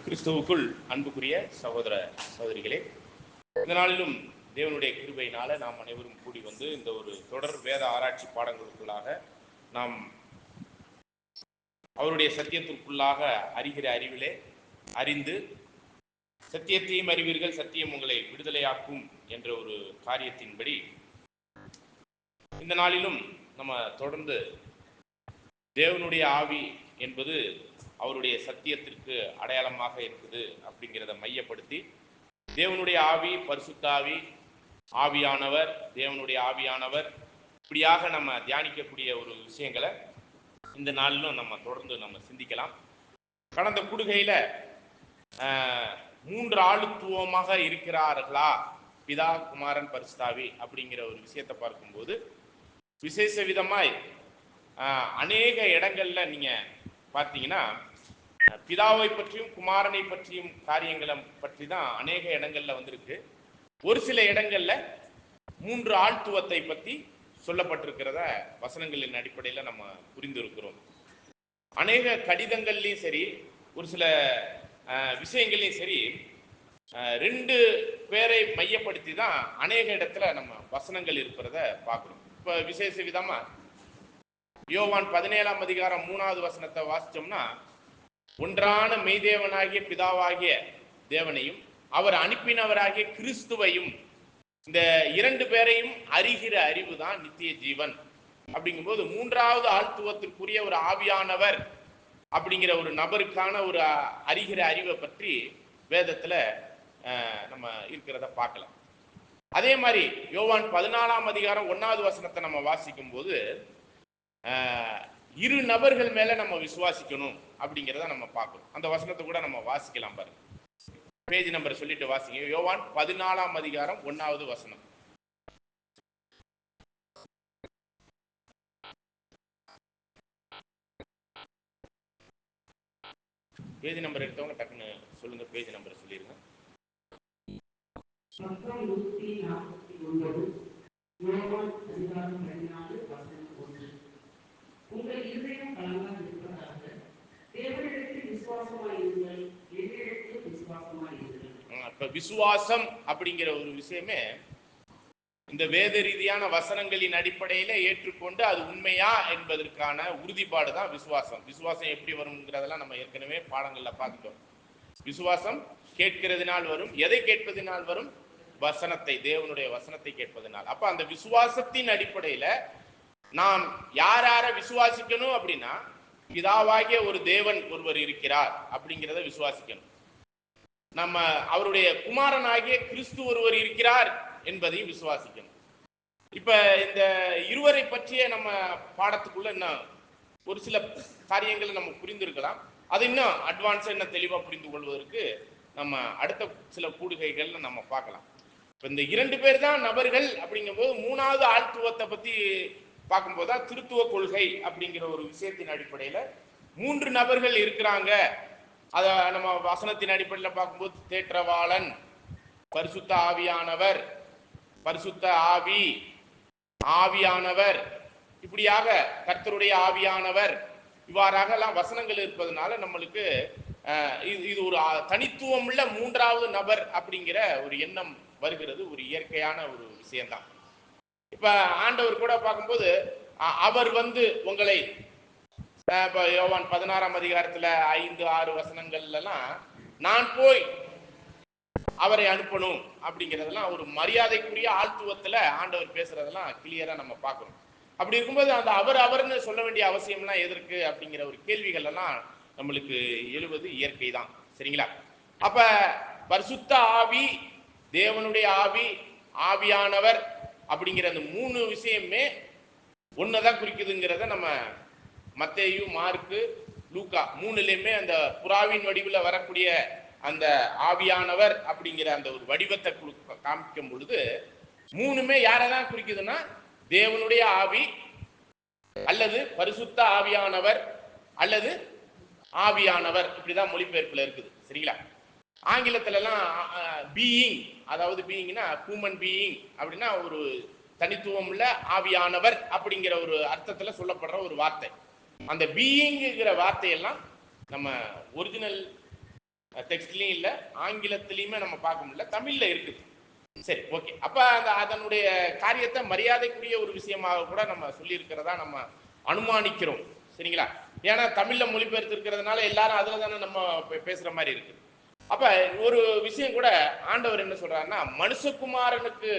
கிறிஸ்துவுக்குள் அன்புக்குரிய சகோதர சகோதரிகளே, இந்த நாளிலும் தேவனுடைய கிருபையினால நாம் அனைவரும் கூடி வந்து இந்த ஒரு தொடர் வேத ஆராய்ச்சி பாடங்களுக்குள்ளாக நாம் அவருடைய சத்தியத்திற்குள்ளாக அறிகிற அறிவிலே அறிந்து சத்தியத்தையும் அறிவீர்கள், சத்தியம் உங்களை விடுதலையாக்கும் என்ற ஒரு காரியத்தின்படி இந்த நாளிலும் நம்ம தொடர்ந்து தேவனுடைய ஆவி என்பது அவருடைய சத்தியத்திற்கு அடையாளமாக இருக்குது அப்படிங்கிறத மையப்படுத்தி தேவனுடைய ஆவி, பரிசுத்த ஆவி, ஆவியானவர், தேவனுடைய ஆவியானவர், இப்படியாக நம்ம தியானிக்கக்கூடிய ஒரு விஷயங்களை இந்த நாளிலும் நம்ம தொடர்ந்து நம்ம சிந்திக்கலாம். கடந்த கூடுகையில 3 ஆளுத்துவமாக இருக்கிறார்களா பிதா, குமாரன், பரிசுத்தாவி அப்படிங்கிற ஒரு விஷயத்தை பார்க்கும்போது விசேஷ விதமாய் அநேக இடங்கள்ல நீங்க பார்த்தீங்கன்னா பிதாவை பற்றியும் குமாரனை பற்றியும் காரியங்களை பற்றி தான் அநேக இடங்கள்ல வந்திருக்கு. ஒரு சில இடங்கள்ல 3 ஆழ்த்துவத்தை பற்றி சொல்லப்பட்டிருக்கிறத வசனங்களின் அடிப்படையில் நம்ம புரிந்திருக்கிறோம். அநேக கடிதங்கள்லையும் சரி, ஒரு சில விஷயங்கள்லையும் சரி, 2 பேரை மையப்படுத்தி தான் அநேக இடத்துல நம்ம வசனங்கள் இருக்கிறத பார்க்குறோம். இப்போ விசேஷ விதமா யோவான் 17ஆம் அதிகாரம் 3வது வசனத்தை வாசிச்சோம்னா, ஒன்றான மெய்தேவனாகிய பிதாவாகிய தேவனையும் அவர் அனுப்பினவராகிய கிறிஸ்துவையும், இந்த 2 பேரையும் அறிகிற அறிவு தான் நித்திய ஜீவன். அப்படிங்கும்போது 3வது ஆழ்த்துவத்திற்குரிய ஒரு ஆவியானவர் அப்படிங்கிற ஒரு நபருக்கான ஒரு அறிகிற அறிவை பற்றி வேதத்துல நம்ம இருக்கிறத பார்க்கலாம். அதே மாதிரி யோவான் 14ஆம் அதிகாரம் 1வது வசனத்தை நம்ம வாசிக்கும் போது 2 நபர்கள் மேல நம்ம விசுவாசிக்கணும் அப்படிங்கிறத நம்ம பார்க்கணும். அந்த வசனத்தை கூட நம்ம வாசிக்கலாம் பாருங்க. பேஜ் நம்பர் சொல்லிட்டு வாசிங்க. யோவான் 14ஆம் அதிகாரம் 1வது வசனம். பேஜ் நம்பர் எடுத்தவங்க டக்குன்னு சொல்லுங்க, பேஜ் நம்பர் சொல்லிருங்க. உங்கள் இருதயம் கலங்காதிருப்பதாக தேவனிடத்தில் விசுவாசமாயிருங்கள், என்னிடத்தில் விசுவாசமாயிருங்கள். இப்ப விசுவாசம் அப்படிங்கிற ஒரு விஷயமே இந்த வேத ரீதியான வசனங்களின் அடிப்படையில ஏற்றுக்கொண்டு அது உண்மையா என்பதற்கான உறுதிப்பாடு தான் விசுவாசம். விசுவாசம் எப்படி வரும்ங்கிறதெல்லாம் நம்ம ஏற்கனவே பாடங்கள்ல பார்த்துட்டோம். விசுவாசம் கேட்கிறதுனால் வரும். எதை கேட்பதினால் வரும்? வசனத்தை, தேவனுடைய வசனத்தை கேட்பதனால். அப்ப அந்த விசுவாசத்தின் அடிப்படையில நாம் யார விசுவாசிக்கணும் அப்படின்னா, பிதாவாகிய ஒரு தேவன் ஒருவர் இருக்கிறார் அப்படிங்கிறத விசுவாசிக்கணும். நம்ம அவருடைய குமாரனாகிய கிறிஸ்து ஒருவர் இருக்கிறார் என்பதையும் விசுவாசிக்கணும். இப்ப இந்த இருவரை பற்றிய நம்ம பாடத்துக்குள்ள இன்னும் ஒரு சில காரியங்களை நம்ம புரிந்திருக்கலாம். அதை இன்னும் அட்வான்ஸா இன்னும் தெளிவா புரிந்து கொள்வதற்கு நம்ம அடுத்த சில கூடுகைகள்ல நம்ம பார்க்கலாம். இப்ப இந்த 2 பேர் தான் நபர்கள் அப்படிங்கும் போது 3வது ஆழ்த்துவத்தை பத்தி பார்க்கும்போது தான் திருத்துவ கொள்கை அப்படிங்கிற ஒரு விஷயத்தின் அடிப்படையில 3 நபர்கள் இருக்கிறாங்க. அத நம்ம வசனத்தின் அடிப்படையில் பார்க்கும்போது தேற்றவாளன், பரிசுத்த ஆவியானவர், பரிசுத்த ஆவி, ஆவியானவர், இப்படியாக கர்த்தருடைய ஆவியானவர், இவ்வாறாக எல்லாம் வசனங்கள் இருப்பதனால நம்மளுக்கு இது ஒரு தனித்துவம் உள்ள 3வது நபர் அப்படிங்கிற ஒரு எண்ணம் வருகிறது. ஒரு இயற்கையான ஒரு விஷயம்தான். இப்ப ஆண்டவர் கூட பார்க்கும்போது அவர் வந்து உங்களை இப்ப யோவான் 16ஆம் அதிகாரத்துல 5-6 வசனங்கள்ல எல்லாம் நான் போய் அவரை அனுப்பணும் அப்படிங்கிறதெல்லாம் ஒரு மரியாதைக்குரிய ஆழ்த்துவத்துல ஆண்டவர் பேசுறதெல்லாம் கிளியரா நம்ம பார்க்கணும். அப்படி இருக்கும்போது அந்த அவர்னு சொல்ல வேண்டிய அவசியம்லாம் எதற்கு அப்படிங்கிற ஒரு கேள்விகள் எல்லாம் நம்மளுக்கு எழுவது இயற்கை தான். சரிங்களா? அப்ப பரிசுத்த ஆவி, தேவனுடைய ஆவி, ஆவியானவர் அப்படிங்கிற அந்த 3 விஷயமே ஒன்னதான் குறிக்குதுங்கிறத நம்ம மத்தேயு, மார்க்கு, லூக்கா 3லையுமே அந்த புறாவின் வடிவில் வரக்கூடிய அந்த ஆவியானவர் அப்படிங்கிற அந்த ஒரு வடிவத்தை காமிக்கும் பொழுது 3மே யாரதான் குறிக்குதுன்னா தேவனுடைய ஆவி அல்லது பரிசுத்த ஆவியானவர் அல்லது ஆவியானவர், இப்படிதான் மொழிபெயர்ப்புல இருக்குது. சரிங்களா? ஆங்கிலத்துல எல்லாம் பீயிங், அதாவது பீயிங்னா ஹியூமன் பீயிங் அப்படின்னா ஒரு தனித்துவம் உள்ள ஆவியானவர் அப்படிங்கிற ஒரு அர்த்தத்துல சொல்லப்படுற ஒரு வார்த்தை. அந்த பீயிங்கிற வார்த்தையெல்லாம் நம்ம ஒரிஜினல் டெக்ஸ்ட்லயும் இல்ல, ஆங்கிலத்திலயுமே நம்ம பார்க்க முடியல, தமிழ்ல இருக்குது. சரி, ஓகே. அப்ப அந்த அதனுடைய காரியத்தை மரியாதைக்குரிய ஒரு விஷயமாக கூட நம்ம சொல்லி இருக்கிறதா நம்ம அனுமானிக்கிறோம். சரிங்களா? ஏன்னா தமிழ்ல மொழிபெயர்த்து இருக்கிறதுனால எல்லாரும் அதுல தானே நம்ம பேசுற மாதிரி இருக்கு. அப்ப ஒரு விஷயம் கூட ஆண்டவர் என்ன சொல்றாருன்னா, மனுஷகுமாரனுக்கு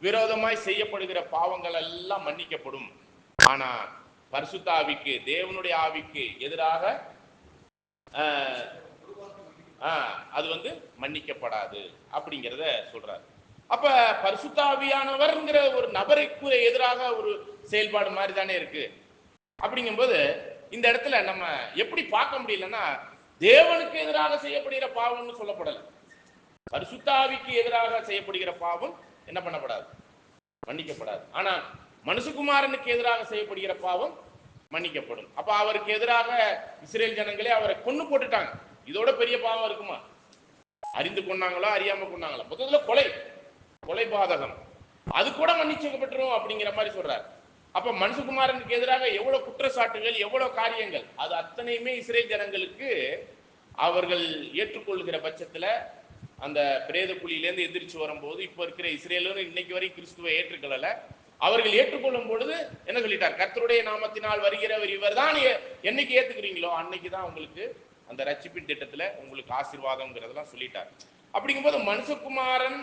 விரோதமாய் செய்யப்படுகிற பாவங்கள் எல்லாம் மன்னிக்கப்படும், ஆனா பரிசுத்த ஆவிக்கு, தேவனுடைய ஆவிக்கு எதிராக அது வந்து மன்னிக்கப்படாது அப்படிங்கிறத சொல்றாரு. அப்ப பரிசுத்த ஆவியானவர்ங்கிற ஒரு நபருக்கு எதிராக ஒரு செயல்பாடு மாதிரி தானே இருக்கு. அப்படிங்கும்போது இந்த இடத்துல நம்ம எப்படி பார்க்க முடியலன்னா, தேவனுக்கு எதிராக செய்யப்படுகிற பாவம்னு சொல்லப்படல, பரிசுத்த ஆவிக்கு எதிராக செய்யப்படுகிற பாவம் என்ன பண்ணப்படாது, மன்னிக்கப்படாது. ஆனா மனுஷகுமாரனுக்கு எதிராக செய்யப்படுகிற பாவம் மன்னிக்கப்படும். அப்ப அவருக்கு எதிராக இஸ்ரேல் ஜனங்களே அவரை கொன்னு போட்டுட்டாங்க. இதோட பெரிய பாவம் இருக்குமா? அறிந்து கொண்டாங்களோ அறியாம கொண்டாங்களோ, முதல்ல கொலை பாதகம், அது கூட மன்னிச்சுக்கப்பட்டுரும் அப்படிங்கிற மாதிரி சொல்றாரு. அப்ப மனுஷகுமாரனுக்கு எதிராக எவ்வளவு குற்றச்சாட்டுகள், எவ்வளவு காரியங்கள், அது அத்தனையுமே இஸ்ரேல் ஜனங்களுக்கு அவர்கள் ஏற்றுக்கொள்கிற பட்சத்துல அந்த பிரேத குழியிலேருந்து எதிர்த்து வரும்போது, இப்ப இருக்கிற இஸ்ரேலும் இன்னைக்கு வரை கிறிஸ்துவை ஏற்றுக்கொள்ளல, அவர்கள் ஏற்றுக்கொள்ளும் பொழுது என்ன சொல்லிட்டார், கர்த்தருடைய நாமத்தினால் வருகிறவர் இவர் தான், என்னைக்கு ஏத்துக்கிறீங்களோ அன்னைக்குதான் உங்களுக்கு அந்த ரட்சிப்பின் திட்டத்துல உங்களுக்கு ஆசீர்வாதம்ங்கிறதெல்லாம் சொல்லிட்டார். அப்படிங்கும்போது மனுஷகுமாரன்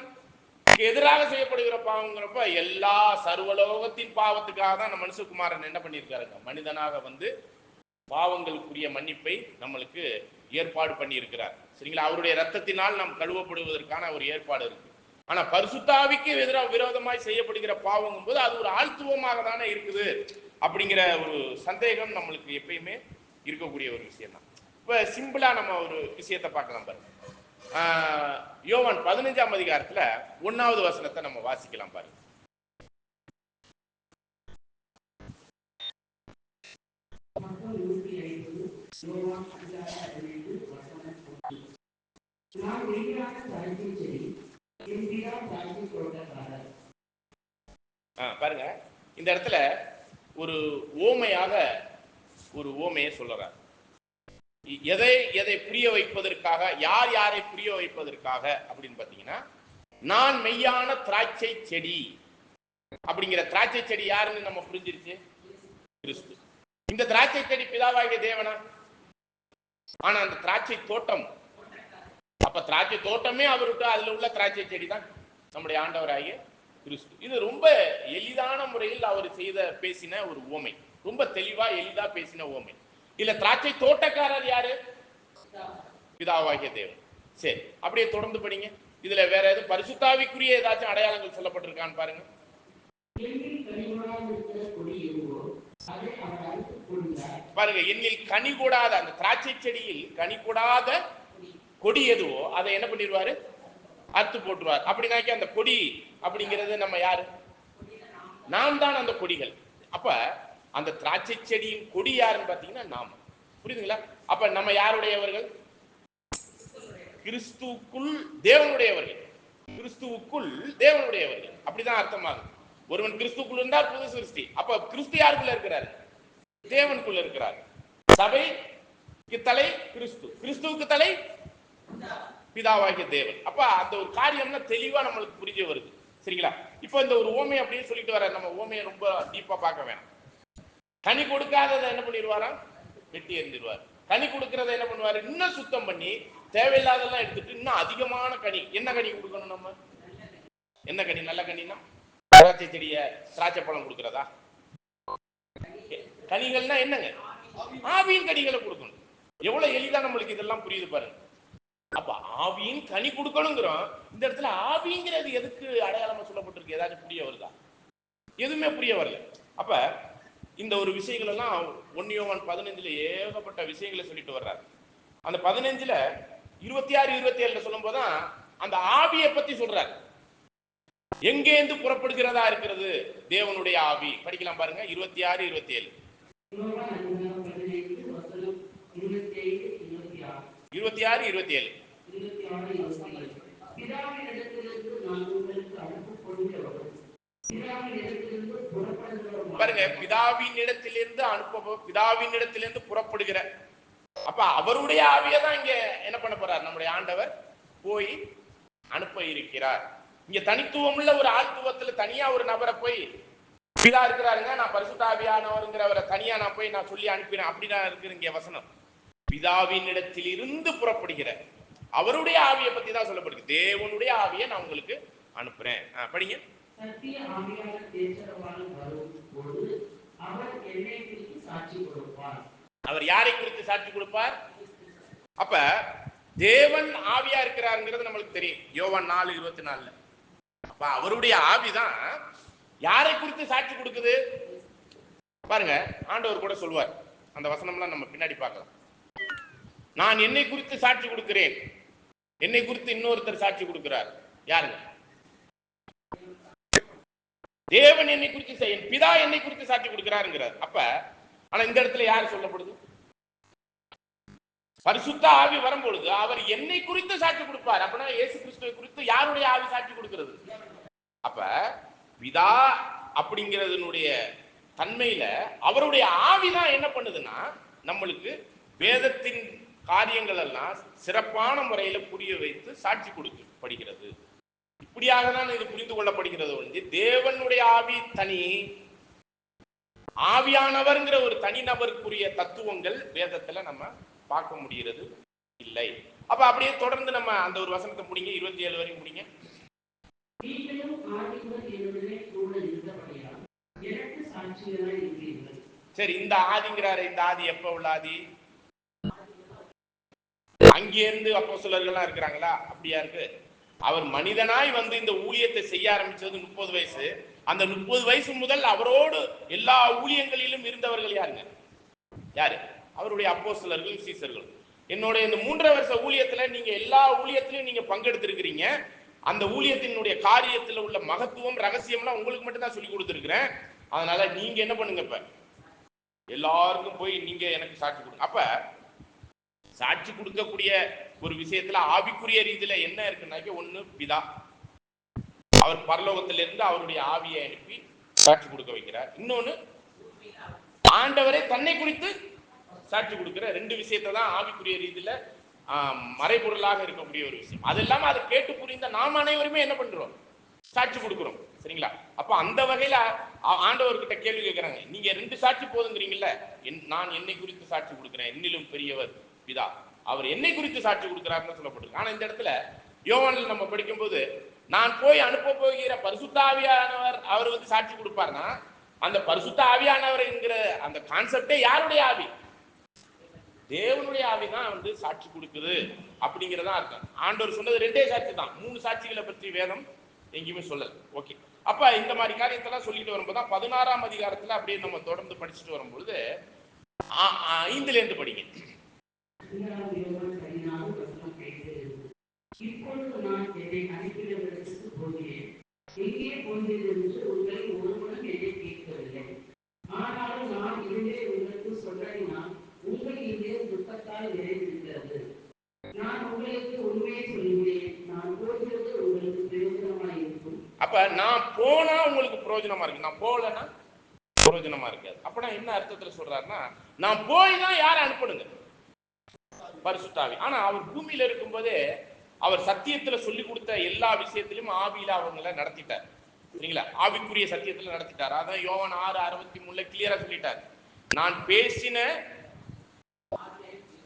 எதிராக செய்யப்படுகிற பாவங்கிறப்ப எல்லா சர்வலோகத்தின் பாவத்துக்காக தான் அந்த மனுஷகுமாரன் என்ன பண்ணியிருக்காருங்க, மனிதனாக வந்து பாவங்களுக்குரிய மன்னிப்பை நம்மளுக்கு ஏற்பாடு பண்ணி இருக்கிறார். சரிங்களா? அவருடைய ரத்தத்தினால் நாம் கழுவப்படுவதற்கான ஒரு ஏற்பாடு இருக்கு. ஆனா பரிசுத்தாவிக்கு எதிராக விரோதமாய் செய்யப்படுகிற பாவங்கும் போது அது ஒரு ஆழ்த்துவமாக தானே இருக்குது அப்படிங்கிற ஒரு சந்தேகம் நம்மளுக்கு எப்பயுமே இருக்கக்கூடிய ஒரு விஷயம் தான். இப்ப சிம்பிளா நம்ம ஒரு விஷயத்தை பார்க்கலாம் பாருங்க. யோவான் 15ஆம் அதிகாரத்துல 1வது வசனத்தை நம்ம வாசிக்கலாம் பாருங்க. பாருங்க, இந்த இடத்துல ஒரு ஓமையாக ஒரு ஓமையை சொல்றார். எதை புரிய வைப்பதற்காக, யார் யாரை புரிய வைப்பதற்காக அப்படின்னு பாத்தீங்கன்னா, நான் மெய்யான திராட்சை செடி அப்படிங்கிற திராட்சை செடி யாருன்னு நம்ம புரிஞ்சிருச்சு, கிறிஸ்து. இந்த திராட்சை செடி பிதாவாகிய தேவனா? ஆனா அந்த திராட்சை தோட்டம், அப்ப திராட்சை தோட்டமே அவருக்கு, அதுல உள்ள திராட்சை செடி தான் நம்முடைய ஆண்டவராகிய கிறிஸ்து. இது ரொம்ப எளிதான முறையில் அவர் பேசின ஒரு ஓமை, ரொம்ப தெளிவா எளிதா பேசின ஓமை. இல்ல திராட்சை தோட்டக்காரர் யாரு? பிதாவாகிய தேவன். சரி, அப்படியே தொடர்ந்து படிங்க. இதுல வேற எதுவும் பரிசுத்தாவிக்குரிய ஏதாச்சும் அடையாளங்கள் சொல்லப்பட்டிருக்கான்னு பாருங்க. பாருங்க, எண்ணில் கனி கூடாத, அந்த திராட்சை செடியில் கனி கூடாத கொடி எதுவோ அதை என்ன பண்ணிடுவாரு, அறுத்து போட்டுருவார். அப்படின்னாக்கி அந்த கொடி அப்படிங்கிறது நம்ம யாரு? நாம் தான் அந்த கொடிகள். அப்ப அந்த திராட்சை செடியின் கொடி யாருன்னு பாத்தீங்கன்னா நாம. புரியுதுங்களா? அப்ப நம்ம யாருடையவர்கள்? கிறிஸ்துவுக்குள் தேவனுடையவர்கள். கிறிஸ்துவுக்குள் தேவனுடையவர்கள், அப்படிதான் அர்த்தமாகும். ஒருவன் கிறிஸ்துக்குள் இருந்தால் புது சிருஷ்டி. அப்ப கிறிஸ்து யாருக்குள்ள இருக்கிறார்? தேவனுக்குள்ள இருக்கிறார். சபைக்கு தலை கிறிஸ்து, கிறிஸ்துவுக்கு தலை பிதாவாகிய தேவன். அப்ப அந்த ஒரு காரியம்னா தெளிவா நம்மளுக்கு புரிஞ்சு வருது. சரிங்களா? இப்போ இந்த ஒரு ஓமை அப்படின்னு சொல்லிட்டு வர, நம்ம ஓமையை ரொம்ப டீப்பா பார்க்க வேணாம். கனி கொடுக்காததை என்ன பண்ணிடுவாரா, வெட்டி எறிஞ்சிருவார். கனி கொடுக்கறத என்ன பண்ணுவாரு, இன்னும் சுத்தம் பண்ணி தேவையில்லாதெல்லாம் எடுத்துட்டு இன்னும் அதிகமான கனி. என்ன கனி கொடுக்கணும் நம்ம? என்ன கனி? நல்ல கனினா திராட்சை செடிய திராட்சை பழம் கொடுக்கறதா? கனிகள்னா என்னங்க? ஆவியின் கனிகளை கொடுக்கணும். எவ்வளவு எளிதா நம்மளுக்கு இதெல்லாம் புரியுது பாருங்க. அப்ப ஆவியின் கனி கொடுக்கணுங்கிறோம். இந்த இடத்துல ஆவிங்கிறது எதுக்கு அடையாளமா சொல்லப்பட்டிருக்கு? ஏதாச்சும் புரிய வருதா? எதுவுமே புரிய வரல. அப்ப இந்த ஒரு விஷயங்கள் எல்லாம் 1 யோவான் 15 ஏகப்பட்ட விஷயங்களை சொல்லிட்டு வர்றாரு. அந்த 15 26 27 சொல்லும் போதுதான் அந்த ஆவியை பத்தி சொல்றாரு. எங்கேந்து புறப்படுகிறதா இருக்கிறது தேவனுடைய ஆவி? படிக்கலாம் பாருங்க, 26 27. 26 27. பாருங்க, பிதாவின் இடத்திலிருந்து புறப்படுகிற அப்ப அவருடைய ஆவியை தான் இங்க என்ன பண்ண போறார் நம்முடைய ஆண்டவர் போய் அனுப்ப இருக்கிறார். இங்க தனித்துவம் உள்ள ஒரு ஆழ்த்துவத்துல தனியா ஒரு நபரை போய் பிதா இருக்கிறாருங்க, நான் பரிசுத்த ஆவியானவருங்கிறவரை தனியா நான் போய் நான் சொல்லி அனுப்பினேன் அப்படிதான் இருக்கு இங்க வசனம். பிதாவின் இடத்தில் இருந்து புறப்படுகிற அவருடைய ஆவியை பத்தி தான் சொல்லப்படுது. தேவனுடைய ஆவியை நான் உங்களுக்கு அனுப்புறேன். படிங்க. சத்திய ஆவியானவர் தேசரவாளன் வரும்போது அவர் என்னை குறித்து சாட்சி கொடுப்பார். அவர் யாரை குறித்து சாட்சி கொடுப்பார்? அப்ப தேவன் ஆவியா இருக்கிறாருங்கிறது நம்மளுக்கு தெரியும், யோவான் 4:24. அப்ப அவருடைய ஆவிதான் யாரை குறித்து சாட்சி கொடுக்குது பாருங்க. ஆண்டவர் கூட சொல்வார், அந்த வசனம்லாம் நம்ம பின்னாடி பார்க்கலாம். நான் என்னை குறித்து சாட்சி கொடுக்கிறேன், என்னை குறித்து இன்னொருத்தர் சாட்சி கொடுக்கிறார். யாருங்க? தேவன் என்னை குறித்து, என் பிதா என்னை குறித்து சாட்சி கொடுக்கிறாருங்கிறார். அப்ப ஆனா இந்த இடத்துல யார் சொல்லப்படுது? பரிசுத்த ஆவி வரும்பொழுது அவர் என்னை குறித்து சாட்சி கொடுப்பார். அப்படின்னா இயேசு கிறிஸ்துவை குறித்து யாருடைய ஆவி சாட்சி கொடுக்கிறது? அப்ப பிதா அப்படிங்கிறதுனுடைய தன்மையில அவருடைய ஆவிதான் என்ன பண்ணுதுன்னா நம்மளுக்கு வேதத்தின் காரியங்கள் எல்லாம் சிறப்பான முறையில புரிய வைத்து சாட்சி கொடுக்கப்படுகிறது. இப்படியாக தான் இது புரிந்து கொள்ளப்படுகிறது. வந்து தேவனுடைய ஆவி தனி, ஆவியானவர்ங்கிற ஒரு தனிநபருக்குரிய தத்துவங்கள் வேதத்துல நம்ம பார்க்க முடிகிறது இல்லை. அப்ப அப்படியே தொடர்ந்து நம்ம அந்த ஒரு வசனத்தை முடிங்க, 27 வரைக்கும் முடிங்க. சரி, இந்த ஆதிங்கிறாரு, இந்த ஆதி எப்ப உள்ள ஆதி? அங்கிருந்து அப்போஸ்தலர்கள்லாம் இருக்கிறாங்களா? அப்படியா இருக்கு. அவர் மனிதனாய் வந்து இந்த ஊழியத்தை செய்ய ஆரம்பிச்சது 30 வயசு. அந்த 30 வயசு முதல் அவரோடு எல்லா ஊழியங்களிலும் இருந்தவர்கள் யாருங்க? யாரு? அவருடைய அப்போஸ்தலர்கள், சீசர்கள். என்னோட இந்த 3.5 வருஷ ஊழியத்துல நீங்க எல்லா ஊழியத்திலையும் நீங்க பங்கெடுத்திருக்கிறீங்க. அந்த ஊழியத்தினுடைய காரியத்துல உள்ள மகத்துவம், ரகசியம்லாம் உங்களுக்கு மட்டும் தான் சொல்லி கொடுத்துருக்கிறேன். அதனால நீங்க என்ன பண்ணுங்க, இப்ப எல்லாருக்கும் போய் நீங்க எனக்கு சாட்சி கொடுங்க. அப்ப சாட்சி கொடுக்கக்கூடிய ஒரு விஷயத்துல ஆவிக்குரிய ரீதியில என்ன இருக்குன்னாக்க, ஒண்ணு பிதா அவர் பரலோகத்திலிருந்து அவருடைய ஆவியை அனுப்பி சாட்சி கொடுக்க வைக்கிறார். இன்னொன்னு ஆண்டவரே தன்னை குறித்து சாட்சி கொடுக்கிற. 2 விஷயத்தை தான் ஆவிக்குரிய ரீதியில மறைபொருளாக இருக்கக்கூடிய ஒரு விஷயம். அது இல்லாம அதை கேட்டு புரிந்த நாம் அனைவருமே என்ன பண்றோம்? சாட்சி கொடுக்கிறோம். சரிங்களா? அப்ப அந்த வகையில ஆண்டவர்கிட்ட கேள்வி கேட்கிறாங்க, நீங்க 2 சாட்சி போதுங்கிறீங்கல்ல, நான் என்னை குறித்து சாட்சி கொடுக்கிறேன், என்னிலும் பெரியவர் பிதா, அவர் என்னை குறித்து சாட்சி கொடுக்கிறாருன்னு சொல்லப்பட்டிருக்கு. ஆனா இந்த இடத்துல யோவானில் நம்ம படிக்கும்போது, நான் போய் அனுப்ப போகிற பரிசுத்த ஆவியானவர் அவர் வந்து சாட்சி கொடுப்பார்னா, அந்த பரிசுத்த ஆவியானவர் என்கிற அந்த கான்செப்டே யாருடைய ஆவி? தேவனுடைய ஆவி தான் வந்து சாட்சி கொடுக்குது அப்படிங்கிறதா அர்த்தம். ஆண்டவர் சொன்னது 2 சாட்சி தான், 3 சாட்சிகளை பற்றி வேதம் எங்கேயுமே சொல்லல. ஓகே, அப்ப இந்த மாதிரி காரியத்தெல்லாம் சொல்லிட்டு வரும்போது தான் 16ஆம் அதிகாரத்துல அப்படியே நம்ம தொடர்ந்து படிச்சுட்டு வரும்பொழுது 5ல இருந்து படிங்க. இப்பொழுது நான் என்னை அனுப்பினவர்களுக்கு போகிறேன், எங்கே போகிறேன் என்று உங்களை ஒருவரும் என்னை கேட்கவில்லை. ஆனாலும் நான் இங்கே உங்களுக்கு சொல்லினால் உங்கள் இங்கே துக்கத்தால் நிறைந்திருக்கிறது. நான் உங்களுக்கு உண்மையை சொல்லுவேன், நான் போகிறது உங்களுக்கு பிரயோஜனமா இருக்கும். அப்ப நான் போனா உங்களுக்கு பிரயோஜனமா இருக்கு, நான் போகலன்னா பிரயோஜனமா இருக்காது. அப்ப என்ன அர்த்தத்துல சொல்றாருன்னா, நான் போய் தான் யாரை அனுப்பணுங்க? பரிசுத்த ஆவி. ஆனா அவர் பூமியில இருக்கும்போதே அவர் சத்தியத்துல சொல்லி கொடுத்த எல்லா விஷயத்திலும் ஆவியில அவங்களை நடத்திட்டார். சரிங்களா? ஆவிக்குரிய சத்தியத்துல நடத்திட்டார். அதான் யோவான் 6:63 கிளியரா சொல்லிட்டார், நான் பேசின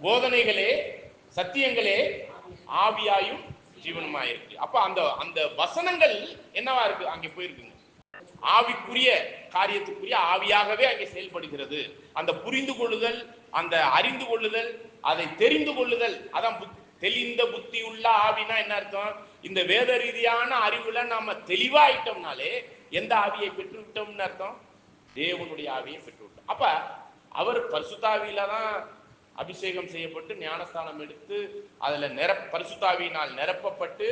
போதனைகளே சத்தியங்களே ஆவியாயும் ஜீவனுமாயிருக்கு. அப்ப அந்த அந்த வசனங்கள் என்னவா இருக்கு? அங்கே போயிருக்குங்க. ஆவிக்குரிய காரியத்துக்குரிய ஆவியாகவே அங்கே செயல்படுகிறது. அந்த புரிந்து கொள்ளுதல், அந்த அறிந்து கொள்ளுதல், அதை தெரிந்து கொள்ளுதல், அதான் தெளிந்த புத்தி உள்ள ஆவினா என்ன அர்த்தம்? இந்த வேத ரீதியான அறிவுல நாம தெளிவாயிட்டோம்னாலே எந்த ஆவியை பெற்றுவிட்டோம்னு அர்த்தம்? தேவனுடைய ஆவியை பெற்றுவிட்டோம். அப்ப அவர் பரிசுத்தாவியில தான் அபிஷேகம் செய்யப்பட்டு ஞானஸ்தானம் எடுத்து அதுல பரிசுத்தாவியினால் நிரப்பப்பட்டு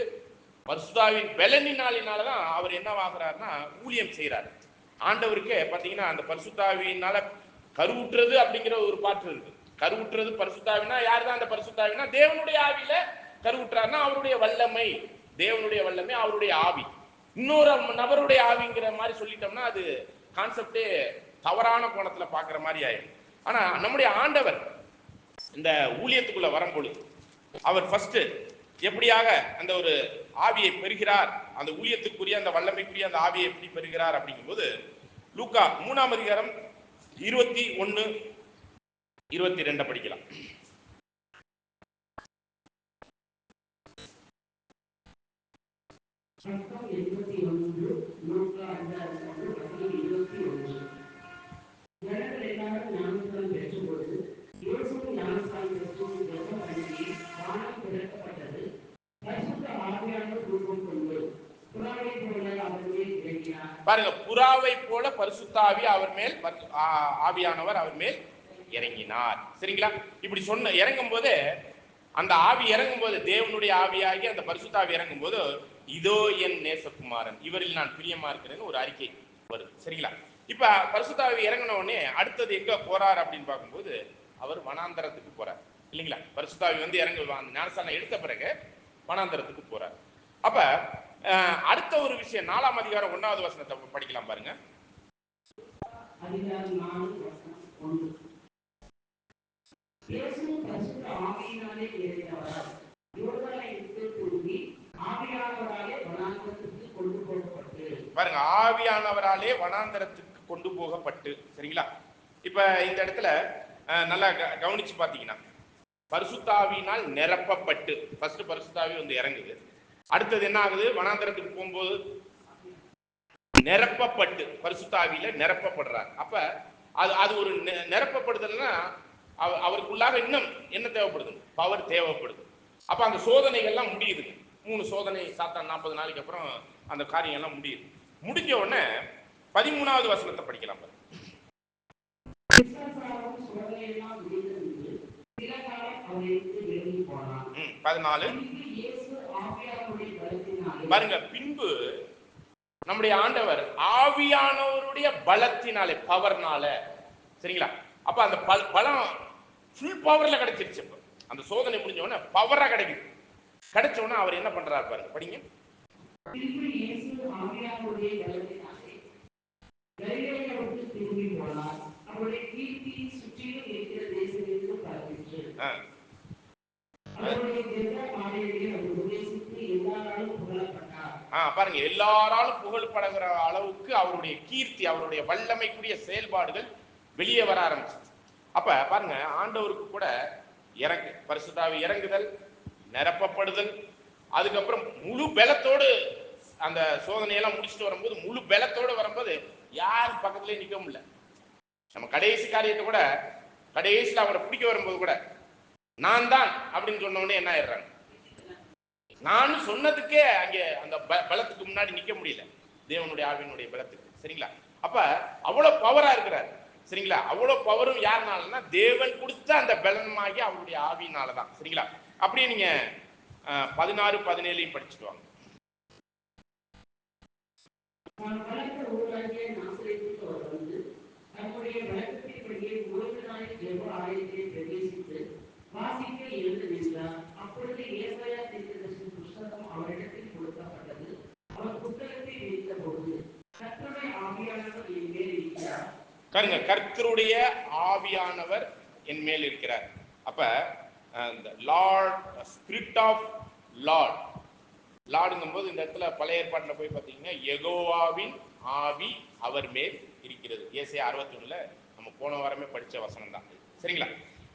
பரிசுத்தாவின் பலனினாலினாலதான் அவர் என்னவாகிறார்னா ஊழியம் செய்யறாரு. ஆண்டவருக்கு பாத்தீங்கன்னா அந்த பரிசுத்தாவியினால கருவுற்றது அப்படிங்கிற ஒரு பாட்டு இருக்கு. கருவுற்றது பரிசுத்தாவினா யாருதான் அந்த பரிசுத்தாவினா? தேவனுடைய ஆவியில கருவுற்றாருன்னா அவருடைய வல்லமை, தேவனுடைய வல்லமை, அவருடைய ஆவி. இன்னொரு நபருடைய ஆவிங்கிற மாதிரி சொல்லிட்டோம்னா அது கான்செப்டே தவறான கோணத்துல பாக்குற மாதிரி ஆயிடும். ஆனா நம்முடைய ஆண்டவர் இந்த ஊழியத்துக்குள்ள வரும்பொழுது அவர் ஃபர்ஸ்ட் எப்படியாக அந்த ஒரு ஆவியை பெறுகிறார், அந்த ஊழியத்துக்குரிய அந்த வல்லமைக்குரிய அந்த ஆவியை எப்படி பெறுகிறார் அப்படிங்கும்போது லூக்கா 3ஆம் அதிகாரம் 21, 22 படிக்கலாம். பாருங்க, புறாவை போல பரிசுத்தாவி அவர் மேல் ஆவியானவர் அவர் மேல் இறங்கினார். சரிங்களா? இப்படி சொன்ன இறங்கும் போது அந்த ஆவி இறங்கும் போது தேவனுடைய ஆவியாகி அந்த பரிசுத்தாவி இறங்கும் போது இதோ என் நேசகுமாரன், இவரில் நான் பிரியமா இருக்கிறேன்னு ஒரு அறிக்கை வருது. சரிங்களா? இப்ப பரிசுத்தாவி இறங்கின உடனே அடுத்தது எங்க போறார் அப்படின்னு பார்க்கும்போது அவர் வனாந்தரத்துக்கு போறார் இல்லைங்களா? பரிசுத்தாவி வந்து இறங்கு ஞானஸ்தானம் எடுத்த பிறகு வனாந்தரத்துக்கு போறார். அப்ப அடுத்த ஒரு விஷயம் 4ஆம் அதிகாரம் 1வது வசனத்தை படிக்கலாம் பாருங்க. பாருங்க, ஆவியானவராலே வனாந்தரத்துக்கு கொண்டு போகப்பட்டு. சரிங்களா? இப்ப இந்த இடத்துல நல்லா கவனிச்சு பாத்தீங்கன்னா பரிசுத்தாவினால் நிரப்பப்பட்டு ஃபர்ஸ்ட் பரிசுத்தாவி வந்து இறங்குது. அடுத்தது என்ன ஆகுது? வனாந்தரத்துக்கு போகும்போது நிரப்பப்பட்டு பரிசுத்தாவியில நிரப்பப்படுறார். அப்ப அது ஒரு நிரப்பப்படுதல்னா அவருக்குள்ளாக இன்னும் என்ன தேவைப்படுது? பவர் தேவைப்படுது. அப்ப அந்த சோதனைகள்லாம் முடியுது. 3 சோதனை சாத்தான் 40 நாளைக்கு அப்புறம் அந்த காரியங்கள்லாம் முடியுது. முடிஞ்ச உடனே 13வது வசனத்தை படிக்கலாம். 14 பாருங்க, பின்பு நம்முடைய ஆண்டவர் ஆவியானவருடைய பலத்தினாலே, பவர்னால. சரிங்களா? அப்ப அந்த பலம் ஃபுல் பவர்ல கிடைச்சிருச்சு. அந்த சோதனை முடிஞ்ச உடனே பவரா கிடைக்குது. கிடைச்ச உடனே அவர் என்ன பண்றாரு பாருங்க, படிங்க. பாருங்க, எல்லாராலும் புகழ்படுகிற அளவுக்கு அவருடைய கீர்த்தி, அவருடைய வல்லமைக்குரிய செயல்பாடுகள் வெளியே வர ஆரம்பிச்சு. அப்ப பாருங்க, ஆண்டவருக்கு கூட பரிசுத்தாவி இறங்குதல், நிரப்பப்படுதல், அதுக்கப்புறம் முழு பலத்தோடு அந்த சோதனையெல்லாம் முடிச்சுட்டு வரும்போது முழு பலத்தோடு வரும்போது யாரும் பக்கத்துலயே நிக்க முடியல. நம்ம கடைசி காரியத்தை கூட கடைசியில் அவரை பிடிக்க வரும்போது கூட நான் தான் அப்படின்னு சொன்ன உடனே என்ன ஆயிடுறாங்க? நான் சொன்னதுக்கே அங்கே அந்த பலத்துக்கு முன்னாடி நிக்க முடியல, தேவனுடைய ஆவியினுடைய பலத்துக்கு. சரிங்களா? அப்ப அவ்வளவு பவரா இருக்கிறார். சரிங்களா? அவ்வளவு பவரும் யாருனாலன்னா தேவன் கொடுத்த அந்த பலனமாகி அவருடைய ஆவியினாலதான். சரிங்களா? அப்படியே நீங்க 16, 17 படிச்சுட்டு வாங்க. பாருங்க, கர்த்தருடைய ஆவியானவர் என் மேல் இருக்கிறார். அப்ப லார்ட், ஸ்பிரிட் ஆஃப் லார்ட், லார்டுங்கும் போது இந்த இடத்துல பழைய ஏற்பாட்டில் போய் பார்த்தீங்கன்னா யெகோவாவின் ஆவி அவர் மேல் இருக்கிறது. ஏசாயா 61 நம்ம போன வாரமே படிச்ச வசனம் தான். சரிங்களா?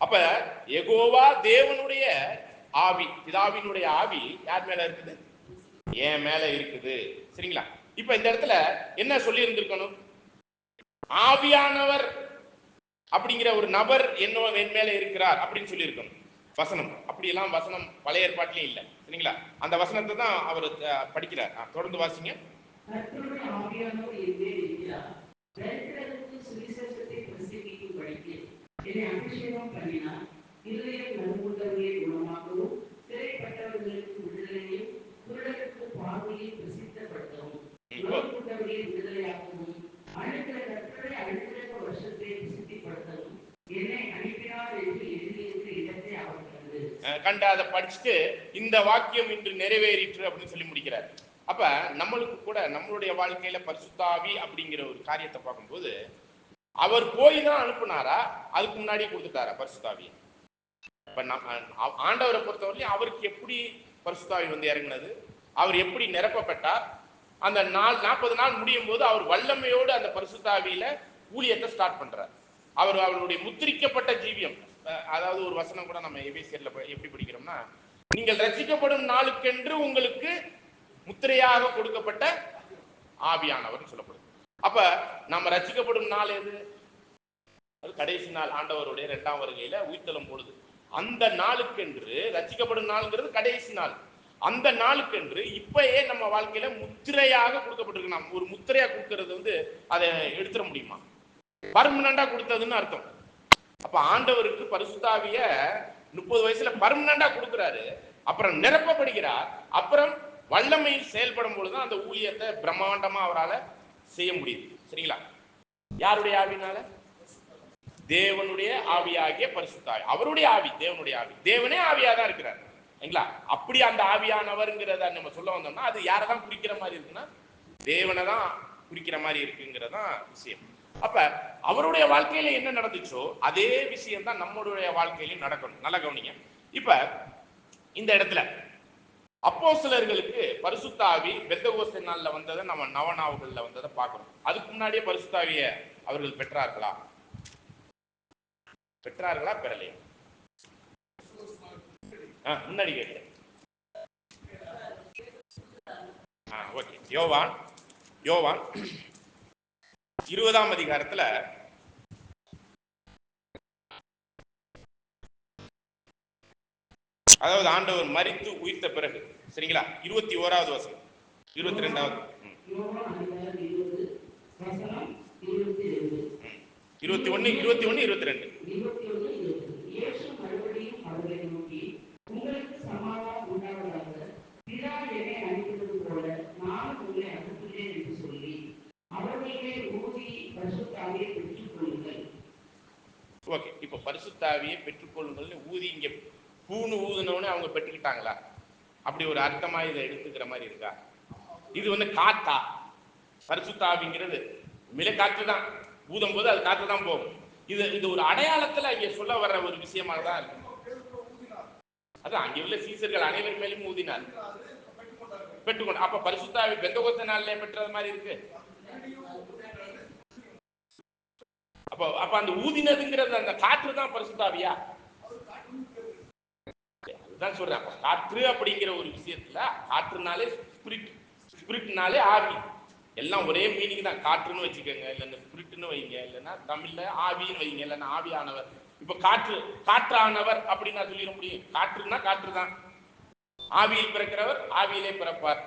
அப்ப யெகோவா தேவனுடைய ஆவி, பிதாவினுடைய ஆவி யார் மேல இருக்குது? என் மேல இருக்குது. சரிங்களா? இப்ப இந்த இடத்துல என்ன சொல்லி இருந்திருக்கணும்? ஆவியானவர் அப்படிங்கிற ஒரு நபர் என் மேல இருக்கிறார் அப்படின்னு சொல்லி இருக்கணும் வசனம். அப்படியெல்லாம் வசனம் பழைய ஏற்பாட்டிலே இல்லை. சரிங்களா? அந்த வசனத்தை தான் அவர் படிக்கிறார். தொடர்ந்து வாசிங்க. கண்டு அதை படிச்சுட்டு இந்த வாக்கியம் இன்று நிறைவேறிற்று அப்படின்னு சொல்லி முடிக்கிறார். அப்ப நம்மளுக்கு கூட நம்மளுடைய வாழ்க்கையில பரிசுத்தாவி அப்படிங்கிற ஒரு காரியத்தை பார்க்கும்போது அவர் போய் தான் அனுப்புனாரா, அதுக்கு முன்னாடியே கொடுத்துட்டாரா பரிசுத்தாவியை? இப்ப ஆண்டவரை பொறுத்தவரையிலும் அவருக்கு எப்படி பரிசுத்தாவி வந்து இறங்கினது, அவர் எப்படி நிரப்பப்பட்டார், அந்த 40 நாள் முடியும் போது அவர் வல்லமையோடு அந்த பரிசுத்தாவியில ஊழியத்தை ஸ்டார்ட் பண்றார். அவருடைய முத்திரிக்கப்பட்ட ஜீவியம். அதாவது ஒரு வசனம் கூட நம்ம எபேசியர்ல எப்படி படிக்கிறோம்னா, நீங்கள் ரட்சிக்கப்படும் நாளுக்கென்று உங்களுக்கு முத்திரையாக கொடுக்கப்பட்ட ஆவியானவர் சொல்லப்படுது. அப்ப நம்ம ரட்சிக்கப்படும் நாள் எது? அது கடைசி நாள், ஆண்டவருடைய 2ஆம் வருகையில உயிர்த்தெழும் பொழுது. அந்த நாளுக்கென்று ரட்சிக்கப்படும் நாள்ங்கிறது கடைசி நாள். அந்த நாளுக்கென்று இப்பயே நம்ம வாழ்க்கையில முத்திரையாக கொடுக்கப்பட்டிருக்கு. நாம் ஒரு முத்திரையா கொடுக்கறது வந்து அதை எடுத்துட முடியுமா? பர்மனண்டா கொடுத்ததுன்னு அர்த்தம். அப்ப ஆண்டவருக்கு பரிசுத்தாவிய 30 வயசுல பர்மனண்டா கொடுக்கிறாரு, அப்புறம் நிரப்பப்படுகிறார், அப்புறம் வல்லமையில் செயல்படும் பொழுதுதான் அந்த ஊழியத்தை பிரம்மாண்டமா அவரால் செய்ய முடியுது. சரிங்களா? யாருடைய ஆவினால? தேவனுடைய ஆவியாகிய பரிசுத்தாவி. அவருடைய ஆவி, தேவனுடைய ஆவி. தேவனே ஆவியா தான் இருக்கிறார். சரிங்களா? அப்படி அந்த ஆவியானவர்ங்கிறத நம்ம சொல்ல வந்தோம்னா அது யாரை தான் குறிக்கிற மாதிரி இருக்குன்னா தேவனை தான் குறிக்கிற மாதிரி இருக்குங்கிறதான் விஷயம். அப்ப அவருடைய வாழ்க்கையில என்ன நடந்துச்சோ அதே விஷயம் தான் நம்மளுடைய வாழ்க்கையிலும் நடக்கணும். நல்ல கவனிங்க. இப்ப இந்த இடத்துல அப்போஸ்தலர்களுக்கு பரிசுத்தாவி பெந்தகோஸ்தே நாள்ல வந்ததை நம்ம நவநாவுகள்ல வந்ததை பார்க்கணும். அதுக்கு முன்னாடியே பரிசுத்தாவிய அவர்கள் பெற்றார்களா? பெறலையா? முன்னாடி கேட்கிறேன். ஓகே. யோவான் 20ஆம் அதிகாரத்துல அதாவது ஆண்டவர் மரித்து உயிர்த்த பிறகு, சரிங்களா, 21வது வசனம், 22வது 21, 22. ஓகே. இப்ப பரிசுத்தாவியை பெற்றுக்கொள்ளுங்கள் ஊதி இங்க பூணு ஊதுனவனே அவங்க பெற்றுக்கிட்டாங்களா? அப்படி ஒரு அர்த்தமா இதை எடுத்துக்கிற மாதிரி இருக்கா? இது வந்து காத்தா? பரிசுத்தாவிங்கிறது மில காற்று தான், ஊதும் போது அது காற்று தான் போகும். இது ஒரு அடையாளத்துல இங்க சொல்ல வர்ற ஒரு விஷயமாக தான் இருக்கு. அதான் அங்கே உள்ள சீசர்கள் அனைவர் மேலும் ஊதினார், பெற்றுக்கொண்டு. அப்ப பரிசுத்தாவி பெந்தகோஸ்தே நாள்ல பெற்றது மாதிரி இருக்கு. அப்ப அந்த ஊதினதுங்கிறது அந்த காற்று தான் பரிசுத்தாவியா? அதுதான் சொல்றேன். காற்று அப்படிங்கிற ஒரு விஷயத்துல காற்றுனாலே ஸ்பிரிட்னாலே ஆவி, எல்லாம் ஒரே மீனிங் தான். காற்றுன்னு வச்சுக்கோங்க, இல்லைன்னா ஸ்பிரிட்னு வைங்க, இல்லைன்னா தமிழ்ல ஆவின்னு வைங்க, இல்லைன்னா ஆவியானவர். இப்ப காற்றானவர் அப்படின்னு நான் சொல்லிட முடியும்? காற்றுன்னா காற்று தான். ஆவியில் பிறக்கிறவர் ஆவியிலே பிறப்பார்.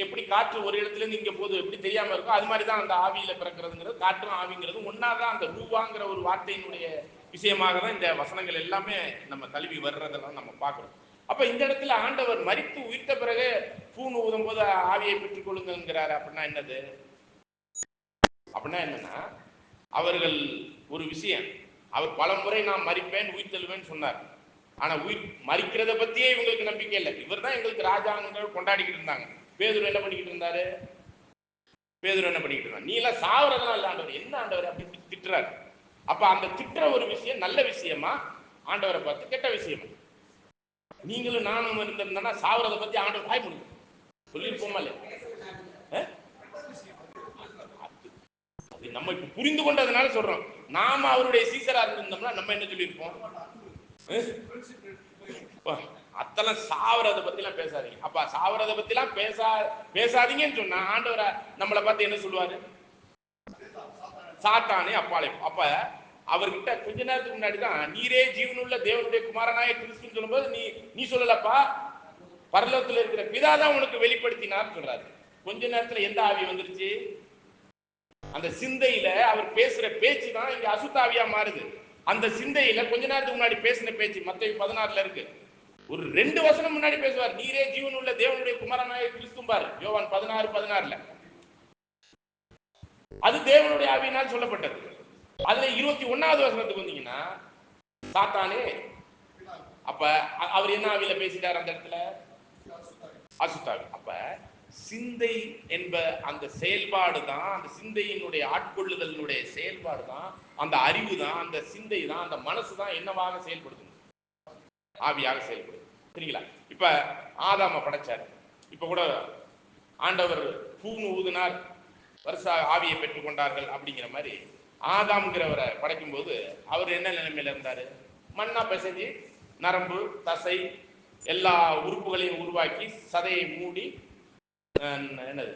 எப்படி காற்று ஒரு இடத்துல இருந்து இங்க போது எப்படி தெரியாம இருக்கும், அது மாதிரிதான் அந்த ஆவியில பிறக்கிறதுங்கிறது. காற்றும் ஆவிங்கிறது ஒன்னாதான். அந்த ரூவாங்கிற ஒரு வார்த்தையினுடைய விஷயமாக தான் இந்த வசனங்கள் எல்லாமே நம்ம தழுவி வர்றதெல்லாம் நம்ம பார்க்கிறோம். அப்ப இந்த இடத்துல ஆண்டவர் மரித்து உயிர்த்த பிறகு பூணு ஊதும் போது ஆவியை பெற்றுக் கொள்ளுங்கிறாரு. அப்படின்னா என்னது? அப்படின்னா என்னன்னா, அவர்கள் ஒரு விஷயம், அவர் பல முறை நான் மரிப்பேன் உயிர்த்தெழுவேன்னு சொன்னார். ஆனா மரிக்கிறத பத்தியே இவங்களுக்கு நம்பிக்கை இல்லை. இவர் தான் எங்களுக்கு ராஜாங்கள் கொண்டாடிக்கிட்டு இருந்தாங்க. பேதுரு என்ன பண்ணிக்கிட்டு இருந்தாரு? நீ எல்லாம் சாவறதெல்லாம் இல்ல ஆண்டவர். என்ன ஆண்டவர் அப்படி திட்டுறாரு? அப்ப அந்த திட்டுற ஒரு விஷயம் நல்ல விஷயமா, ஆண்டவரை பார்த்து கெட்ட விஷயமா? நீங்களும் நானும் இருந்திருந்தா சாவறதை பத்தி ஆண்டவர் வாய் முடியும் சொல்லியிருப்போமா இல்லையா? நம்ம இப்ப புரிந்து கொண்டதுனால சொல்றோம். நாம அவருடைய சீசரா இருந்திருந்தோம்னா நம்ம என்ன சொல்லியிருப்போம்? அத்தெல்லாம் சாவறதை பத்தி எல்லாம் பேசாதீங்க. அப்ப சாவறதை பத்தி எல்லாம் பேசாதீங்கன்னு சொன்னா ஆண்டவரை நம்மளை பார்த்து என்ன சொல்லுவாரு? சாத்தானே அப்பாலே. அப்ப அவர்கிட்ட கொஞ்ச நேரத்துக்கு முன்னாடிதான் நீரே ஜீவனுள்ள தேவனுடைய குமாரனாய கிறிஸ்துன்னு சொல்லும்போது நீ சொல்லலப்பா, பரலோகத்துல இருக்கிற பிதாதான் உனக்கு வெளிப்படுத்தினார் சொல்றாரு. கொஞ்ச நேரத்துல எந்த ஆவி வந்துருச்சு? அந்த சிந்தையில அவர் பேசுற பேச்சு தான் இங்க அசுத்தாவியா மாறுது. அந்த சிந்தையில கொஞ்ச நேரத்துக்கு முன்னாடி பேசின பேச்சு மத்தேயு 16ல இருக்கு. ஒரு 2 வசனம் முன்னாடி பேசுவார், நீரே ஜீவன் உள்ள தேவனுடைய குமாரனாய கிறிஸ்தும்பார். யோவான் 16:16. அது தேவனுடைய ஆவியினால் சொல்லப்பட்டது. அதுல 21வது வசனத்துக்கு வந்தீங்கன்னா சாத்தானே. அப்ப அவர் என்ன ஆவியில பேசிட்டார் அந்த இடத்துல? அசுத்தாவி. அப்ப சிந்தை என்ப அந்த செயல்பாடு தான், அந்த சிந்தையினுடைய ஆட்கொள்ளுதலினுடைய செயல்பாடு தான், அந்த அறிவு தான், அந்த சிந்தை தான், அந்த மனசு தான் என்னவாக செயல்படுது? ஆவியாக செயல்படுது. சரிங்களா? இப்ப ஆதாம படைச்சாரு. இப்ப கூட ஆண்டவர் பூன்னு ஊதினார், வருஷ ஆவியை பெற்றுக் கொண்டார்கள் அப்படிங்கிற மாதிரி ஆதாம்ங்கிறவரை படைக்கும் போது அவர் என்ன நிலைமையில இருந்தாரு? மண்ணா பிசைஞ்சு நரம்பு தசை எல்லா உறுப்புகளையும் உருவாக்கி சதையை மூடி என்னது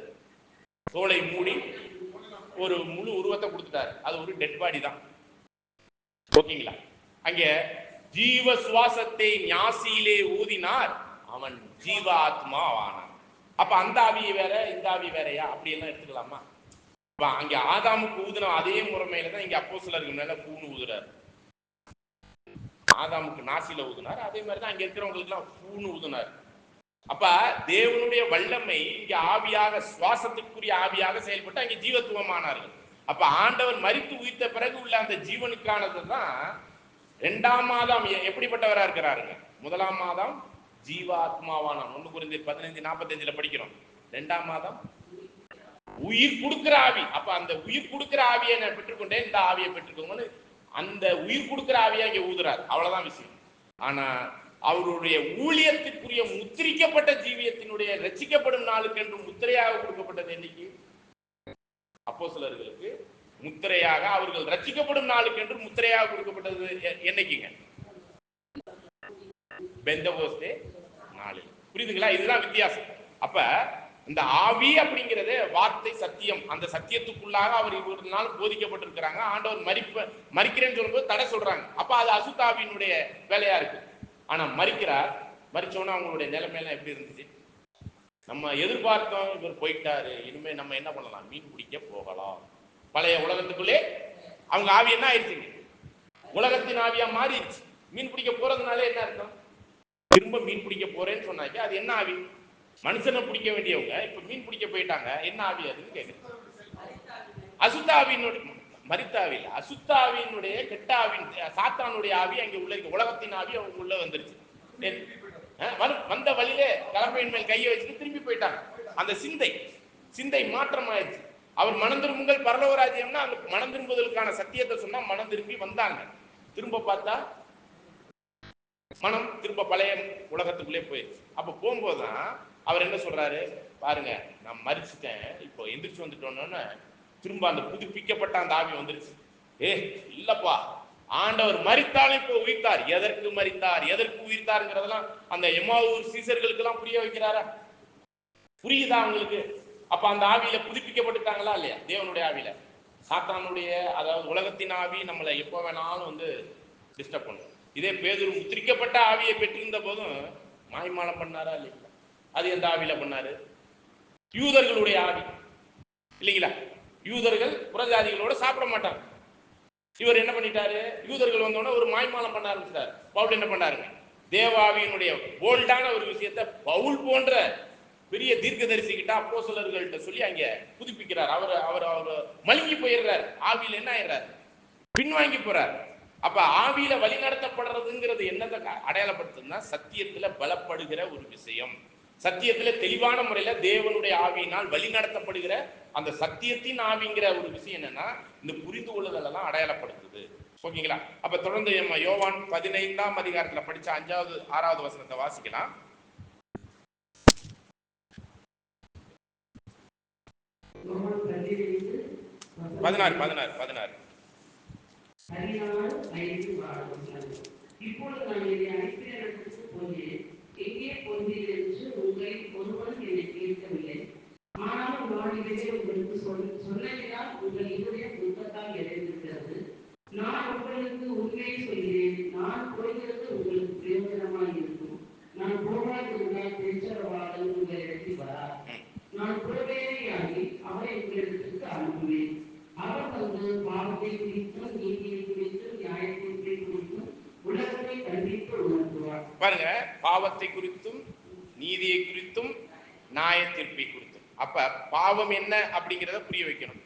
தோலை மூடி ஒரு முழு உருவத்தை கொடுத்துட்டாரு. அது ஒரு டெட் பாடி தான். ஓகேங்களா? அங்க ஜீவ சுவாசத்தை ஞாசியிலே ஊதினார், அவன் ஜீவ ஆத்மா ஆனான். அப்ப அந்த ஆவி வேற இந்த ஆவி வேறையா அப்படி எல்லாம் எடுத்துக்கலாமா? அங்க ஆதாமுக்கு ஊதின அதே முறைமையில தான் இங்க அப்போஸ்தலருக்கு மேல பூன்னு ஊதுறாரு. ஆதாமுக்கு நாசில ஊதினார், அதே மாதிரி தான் அங்க இருக்கிறவங்களுக்கு எல்லாம் பூன்னு ஊதினார். அப்ப தேவனுடைய வல்லமை இங்க ஆவியாக சுவாசத்துக்குரிய ஆவியாக செயல்பட்டு அங்கே ஜீவத்துவமானார்கள். அப்ப ஆண்டவர் மரித்து உயிர்த்த பிறகு உள்ள அந்த ஜீவனுக்கானது தான் இரண்டாம் மாதம் எப்படிப்பட்டவரா இருக்கிறாருங்க? முதலாம் மாதம் ஜீவாத்மாவானான். 1 கொரிந்தியர் 15:45 படிக்கிறோம். இரண்டாம் மாதம் உயிர் கொடுக்கிற ஆவி. அப்ப அந்த உயிர் கொடுக்கிற ஆவியை நான் பெற்றுக்கொண்டேன், இந்த ஆவியை பெற்றுக்கோங்கன்னு அந்த உயிர் கொடுக்கிற ஆவியா இங்க ஊதுறாரு. அவ்வளவுதான் விஷயம். ஆனா அவருடைய ஊழியத்திற்குரிய முத்திரிக்கப்பட்ட ஜீவியத்தினுடைய ரட்சிக்கப்படும் நாளுக்கு என்று முத்திரையாக கொடுக்கப்பட்டது என்னைக்கு? அப்போஸ்தலர்களுக்கு முத்திரையாக அவர்கள் ரட்சிக்கப்படும் நாளுக்கு என்று முத்திரையாக கொடுக்கப்பட்டது என்னைக்குங்க? பெந்தகோஸ்தே நாளில். புரியுதுங்களா? இதுதான் வித்தியாசம். அப்ப இந்த ஆவி அப்படிங்கிறது வார்த்தை சத்தியம். அந்த சத்தியத்துக்குள்ளாக அவர் இவ்வளவு நாள் போதிக்கப்பட்டிருக்கிறாங்க. ஆண்டவர் மரிக்கிறேன்னு சொல்லும்போது தடை சொல்றாங்க. அப்ப அது அசுத்தாவியினுடைய வேலையா இருக்கு. ஆனா மரிக்கிறார். மரிச்சோன்னா அவங்களுடைய நிலைமையெல்லாம் எப்படி இருந்துச்சு? நம்ம எதிர்பார்த்தோம், இவர் போயிட்டாரு, இனிமே நம்ம என்ன பண்ணலாம்? மீன் பிடிக்க போகலாம். பழைய உலகத்துக்குள்ளே அவங்க ஆவி என்ன ஆயிடுச்சுங்க? உலகத்தின் ஆவியா மாறிடுச்சு. மீன் பிடிக்க போறதுனால என்ன அர்த்தம்? திரும்ப மீன் பிடிக்க போறேன்னு சொன்னாங்க. அது என்ன ஆவி? மனுஷனை பிடிக்க வேண்டியவங்க இப்ப மீன் பிடிக்க போயிட்டாங்க. என்ன ஆவி அதுன்னு கேக்குறேன். அசுத்தாவினுடைய மரித்தாவில் அசுத்தாவினுடைய கெட்டாவின் சாத்தானுடைய ஆவி அங்கே உள்ள உலகத்தின் ஆவி அவங்க உள்ள வந்துருச்சு. வந்த வழியிலே கலப்பையின் மேல் கையை வச்சுட்டு திரும்பி போயிட்டாங்க. அந்த சிந்தை மாற்றம் ஆயிடுச்சு. அவர் மனம் திரும்புங்கள் பரலோக ராஜ்யம்னா அந்த மனம் திரும்புவதற்கான சத்தியத்தை சொன்னா மனம் திரும்பி வந்தாங்க. திரும்ப பார்த்தா மனம் திரும்ப பழைய உலகத்துக்குள்ளே போயிடுச்சு. அப்ப போகும்போதுதான் அவர் என்ன சொல்றாரு பாருங்க, நான் மரிச்சுட்டேன், இப்போ எந்திரிச்சு வந்துட்டோன்னு திரும்ப அந்த புதுப்பிக்கப்பட்ட அந்த ஆவி வந்துருச்சு. இல்லப்பா, ஆண்டவர் மரித்தாலும் இப்போ உயிர்த்தார். எதற்கு மரித்தார், எதற்கு உயிர்த்தாருங்கிறதெல்லாம் அந்த எம்மாவூர் சீசர்களுக்கு எல்லாம் புரிய வைக்கிறாரா? புரியுதா அவங்களுக்கு? அப்ப அந்த ஆவியில புதுப்பிக்கப்பட்டுட்டாங்களா இல்லையா? தேவனுடைய ஆவியில. சாத்தானுடைய அதாவது உலகத்தின் ஆவி நம்மளை எப்போ வேணாலும் வந்து டிஸ்டர்ப் பண்ணும். இதே பேதுரு முத்திரிக்கப்பட்ட ஆவியை பெற்றிருந்த போதும் மாய்மாலம் பண்ணாரா இல்லைங்களா? அது எந்த ஆவியில பண்ணாரு? யூதர்களுடைய ஆவி இல்லைங்களா? யூதர்கள் புறஜாதிகளோட சாப்பிட மாட்டாங்க. இவர் என்ன பண்ணிட்டாரு? யூதர்கள் வந்தோடனே ஒரு மாய்மாலம் பண்ண ஆரம்பிச்சார். பவுல் என்ன பண்ணாருங்க? தேவாவியினுடைய போல்டான ஒரு விஷயத்தை பவுல் போன்ற பெரிய தீர்க்கதரிசி கிட்ட அப்போஸ்தலர்கள்ட்ட சொல்லி அங்க புதுப்பிக்கிறார். அவர் மழுங்கி போயிடுறாரு. ஆவியில என்ன ஆயிடுறாரு? பின்வாங்கி போறார். அப்ப ஆவியில வழி நடத்தப்படுறதுங்கிறது என்னதை அடையாளப்படுத்துதுன்னா சத்தியத்துல பலப்படுகிற ஒரு விஷயம். சத்தியத்துல தெளிவான முறையில தேவனுடைய ஆவியினால் வழி நடத்தப்படுகிற அந்த சத்தியத்தின் ஆவிங்கிற ஒரு விஷயம் என்னன்னா இந்த புரிந்து கொள்ளுதல் எல்லாம் அடையாளப்படுத்துது. ஓகேங்களா? அப்ப தொடர்ந்து நம்ம யோவான் 15ஆம் அதிகாரத்துல படிச்ச 5வது 6வது வசனத்தை வாசிக்கலாம். பதினாறு இப்பொழுது நான் என்னை அனுப்பின இடத்துக்கு போகிறேன். எங்கே போகிறீர் என்று உங்களில் ஒருவரும் என்னை கேட்கவில்லை. ஆனாலும் நான் இதை உங்களுக்கு சொன்னதினால் உங்கள் இதயம் துக்கத்தால் நிறைந்திருக்கிறது. நான் உங்களுக்கு உண்மையை சொல்கிறேன், நான் போகிறது உங்களுக்கு பிரயோஜனமாய் இருக்கும். நான் போகாதிருந்தால் பேச்சரவாளன் உங்களிடத்தில் வரார். நான் போவேனேயாகி அவரை உங்களிடத்திற்கு அனுப்புவேன். அவர் வந்து பாவத்தை குறித்தும் நீதியை குறித்தும் நியாயத்தை குறித்தும் உலகத்தை கண்டித்து உணர்த்துவார். பாருங்க, பாவத்தை குறித்தும் நீதியை குறித்தும் நியாயத்தீர்ப்பை குறித்தும். அப்ப பாவம் என்ன அப்படிங்கிறத புரிய வைக்கணும்,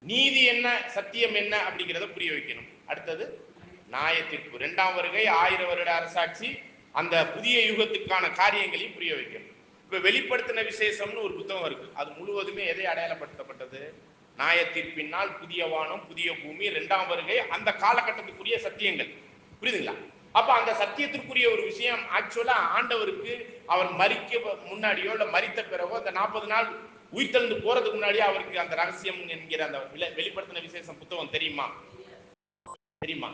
நீதி என்ன சத்தியம் என்ன அப்படிங்கிறத புரிய வைக்கணும். அடுத்தது நியாயத்தீர்ப்பு, 2ஆம் வருகை, 1000 வருட அரசாட்சி, அந்த புதிய யுகத்துக்கான காரியங்களையும் புரிய வைக்கணும். இப்ப வெளிப்படுத்தின விசேஷம்னு ஒரு புத்தகம் இருக்கு. அது முழுவதுமே எதை அடையாளப்படுத்தப்பட்டது? நியாயத்தீர்ப்பினால் புதிய வானம் புதிய பூமி, 2ஆம் வருகை, அந்த காலகட்டத்துக்குரிய சத்தியங்கள். புரியுதுங்களா? அப்ப அந்த சத்தியத்திற்குரிய ஒரு விஷயம் ஆக்சுவலா ஆண்டவருக்கு அவர் மரிக்க முன்னாடியோ இல்ல மரித்த பிறகோ அந்த 40 நாள் உயிர்த்தெழுந்து போறதுக்கு முன்னாடியே அவருக்கு அந்த ரகசியம் என்கிற அந்த வெளிப்படுத்தின விசேஷம் புத்தகம் தெரியுமா? தெரியுமா?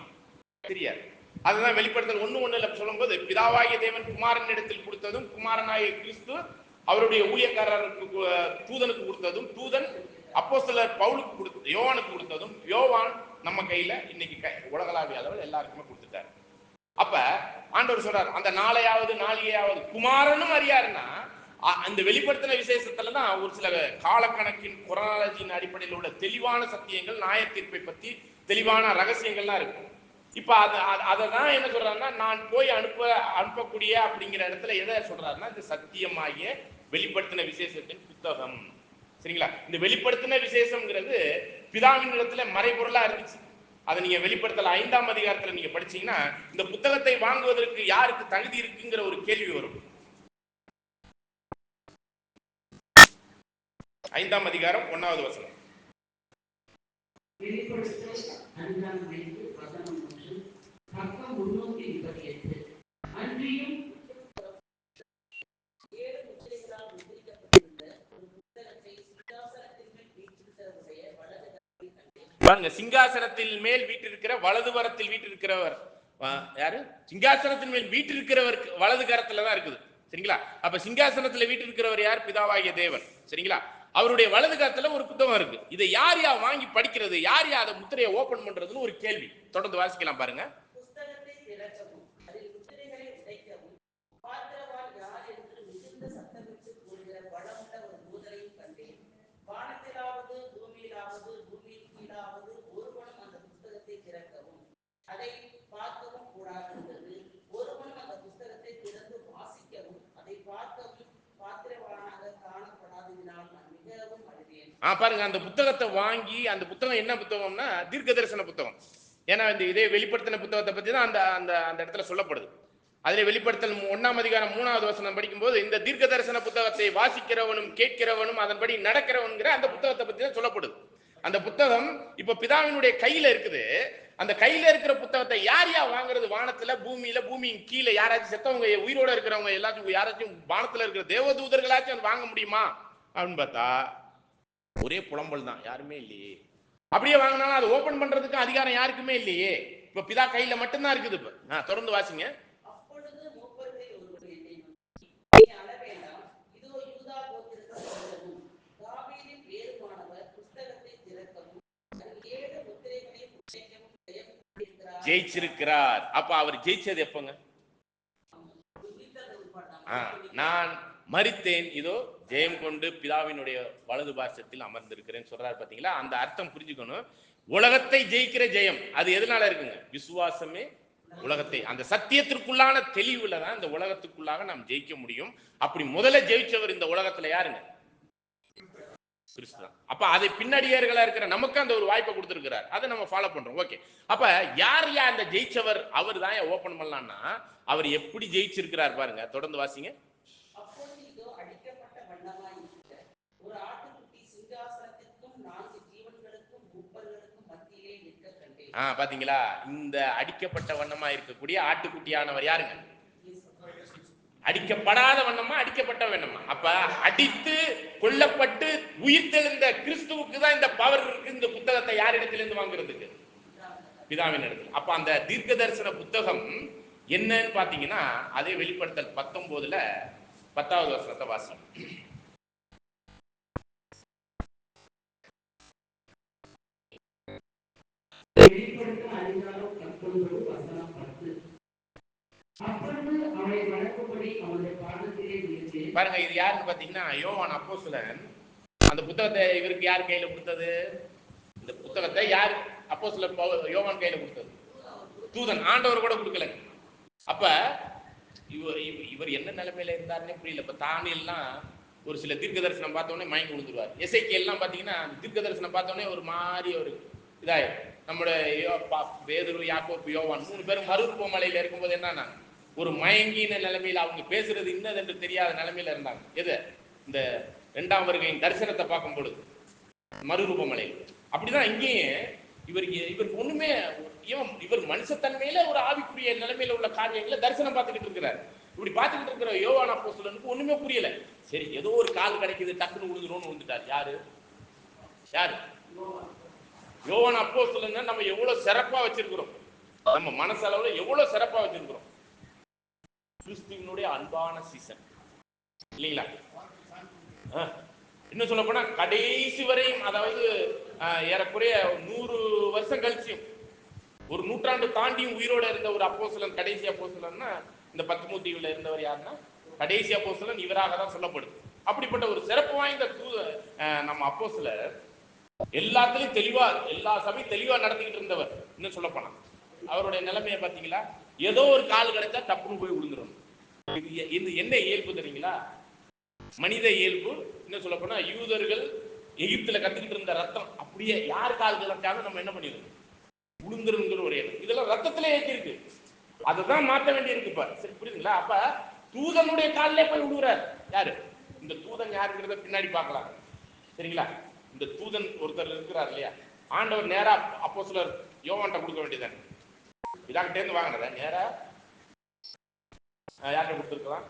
தெரியாது. அதுதான் வெளிப்படுத்தல் 1:1 சொல்லும் போது, பிதாவாகிய தேவன் குமாரன் இடத்தில் கொடுத்ததும், குமாரனாகிய கிறிஸ்து அவருடைய ஊழியக்காரருக்கு தூதனுக்கு கொடுத்ததும், தூதன் அப்போஸ்தலர் பவுலுக்கு கொடுத்தது, யோவானுக்கு கொடுத்ததும், யோவான் நம்ம கையில இன்னைக்கு உலகளாவிய அளவில் எல்லாருக்குமே கொடுத்துட்டாரு. அப்ப ஆண்டவர் சொல்றார், அந்த நாளையாவது குமாரனும் அறியாருன்னா, அந்த வெளிப்படுத்தின விசேஷத்துல தான் ஒரு சில காலக்கணக்கின் குரானாலஜியின் அடிப்படையில் உள்ள தெளிவான சத்தியங்கள், நியாய தீர்ப்பை பத்தி தெளிவான ரகசியங்கள்லாம் இருக்கு. இப்ப அததான் என்ன சொல்றாருன்னா, நான் போய் அனுப்பக்கூடிய அப்படிங்கிற இடத்துல எதை சொல்றாருன்னா, இந்த சத்தியமாகிய வெளிப்படுத்தின விசேஷத்தின் புத்தகம். சரிங்களா? இந்த வெளிப்படுத்தின விசேஷம்ங்கிறது பிதாவின் இடத்துல மறைபொருளா இருந்துச்சு. அதை நீங்க வெளிப்படுத்தல 5ஆம் அதிகாரத்துல நீங்க படிச்சீங்கன்னா, இந்த புத்தகத்தை வாங்குவதற்கு யாருக்கு தகுதி இருக்குங்கிற ஒரு கேள்வி வரும். 5ஆம் அதிகாரம் 1வது வசனம். பாருங்க, சிங்காசனத்தில் மேல் வீட்டிருக்கிற வலதுபுறத்தில் வீட்டிருக்கிறவர் யாரு? சிங்காசனத்தின் மேல் வீட்டிருக்கிறவர் வலது கரத்துல தான் இருக்குது. சரிங்களா? அப்ப சிங்காசனத்துல வீட்டிருக்கிறவர் யார்? பிதாவாகிய தேவன். சரிங்களா? அவருடைய வலது கரத்துல ஒரு புத்தகம் இருக்கு. இதை யார் வாங்கி படிக்கிறது, யார் அதை முத்திரையை ஓபன் பண்றதுன்னு ஒரு கேள்வி. தொடர்ந்து வாசிக்கலாம் பாருங்க. பாருங்க, அந்த புத்தகத்தை வாங்கி, அந்த புத்தகம் என்ன புத்தகம்னா தீர்க்க தரிசன புத்தகம். ஏன்னா இந்த இதே வெளிப்படுத்தின புத்தகத்தை பத்தி தான் அந்த அந்த அந்த இடத்துல சொல்லப்படுது. அதிலே வெளிப்படுத்தல் 1ஆம் அதிகாரம் 3வது வசனம் படிக்கும்போது, இந்த தீர்க்க தரிசன புத்தகத்தை வாசிக்கிறவனும் கேட்கிறவனும் அதன்படி நடக்கிறவன்கிற அந்த புத்தகத்தை பத்தி தான் சொல்லப்படுது. அந்த புத்தகம் இப்ப பிதாவினுடைய கையில இருக்குது. அந்த கையில இருக்கிற புத்தகத்தை யார் வாங்குறது? வானத்துல, பூமியில, பூமியின் கீழே யாராச்சும் செத்தவங்க, உயிரோட இருக்கிறவங்க எல்லாத்தையும் யாராச்சும் வானத்துல இருக்கிற தேவதூதர்களாச்சும் வாங்க முடியுமா அப்படின்னு பார்த்தா ஒரே புலம்பல் தான், யாருமே இல்லையே. அப்படியே வாங்கினாலும் அதை ஓபன் பண்றதுக்கு அதிகாரம் யாருக்குமே இல்லையே. இப்ப பிதா கையில மட்டும்தான் இருக்குது. இப்ப தொடர்ந்து வாசிங்க. ஜெயிச்சிருக்கிறார். அப்ப அவர் ஜெயிச்சது எப்பங்க? நான் மரித்தேன், இதோ ஜெயம் கொண்டு பிதாவினுடைய வலது பாசத்தில் அமர்ந்திருக்கிறேன் சொல்றாரு. பாத்தீங்களா? அந்த அர்த்தம் புரிஞ்சுக்கணும். உலகத்தை ஜெயிக்கிற ஜெயம் அது எதனால இருக்குங்க? விசுவாசமே உலகத்தை, அந்த சத்தியத்திற்குள்ளான தெளிவுல தான் இந்த உலகத்துக்குள்ளாக நாம் ஜெயிக்க முடியும். அப்படி முதல்ல ஜெயிச்சவர் இந்த உலகத்துல யாருங்க? கிறிஸ்து தான். அப்ப அதை பின்னடியார்களா இருக்கிற நமக்கு அந்த ஒரு வாய்ப்பை கொடுத்திருக்கிறார். அதை நம்ம ஃபாலோ பண்றோம். ஓகே. அப்ப யார் அந்த ஜெயிச்சவர்? அவர் தான் ஓபன் பண்ணலாம்னா, அவர் எப்படி ஜெயிச்சிருக்கிறார் பாருங்க. தொடர்ந்து வாசிங்க. பாத்தீங்களா? இந்த அடிக்கப்பட்ட வண்ணமா இருக்கக்கூடிய ஆட்டுக்குட்டியானவர் யாருங்க? அடிக்கப்படாத வண்ணமா, அடிக்கப்பட்ட வண்ணமா? அப்ப அடித்து கொல்லப்பட்டு உயிர்த்தெழுந்த கிறிஸ்துவுக்கு தான் இந்த பவர் இருக்கு. இந்த புத்தகத்தை யார் இடத்திலிருந்து வாங்குறதுக்கு? பிதாவின் இடத்துல. அப்ப அந்த தீர்க்க தரிசன புத்தகம் என்னன்னு பாத்தீங்கன்னா, அதே வெளிப்படுத்தல் 19ல 10வது வசனத்தை வாசிங்க. பாருங்க, இது யாருன்னு பாத்தீங்கன்னா யோவான் அப்போஸ்தலன். அந்த புத்தகத்தை இவருக்கு யார் கையில கொடுத்தது? இந்த புத்தகத்தை யார்? அப்போஸ்தலர் யோவான் கையில கொடுத்தது. தூதன். ஆண்டவர் கூட கொடுக்கல. அப்ப இவர் என்ன நிலைமையில இருந்தாருன்னே புரியல. இப்ப தானியெல்லாம் ஒரு சில தீர்க்க தரிசனம் பார்த்தோன்னே மயங்கி விழுந்துருவார். எசேக்கியேல்லாம் பாத்தீங்கன்னா தீர்க்க தரிசனம் பார்த்தோன்னே ஒரு மாதிரி ஒரு இதாயிரும். நம்முடைய பேதுரு, யாக்கோபு, யோவான் 3 பேரும் மறுரூப மலையில இருக்கும்போது என்னன்னா ஒரு மயங்கின நிலைமையில அவங்க பேசுறது இன்னது என்று தெரியாத நிலைமையில இருந்தாங்க. எது? இந்த 2ஆம் வருகையின் தரிசனத்தை பார்க்கும் பொழுது மறுரூப மலையில். அப்படிதான் இங்கேயும் இவருக்கு ஒண்ணுமே இவர் மனுஷத்தன்மையில ஒரு ஆவிக்குரிய நிலைமையில உள்ள காரியங்களை தரிசனம் பார்த்துக்கிட்டு இருக்கிறார். இப்படி பார்த்துக்கிட்டு இருக்கிற யோவான் அப்போஸ்தலனுக்கு ஒண்ணுமே புரியல. சரி, ஏதோ ஒரு கால் கிடைக்குது, டக்குன்னு விழுந்துரும்னு வந்துட்டார். யாரு யாரு? யோவான் அப்போஸ்தலனை நம்ம எவ்வளவு சிறப்பா வச்சிருக்கிறோம், நம்ம மனசளவுல எவ்வளவு சிறப்பா வச்சிருக்கிறோம். கிறிஸ்துவினுடைய அன்பான சீசன் இல்லைங்களா? இன்னும் சொல்ல போனா கடைசி வரையும், அதாவது ஏறக்குறைய 100 வருஷம் கழிச்சும், ஒரு நூற்றாண்டு தாண்டியும் உயிரோட இருந்த ஒரு அப்போஸ்தலன், கடைசி அப்போஸ்தலன்னா இந்த பத்மூத்தியில இருந்தவர் யாருன்னா கடைசி அப்போஸ்தலன் இவராக தான் சொல்லப்படுது. அப்படிப்பட்ட ஒரு சிறப்பு வாய்ந்த நம்ம அப்போஸ்தலர் எல்லாத்துலயும் தெளிவா, எல்லா சபையும் தெளிவா நடத்திக்கிட்டு இருந்தவர். இன்னும் சொல்ல போனா அவருடைய நிலைமையை பாத்தீங்களா? ஏதோ ஒரு கால் கிடைச்சா டப்புன்னு போய் விழுந்துடும். இது என்ன இயல்பு தெரியுங்களா? மனித இயல்பு. இன்னும் சொல்ல போனா யூதர்கள் எகிப்துல கத்துக்கிட்டு இருந்த ரத்தம் அப்படியே யார் கால் கிடைச்சாலும் நம்ம என்ன பண்ணிடுவோம், விழுந்துருங்கிற ஒரு எண்ணம். இதெல்லாம் ரத்தத்திலே ஏற்றி இருக்கு. அதுதான் மாற்ற வேண்டி இருக்கு. இப்ப சரி, புரியுதுங்களா? அப்ப தூதனுடைய காலிலே போய் விழுகிறார். யாரு இந்த தூதன்? யாருங்கிறத பின்னாடி பார்க்கலாம். சரிங்களா? இந்த தூதன் ஒருத்தர் இருக்கிறார் இல்லையா, ஆண்டவர் நேரா அப்போஸ்தலர் யோவான்ட்ட கொடுக்க வேண்டியதானே. இதாகிட்டே இருந்து வாங்கினத நேரா யார்கிட்ட கொடுத்துருக்கலாம்?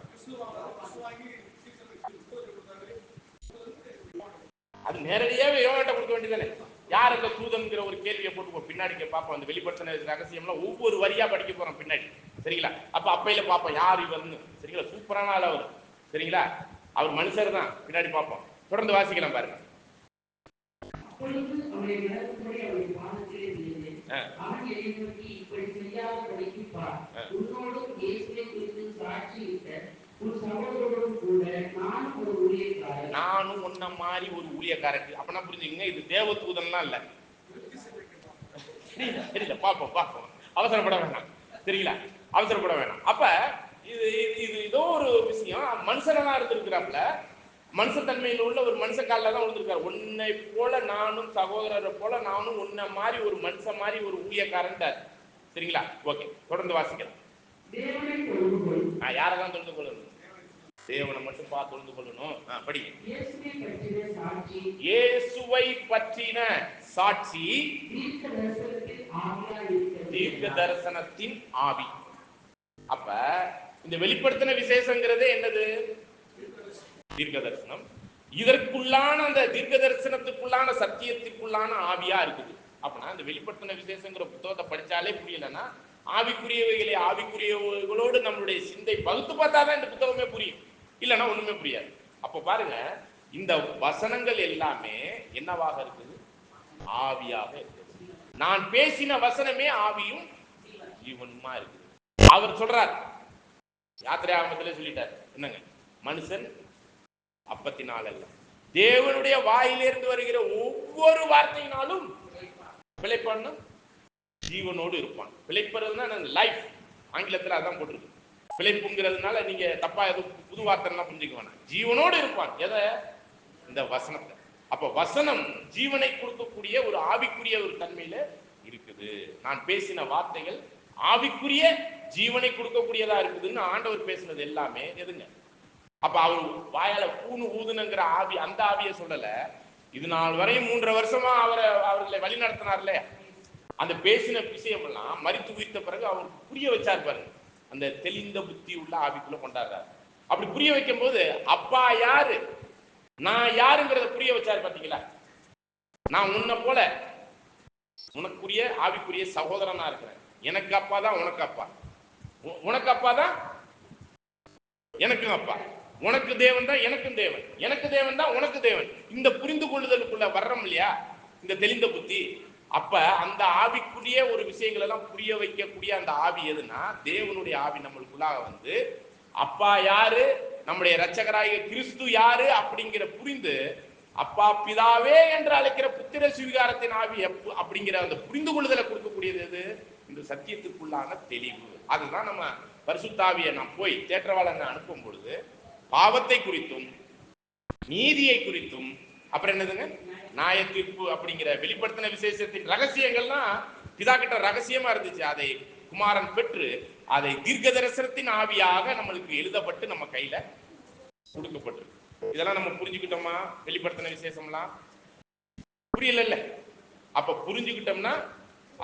அது நேரடியாவே யோவான்ட்ட கொடுக்க வேண்டியதானே. யார் அந்த தூதன்கிற ஒரு கேள்வியை போட்டு பின்னாடி பார்ப்போம். அந்த வெளிப்படுத்தின ரகசியம்லாம் ஒவ்வொரு வரியா படிக்க போறோம் பின்னாடி. சரிங்களா? அப்பையில பார்ப்போம் யார் இவர்னு. சரிங்களா? சூப்பரான ஆள் அவர். சரிங்களா? அவர் மனுஷர் தான். பின்னாடி பார்ப்போம். தொடர்ந்து வாசிக்கலாம் பாருங்க. நானும் உன்ன மாதிரி ஒரு ஊழியக்காரன். அப்பனா புரிஞ்சுங்க, இது தேவ தூதன்லாம் இல்ல. தெரியல, பார்ப்போம். அவசரப்பட வேணாம். சரிங்களா? அவசரப்பட வேணாம். அப்ப இது இது ஏதோ ஒரு விஷயம். மனுஷனா இருந்திருக்கிறாப்ல, மனுஷத்தன்மையில் உள்ள ஒரு மனுஷ காலில் தான் விழுந்திருக்காரு. உன்னை போல நானும், சகோதரரை போல நானும் உன்ன மாதிரி ஒரு மனுஷன் மாதிரி ஒரு ஊழியக்காரன். சரிங்களா? ஓகே, தொடர்ந்து வாசிக்கலாம். யாரெல்லாம் தொழுது கொள்ளணும்? தேவனை மட்டும் பார்த்து தொழுது கொள்ளணும். படி. இயேசுவை பற்றின சாட்சி தீர்க்க தரிசனத்தின் ஆவி. அப்ப இந்த வெளிப்படுத்தின விசேஷங்கிறதே என்னது? தீர்க்க தரிசனம். இதற்குள்ளான அந்த தீர்க்க தரிசனத்துக்குள்ளான சத்தியத்திற்குள்ளான ஆவியா இருக்குது. அப்படின்னா இந்த வெளிப்படுத்தின விசேஷங்கிற புத்தகத்தை படிச்சாலே புரியலன்னா, ஆவிக்குரியவைகளை ஆவிக்குரியவர்களோடு நம்மளுடைய சிந்தை பகுத்து பார்த்தாதான் இந்த புத்தகமே புரியும். இல்லைன்னா ஒண்ணுமே புரியாது. அப்ப பாருங்க, இந்த வசனங்கள் எல்லாமே என்னவாக இருக்குது? ஆவியாக இருக்குது. நான் பேசின வசனமே ஆவியும் ஜீவனுமா இருக்குது. அவர் சொல்றார், யாத்திரை ஆரம்பத்திலே சொல்லிட்டார், என்னங்க, மனுஷன் அப்பத்தினால் அல்ல, தேவனுடைய வாயிலிருந்து வருகிற ஒவ்வொரு வார்த்தையினாலும் பிழைப்பான், ஜீவனோடு இருப்பான். பிழைப்பதுன்னா லைஃப், ஆங்கிலத்தில் அதான் போட்டிருக்கு. பிழைப்புங்கிறதுனால நீங்க தப்பா எதுவும் புது வார்த்தைலாம் புரிஞ்சுக்க வேணாம். ஜீவனோடு இருப்பான். எதை? இந்த வசனத்தை. அப்ப வசனம் ஜீவனை கொடுக்கக்கூடிய ஒரு ஆவிக்குரிய ஒரு தன்மையில இருக்குது. நான் பேசின வார்த்தைகள் ஆவிக்குரிய ஜீவனை கொடுக்கக்கூடியதா இருக்குதுன்னு ஆண்டவர் பேசினது எல்லாமே எதுங்க? அப்ப அவர் வாயால பூணு ஊதுனுங்கிற ஆவி, அந்த ஆவியை சொல்லல. இது நாள் வரையும் 3.5 வருஷமா அவர்களை வழி நடத்தினார்ல, அந்த பேசின விஷயம் எல்லாம் மரித்து உயிர்த்த பிறகு அவருக்கு புரிய வச்சார் பாருங்க. அந்த தெளிந்த புத்தி உள்ள ஆவிக்குள்ள கொண்டாடுறாரு. அப்படி புரிய வைக்கும் போது அப்பா யாரு, நான் யாருங்கிறத புரிய வச்சாரு. பாத்தீங்களா? நான் உன்னை போல உனக்குரிய ஆவிக்குரிய சகோதரனா இருக்கிறேன். எனக்கு அப்பா தான் உனக்கு அப்பா, உனக்கு அப்பா தான் எனக்கும் அப்பா, உனக்கு தேவன் தான் எனக்கும் தேவன், எனக்கு தேவன் தான் உனக்கு தேவன். இந்த புரிந்து கொள்ளுதலுக்குள்ள வர்றோம் இல்லையா, இந்த தெளிந்த புத்தி. அப்ப அந்த ஆவிக்குரிய ஒரு விஷயங்கள் எல்லாம் புரிய வைக்கக்கூடிய அந்த ஆவி எதுனா தேவனுடைய ஆவி நம்மளுக்குள்ளாக வந்து அப்பா யாரு, நம்முடைய இரட்சகராகிய கிறிஸ்து யாரு அப்படிங்கிற புரிந்து, அப்பா பிதாவே என்று அழைக்கிற புத்திர சுவிகாரத்தின் ஆவி அப்படிங்கிற அந்த புரிந்து கொள்ளுதலை கொடுக்கக்கூடியது எது? இந்த சத்தியத்துக்குள்ளான தெளிவு. அதுதான் நம்ம பரிசுத்தாவியை நாம் போய் தேற்றவாளனை அனுப்பும் பொழுது பாவத்தை குறித்தும் நீதியை குறித்தும், அப்புறம் என்னதுங்க, நியாய தீர்ப்பு அப்படிங்கிற வெளிப்படுத்தின விசேஷத்தின் ரகசியங்கள்லாம் பிதா கிட்ட ரகசியமா இருந்துச்சு. அதை குமாரன் பெற்று அதை தீர்க்க தரிசனத்தின் ஆவியாக நம்மளுக்கு எழுதப்பட்டு நம்ம கையில கொடுக்கப்பட்டிருக்கு. இதெல்லாம் நம்ம புரிஞ்சுக்கிட்டோமா? வெளிப்படுத்தின விசேஷம்லாம் புரியல. அப்ப புரிஞ்சுக்கிட்டோம்னா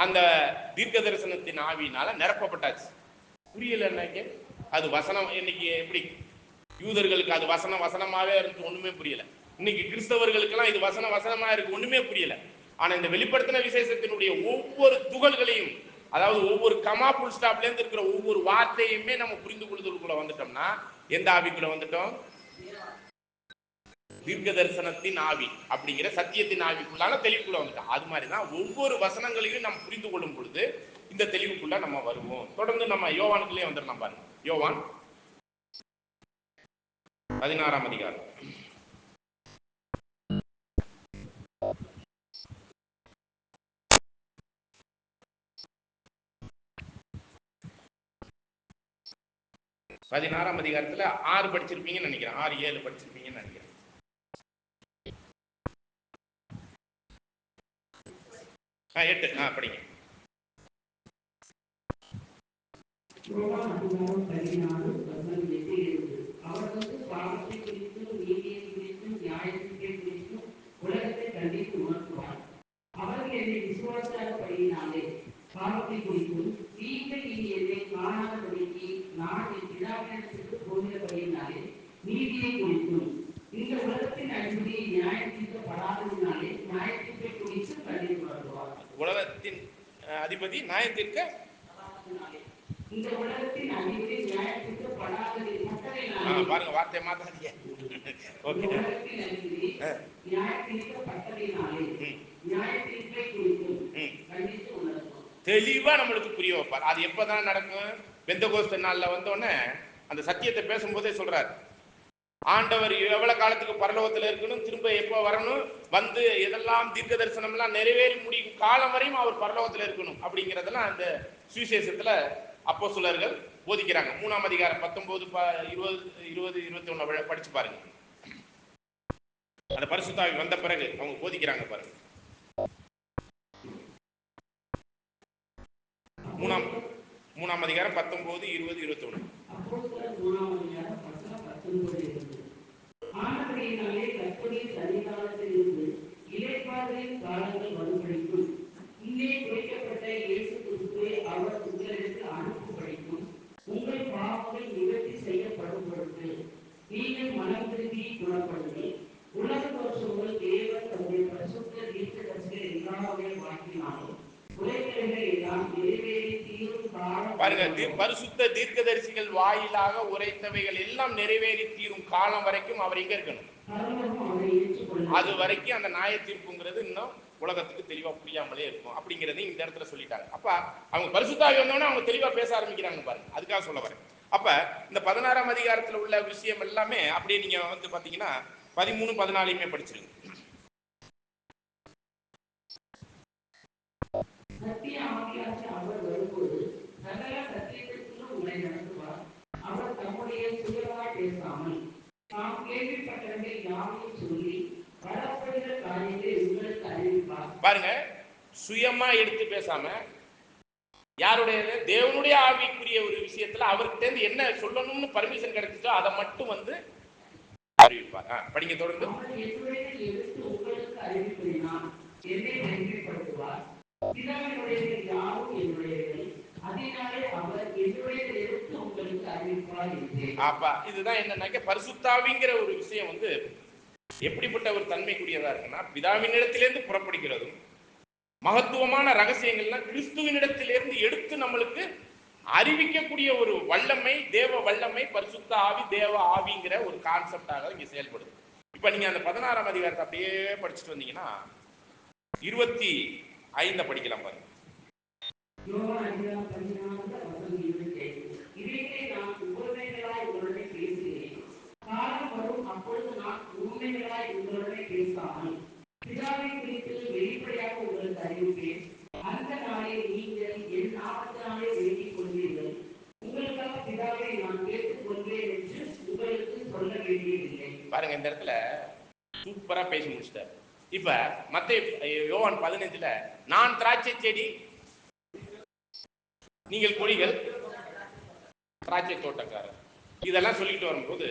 அந்த தீர்க்க தரிசனத்தின் ஆவியினால நிரப்பப்பட்டாச்சு. புரியல இன்னைக்கு அது வசனம். இன்னைக்கு எப்படி யூதர்களுக்கு அது வசனமாவே இருக்கு, ஒண்ணுமே புரியல. இன்னைக்கு கிறிஸ்தவர்களுக்கெல்லாம் இது வசனமா இருக்கு, ஒண்ணுமே புரியல. ஆனா இந்த வெளிப்படுத்தின விசேஷத்தினுடைய ஒவ்வொரு துகள்களையும், அதாவது ஒவ்வொரு கமா புல் ஸ்டாப்ல இருந்து இருக்கிற ஒவ்வொரு வார்த்தையுமே நம்ம புரிந்து கொள்வதற்குள்ள வந்துட்டோம்னா எந்த ஆவிக்குள்ள வந்துட்டோம்? தீர்க்க தரிசனத்தின் ஆவி அப்படிங்கிற சத்தியத்தின் ஆவிக்குள்ளான தெளிவுக்குள்ள வந்துட்டோம். அது மாதிரிதான் ஒவ்வொரு வசனங்களையும் நம்ம புரிந்து கொள்ளும் பொழுது இந்த தெளிவுக்குள்ள நம்ம வருவோம். தொடர்ந்து நம்ம யோவானுக்குள்ளே வந்துடலாம் பாருங்க. யோவான் 16ஆம் அதிகாரம். பதினாறாம் அதிகாரத்துல 6 படிச்சிருப்பீங்கன்னு நினைக்கிறேன், 6, 7 படிச்சிருப்பீங்கன்னு நினைக்கிறேன். 8 படிங்க. உலகத்தை கண்டித்து உணர்த்துவார். அவர்கள் என்னை விசுவாசாதபடியினாலே பாவத்தை குறித்தும், நீங்கள் இனி என்னை காணாதபடிக்கு நான் என் பிதாவினிடத்திற்கு போகிறபடியினாலே நீதியை குறித்தும், இந்த உலகத்தின் அதிபதி நியாயம் தீர்க்கப்படாததினாலே நியாயத்தீர்ப்பை குறித்து கண்டித்து உணர்த்துவார். உலகத்தின் அதிபதி நியாயத்திற்க, இந்த உலகத்தின் அதிபதி நியாயத்தீர்க்கப்படாததினாலே, பாருங்க வார்த்தை மாத்தாதீங்க. ஓகே. உலகத்தின் அதிபதி நியாயத்தீர்க்கப்பட்டதினாலே நியாயத்தீர்ப்பை குறித்தும் கண்டித்து உணர்த்துவார். தெளிவா நம்மளுக்கு புரிய வைப்பார். அது எப்பதான் நடக்கும்? பெந்தகோஸ்து நாள்ல வந்தோடனே அந்த சத்தியத்தை பேசும்போதே சொல்றாரு, ஆண்டவர் எவ்வளவு காலத்துக்கு பரலோகத்துல இருக்கணும், திரும்ப எப்போ வரணும், வந்து எதெல்லாம் தீர்க்க தரிசனம் எல்லாம் நிறைவேறி முடியும் காலம் வரையும் அவர் பரலோகத்துல இருக்கணும் அப்படிங்கிறதெல்லாம் அந்த சுவிசேஷத்துல அப்போஸ்தலர்கள் போதிக்கிறாங்க. 3ஆம் அதிகாரம் 19, 20, 21 படிச்சு பாருங்க. அந்த பரிசுத்த ஆவி வந்த பிறகு அவங்க போதிக்கிறாங்க பாருங்க. 3ஆம் அதிகாரம் 19, 20, 21. ஆனபடியினாலே கர்த்தருடைய சன்னிதானத்தில் இருந்து இளைப்பாறுதலின் காலங்கள் வரும்படிக்கும், இங்கே குறிக்கப்பட்ட இயேசு கிறிஸ்துவை அவர் உங்களிடத்தில் அனுப்பும்படிக்கும், உங்கள் பாவங்கள் நிவர்த்தி செய்யப்படும் பொருட்டு நீங்கள் மனம் திரும்பி குணப்படுங்கள். உலக தோற்றங்கள் தேவன் தம்முடைய பரிசுத்த தீர்க்கதரிசிகள் எல்லாருடைய வாக்கினாலும் உரைத்தவைகள் எல்லாம் நிறைவேறி தீரும் காலம். பாருங்க, பரிசுத்த தீர்க்கதரிசிகள் வாயிலாக உரைத்தவைகள் எல்லாம் நிறைவேறி தீரும் காலம் வரைக்கும் அவர் எங்க இருக்கணும்? அது வரைக்கும் அந்த நியாய தீர்ப்புங்கிறது இன்னும் உலகத்துக்கு தெளிவா புரியாமலே இருக்கும் அப்படிங்கறதையும் இந்த இடத்துல சொல்லிட்டாங்க. அப்ப அவங்க பரிசுத்தாவி வந்தோடனே அவங்க தெளிவா பேச ஆரம்பிக்கிறாங்க பாருங்க. அதுக்காக சொல்ல வரேன். அப்ப இந்த 16ஆம் அதிகாரத்துல உள்ள விஷயம் எல்லாமே அப்படியே நீங்க வந்து பாத்தீங்கன்னா 13, 14 படிச்சிருங்க. சத்திய ஆவியாகிய அவர் வரும்போது சகல சத்தியத்திற்குள்ளும் உங்களை நடத்துவார். அவர் தம்முடைய சுயமாய் பேசாமல் தாம் கேள்விப்பட்டவர்களை யாவையும் சொல்லி வரப்படுகிற காரியத்தை உங்களுக்கு அறிவிப்பார். பாருங்க, சுயமா எடுத்து பேசாம யாருடைய, தேவனுடைய ஆவிக்குரிய ஒரு விஷயத்துல அவர்கிட்ட இருந்து என்ன சொல்லணும்னு பர்மிஷன் கிடைச்சிச்சோ அதை மட்டும் வந்து அறிவிப்பார். படிங்க தொடர்ந்து. அவர் என்னுடையதை எடுத்து உங்களுக்கு அறிவிப்பினார், என்னை மகிமைப்படுத்துவார். பிதாவினுடையவை யாவும் என்னுடையவை, அதனாலே அவர் என்னுடையதை எடுத்து உங்களுக்கு அறிவிப்பார் என்றேன். அப்ப இதுதான் என்னன்னாக்க பரிசுத்தாவிங்கிற ஒரு விஷயம் வந்து எப்படிப்பட்ட ஒரு தன்மைக்குரியதா இருக்குன்னா, பிதாவினிடத்திலிருந்து புறப்படுகிறதும் மகத்துவமான ரகசியங்கள்லாம் கிறிஸ்துவினிடத்திலிருந்து எடுத்து நம்மளுக்கு அறிவிக்கக்கூடிய ஒரு வல்லமை, தேவ வல்லமை, பரிசுத்த ஆவி, தேவ ஆவிங்கிற ஒரு கான்செப்டாக இங்க செயல்படுது. இப்ப நீங்க அந்த 16ஆம் அதிகாரத்தை அப்படியே படிச்சுட்டு வந்தீங்கன்னா 25 படிக்கலாம் பாருங்க. பாருங்க, இந்த இடத்துல சூப்பரா பேசி முடிச்சிட்டார். இப்ப மத்தேயு யோவான் 15ல நான் திராட்சை செடி, நீங்கள் கொடிகள், திராட்சை தோட்டக்காரர், இதெல்லாம் சொல்லிட்டு வரும்போது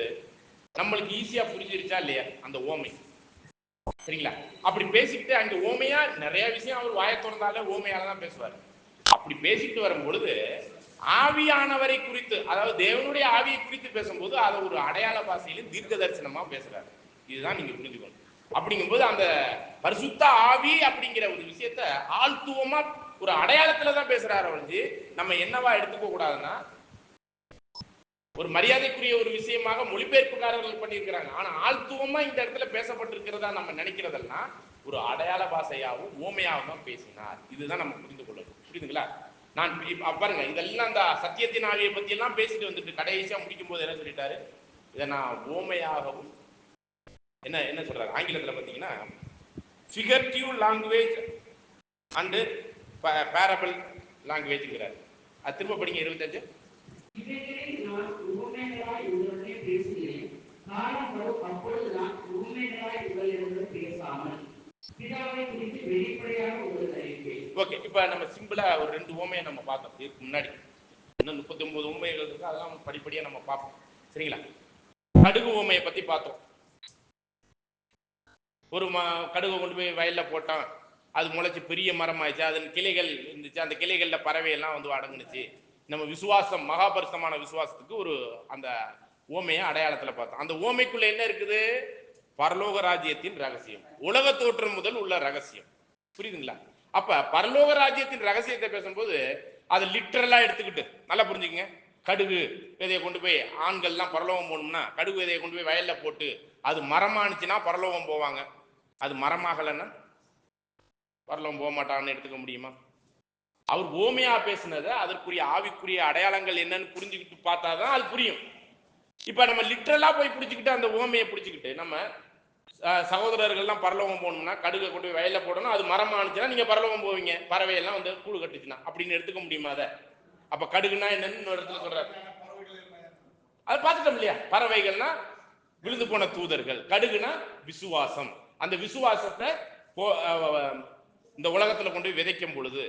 நம்மளுக்கு ஈஸியா புரிஞ்சிருச்சா இல்லையா அந்த ஓமை? சரிங்களா? அப்படி பேசிக்கிட்டு அங்க ஓமையா நிறைய விஷயம் அவர் வாயை திறந்தாலே ஓமையால தான் பேசுவார். அப்படி பேசிக்கிட்டு வரும் பொழுது ஆவியானவரை குறித்து, அதாவது தேவனுடைய ஆவியை குறித்து பேசும்போது அதை ஒரு அடையாள பாஷையில தீர்க்க தரிசனமா பேசுறாரு. இதுதான் நீங்க புரிஞ்சுக்கணும். அப்படிங்கும்போது அந்த பரிசுத்த ஆவி அப்படிங்கிற ஒரு விஷயத்த ஆழ்த்துவமா ஒரு அடையாளத்துல தான் பேசுறாரு வந்து நம்ம என்னவா எடுத்துக்க கூடாதுன்னா ஒரு மரியாதைக்குரிய ஒரு விஷயமாக மொழிபெயர்ப்புக்காரர்கள் பண்ணியிருக்கிறாங்க. ஆனா ஆழ்த்துவமா இந்த இடத்துல பேசப்பட்டிருக்கிறதா நம்ம நினைக்கிறதெல்லாம் ஒரு அடையாள பாஷையாகவும் ஓமையாகவும் தான் பேசினார். இதுதான் நம்ம புரிந்து கொள்ளணும். புரியுதுங்களா? நான் பாருங்க, இதெல்லாம் அந்த சத்தியத்தின் ஆவியை பத்தி எல்லாம் பேசிட்டு வந்துட்டு கடைசியா முடிக்கும் போது என்ன சொல்லிட்டாரு? இதை நான் ஓமையாகவும் என்ன என்ன சொல்றாரு ஆங்கிலத்தில் பார்த்தீங்கன்னா ஃபிகர்டிவ் லாங்குவேஜ் அண்டு பேரபிள் லாங்குவேஜ்ங்கிறாரு. அது திரும்ப படிங்க 25. இவைகளை நான் உவமைகளாய் உங்களுடனே பேசுகிறேன். காலம் வரும், அப்பொழுது நான் உவமைகளாய் உங்களிடம் பேசாமல் பிதாவை குறித்து வெளிப்படையாக உங்களுக்கு அறிவிப்பேன். ஓகே, இப்போ நம்ம சிம்பிளா ஒரு 2 ஓமையை நம்ம பார்த்தோம் இதுக்கு முன்னாடி. இன்னும் 39 ஓமைகள் இருக்கு, அதெல்லாம் படிப்படியா நம்ம பார்ப்போம். சரிங்களா? கடுகு ஓமையை பத்தி பார்த்தோம். ஒரு கடுகை கொண்டு போய் வயல்ல போட்டான், அது முளைச்சி பெரிய மரம் ஆயிடுச்சு, அதன் கிளைகள் இருந்துச்சு, அந்த கிளைகள்ல பறவையெல்லாம் வந்து அடங்குனுச்சு. நம்ம விசுவாசம், மகாபரிசுத்தமான விசுவாசத்துக்கு ஒரு அந்த ஓமையை அடையாளத்துல பார்த்தோம். அந்த ஓமைக்குள்ள என்ன இருக்குது? பரலோக ராஜ்யத்தின் ரகசியம், உலக தோற்றம் முதல் உள்ள ரகசியம். புரியுதுங்களா? அப்ப பரலோக ராஜ்யத்தின் ரகசியத்தை பேசும்போது அதை லிட்டரலா எடுத்துக்கிட்டு நல்லா புரிஞ்சுக்கங்க. கடுகு விதையை கொண்டு போய் ஆண்கள்லாம் பரலோகம் போகணும்னா கடுகு விதையை கொண்டு போய் வயல்ல போட்டு அது மரமானுச்சுன்னா பரலோகம் போவாங்க. அது மரமாகலைன்னா பரலோகம் போக மாட்டான்னு எடுத்துக்க முடியுமா? அவர் ஓமையா பேசினதை அதற்குரிய ஆவிக்குரிய அடையாளங்கள் என்னன்னு புரிஞ்சுக்கிட்டு பார்த்தாதான் அது புரியும். இப்ப நம்ம லிட்டரலா போய் பிடிச்சிக்கிட்டு அந்த ஓமையை பிடிச்சிக்கிட்டு நம்ம சகோதரர்கள்லாம் பரலோகம் போகணும்னா கடுகை கொண்டு போய் வயல்ல போடணும், அது மரமா ஆனிச்சுன்னா நீங்க பரலோகம் போவீங்க, பறவையெல்லாம் வந்து கூடு கட்டுச்சுன்னா அப்படின்னு எடுத்துக்க முடியுமா? அதை அப்ப கடுகுனா என்னன்னு இன்னொரு இடத்துல சொல்றாரு. அது பார்த்துட்டோம் இல்லையா? பறவைகள்னா விழுந்து போன தூதர்கள், கடுகுனா விசுவாசம். அந்த விசுவாசத்தை இந்த உலகத்துல கொண்டு போய் விதைக்கும் பொழுது,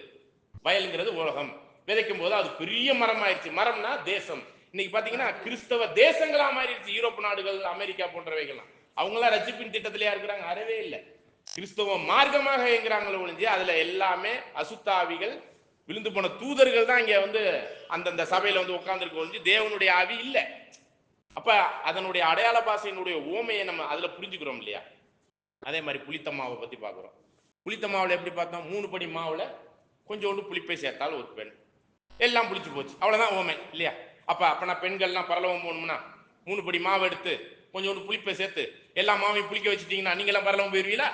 வயலுங்கிறது உலகம், விதைக்கும் போது அது பெரிய மரம் ஆயிடுச்சு. மரம்னா தேசம். இன்னைக்கு பாத்தீங்கன்னா கிறிஸ்தவ தேசங்களா மாறிடுச்சு. யூரோப் நாடுகள், அமெரிக்கா போன்றவைகள்லாம் அவங்களாம் ரட்சிப்பின் திட்டத்திலேயே இருக்கிறாங்க? அறவே இல்லை. கிறிஸ்தவ மார்க்கமாக இயங்குறாங்களோ ஒழிஞ்சு அதுல எல்லாமே அசுத்தாவிகள், விழுந்து போன தூதர்கள் தான் இங்க வந்து அந்தந்த சபையில வந்து உட்கார்ந்துருக்க ஒழிஞ்சு தேவனுடைய ஆவி இல்லை. அப்ப அதனுடைய அடையாள பாஷையினுடைய ஓமையை நம்ம அதுல புரிஞ்சுக்கிறோம் இல்லையா? அதே மாதிரி புளித்த மாவை பத்தி பார்க்கிறோம். புளித்த மாவுல எப்படி பார்த்தோம்? 3 படி மாவுல கொஞ்சோண்டு புளிப்பை சேர்த்தால் ஒரு பெண், எல்லாம் புளிச்சு போச்சு, அவ்வளவுதான் ஓமை இல்லையா? அப்ப நான் பெண்கள்லாம் பரலவம் போகணும்னா 3 படி மாவு எடுத்து கொஞ்சோண்டு புளிப்பை சேர்த்து எல்லா மாவையும் புளிக்க வச்சுட்டீங்கன்னா நீங்க எல்லாம் பரலவம் போயிருவீங்களா?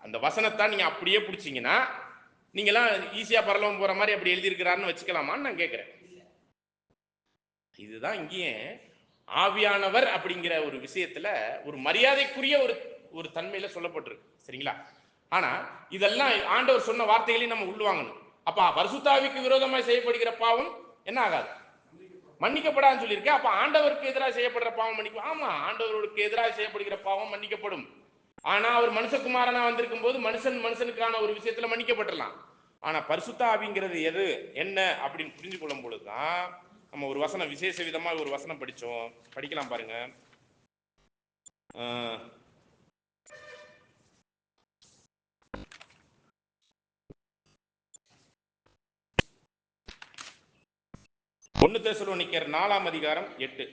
அந்த வசனத்தை நீங்க அப்படியே பிடிச்சீங்கன்னா நீங்களாம் ஈஸியா பரலவம் போற மாதிரி அப்படி எழுதியிருக்கிறாருன்னு வச்சுக்கலாமான்னு நான் கேட்கிறேன். இதுதான் இங்கேயும் ஆவியானவர் அப்படிங்கிற ஒரு விஷயத்துல ஒரு மரியாதைக்குரிய ஒரு ஒரு தன்மையில சொல்லப்பட்டிருக்கு. சரிங்களா? ஆனா இதெல்லாம் ஆண்டவர் சொன்ன வார்த்தைகளையும் நம்ம உள்வாங்கணும். அப்ப பரிசுத்தாவிக்கு விரோதமாய் செய்யப்படுகிற பாவம் என்ன ஆகாது? மன்னிக்கப்படாதுன்னு சொல்லியிருக்கேன். அப்ப ஆண்டவருக்கு எதிராக செய்யப்படுற பாவம் மன்னிக்கும். ஆமா, ஆண்டவருக்கு எதிராக செய்யப்படுகிற பாவம் மன்னிக்கப்படும். ஆனா அவர் மனுஷகுமாரனா வந்திருக்கும் போது மனுஷனுக்கான ஒரு விஷயத்துல மன்னிக்கப்பட்டுலாம். ஆனா பரிசுத்த ஆவிங்கிறது எது என்ன அப்படின்னு புரிஞ்சு கொள்ளும் பொழுதுதான் நம்ம ஒரு வசனம் விசேஷ விதமா ஒரு வசனம் படிச்சோம். படிக்கலாம் பாருங்க. ஒன்னு தெசலோனிக்கர் 4ஆம் அதிகாரம் 8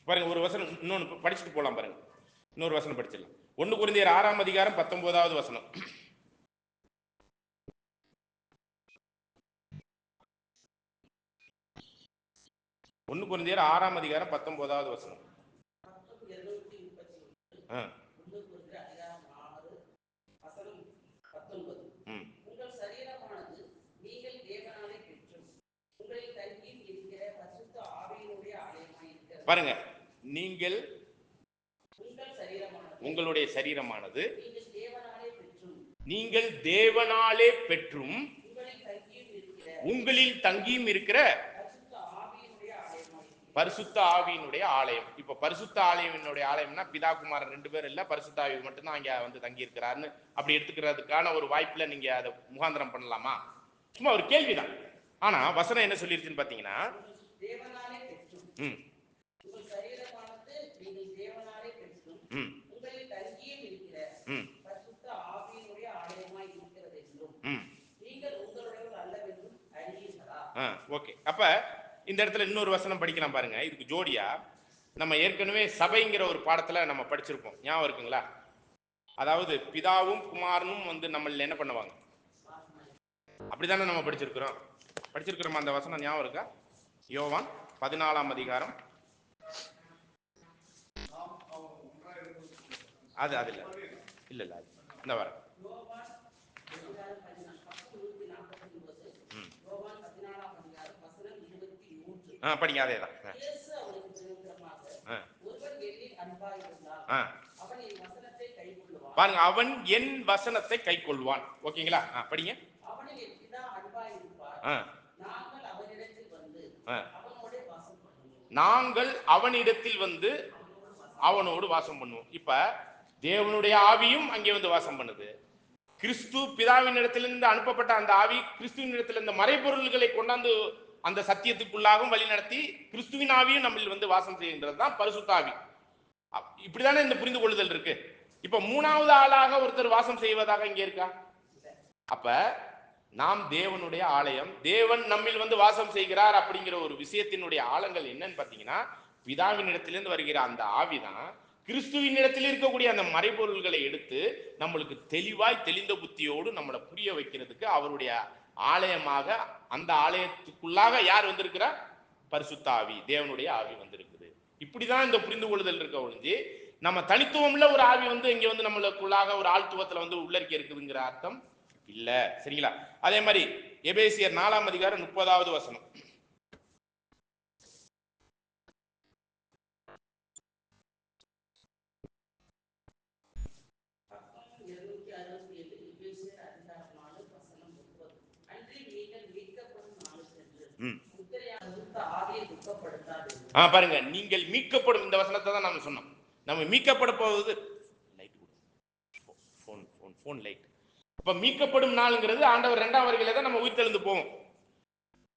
பாருங்க. ஒரு வசனம் இன்னொன்னு படிச்சுட்டு போலாம் பாருங்க. இன்னொரு வசனம் படிச்சிடலாம். 1 கொரிந்தியர் 6ஆம் அதிகாரம் 19வது வசனம். 1 கொரிந்தியர் 6ஆம் அதிகாரம் 19வது வசனம். பாருங்க, நீங்கள் உங்களுடைய சரீரமானது நீங்கள் தேவனாலே பெற்றும் உங்களில் தங்கியும் இருக்கிற பரிசுத்த ஆவியினுடைய ஆலயம். இப்ப பரிசுத்த ஆலயத்தினுடைய ஆலயம்னா பிதா குமாரன் 2 பேர் இல்ல, பரிசுத்த ஆவி மட்டும்தான் அங்க வந்து தங்கி இருக்கிறாருன்னு அப்படி எடுத்துக்கிறதுக்கான ஒரு வாய்ப்புல நீங்க அதை முகாந்திரம் பண்ணலாமா? சும்மா ஒரு கேள்விதான். ஆனா வசனம் என்ன சொல்லிருச்சுன்னு பாத்தீங்கன்னா, ஓகே. அப்ப இந்த இடத்துல இன்னொரு வசனம் படிக்கலாம் பாருங்க. இதுக்கு ஜோடியா நம்ம ஏற்கனவே சபைங்கிற ஒரு பாடத்துல நம்ம படிச்சிருப்போம், ஞாபகம் இருக்குங்களா? அதாவது பிதாவும் குமாரனும் வந்து நம்மள என்ன பண்ணுவாங்க, அப்படித்தானே நம்ம படிச்சிருக்கிறோம். அந்த வசனம் ஞாபகம் இருக்கா? யோவான் 14ஆம் அதிகாரம். அது அது இல்ல இல்ல இந்த வர படிங்க, அதே தான். பாருங்க, அவன் என் வசனத்தை கை கொள்வான். ஓகேங்களா? படிங்க. நாங்கள் அவனிடத்தில் வந்து அவனோடு வாசம் பண்ணுவோம். இப்ப தேவனுடைய ஆவியும் அங்கே வந்து வாசம் பண்ணுது. கிறிஸ்து பிதாவின் இடத்திலிருந்து அனுப்பப்பட்ட அந்த ஆவி கிறிஸ்துவின் இடத்துல இந்த மறைபொருள்களை கொண்டாந்து அந்த சத்தியத்துக்குள்ளாகவும் வழி நடத்தி கிறிஸ்துவின் ஆவியும் நம்ம வந்து வாசம் செய்கின்றது தான் பரிசுத்த ஆவி. இப்படிதானே இந்த புரிந்து கொள்ளுதல் இருக்கு. இப்ப மூணாவது ஆளாக ஒருத்தர் வாசம் செய்வதாக இங்க இருக்கா? அப்ப நாம் தேவனுடைய ஆலயம், தேவன் நம்மில் வந்து வாசம் செய்கிறார் அப்படிங்கிற ஒரு விஷயத்தினுடைய ஆழங்கள் என்னன்னு பாத்தீங்கன்னா, பிதாவின் இடத்திலிருந்து வருகிற அந்த ஆவிதான் கிறிஸ்துவின் இடத்தில் இருக்கக்கூடிய அந்த மறைபொருள்களை எடுத்து நம்மளுக்கு தெளிவாய் தெளிந்த புத்தியோடு நம்மளை புரிய வைக்கிறதுக்கு அவருடைய ஆலயமாக அந்த ஆலயத்துக்குள்ளாக யார் வந்திருக்கிறார்? பரிசுத்த ஆவி, தேவனுடைய ஆவி வந்திருக்குது. இப்படிதான் இந்த புரிந்து கொள்ளுதல் இருக்க ஒழிஞ்சு நம்ம தனித்துவம்ல ஒரு ஆவி வந்து இங்க வந்து நம்மளுக்குள்ளாக ஒரு ஆழ்த்துவத்துல வந்து உள்ளறிக்கை இருக்குதுங்கிற அர்த்தம் இல்ல. சரிங்களா? அதே மாதிரி எபேசியர் 4ஆம் அதிகாரம் 30வது வசனம். பாருங்க, நீங்கள் மீட்கப்படும், இந்த வசனத்தை தான் நாம சொன்னோம். நம்ம மீட்கப்பட போவது லைட். அப்ப மீட்கப்படும் நாளுங்கிறது ஆண்டவர் 2ஆம் வருகையில தான் நம்ம உயிர்த்தெழுந்து போவோம்.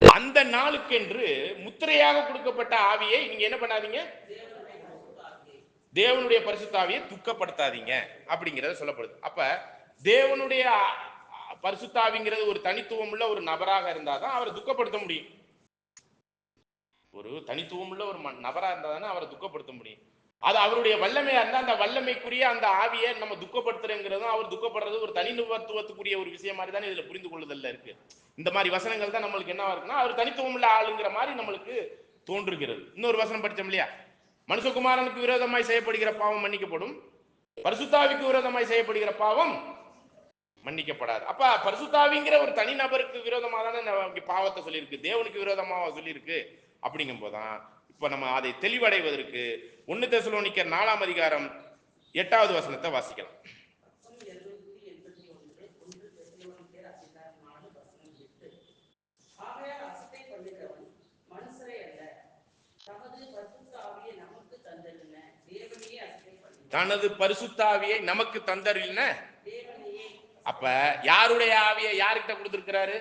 அந்த நாளுக்கென்று முத்திரையாக கொடுக்கப்பட்ட ஆவியை நீங்க என்ன பண்ணாதீங்க, தேவனுடைய பரிசுத்த ஆவியை துக்கப்படுத்தாதீங்க அப்படிங்கறது சொல்லப்படுது. அப்ப தேவனுடைய பரிசுத்த ஆவிங்கிறது ஒரு தனித்துவம் உள்ள ஒரு நபராக இருந்தாதான் அவரை துக்கப்படுத்த முடியும். ஒரு தனித்துவம் உள்ள ஒரு நபரா இருந்தாதானே அவரை துக்கப்படுத்த முடியும். அது அவருடைய வல்லமையா இருந்தா அந்த வல்லமைக்குரிய அந்த ஆவியை நம்ம துக்கப்படுத்துறங்கிறதும் அவர் துக்கப்படுறது ஒரு தனித்துவத்துக்குரிய ஒரு விஷயம் மாதிரி தானே இதுல புரிந்து கொள்ளுதல்ல இருக்கு. இந்த மாதிரி வசனங்கள் தான் நம்மளுக்கு என்னவா இருக்குன்னா அவர் தனித்துவம் உள்ள ஆளுங்கிற மாதிரி நம்மளுக்கு தோன்றுகிறது. இன்னொரு வசனம் படிச்சோம் இல்லையா? மனுஷகுமாரனுக்கு விரோதமாய் செய்யப்படுகிற பாவம் மன்னிக்கப்படும், பரிசுத்தாவிக்கு விரோதமாய் செய்யப்படுகிற பாவம் மன்னிக்கப்படாது. அப்ப பரிசுத்தாவிங்கிற ஒரு தனி நபருக்கு விரோதமாக தானே பாவத்தை சொல்லியிருக்கு, தேவனுக்கு விரோதமாக சொல்லியிருக்கு. அப்படிங்கும் போதுதான் இப்ப நம்ம அதை தெளிவடைவதற்கு 1 தெசலோனிக்கர் 4ஆம் அதிகாரம் 8வது வசனத்தை வாசிக்கலாம். தனது பரிசுத்த ஆவியை நமக்கு தந்தருளின. அப்ப யாருடைய ஆவியை யார்கிட்ட கொடுத்திருக்கிறாரு?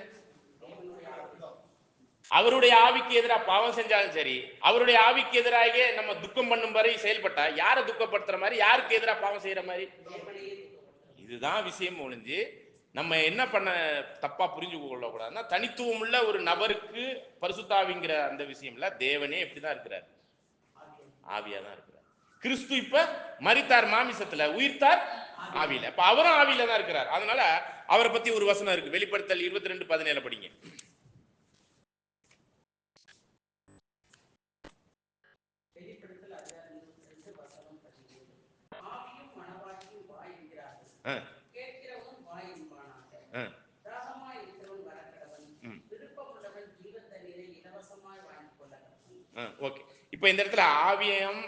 அவருடைய ஆவிக்கு எதிராக பாவம் செஞ்சாலும் சரி, அவருடைய ஆவிக்கு எதிராக நம்ம துக்கம் பண்ணும் வரை செயல்பட்டா யாரை துக்கப்படுத்துற மாதிரி, யாருக்கு எதிராக பாவம் செய்யற மாதிரி? இதுதான் விஷயம் ஒழிஞ்சு நம்ம என்ன பண்ண தப்பா புரிஞ்சு கொள்ளக்கூடாதுன்னா, தனித்துவம் உள்ள ஒரு நபருக்கு பரிசுத்தாவிங்கிற அந்த விஷயம்ல தேவனே எப்படிதான் இருக்கிறார்? ஆவியா தான் இருக்கிறார். கிறிஸ்து இப்ப மரித்தார் மாமிசத்துல, உயிர்த்தார் ஆவியில. இப்ப அவரும் ஆவியில தான் இருக்கிறார். அதனால அவரை பத்தி ஒரு வசனம் இருக்கு, வெளிப்படுத்தல் 22:17 படிங்க. ஓகே. இப்ப இந்த இடத்துல ஆவியம்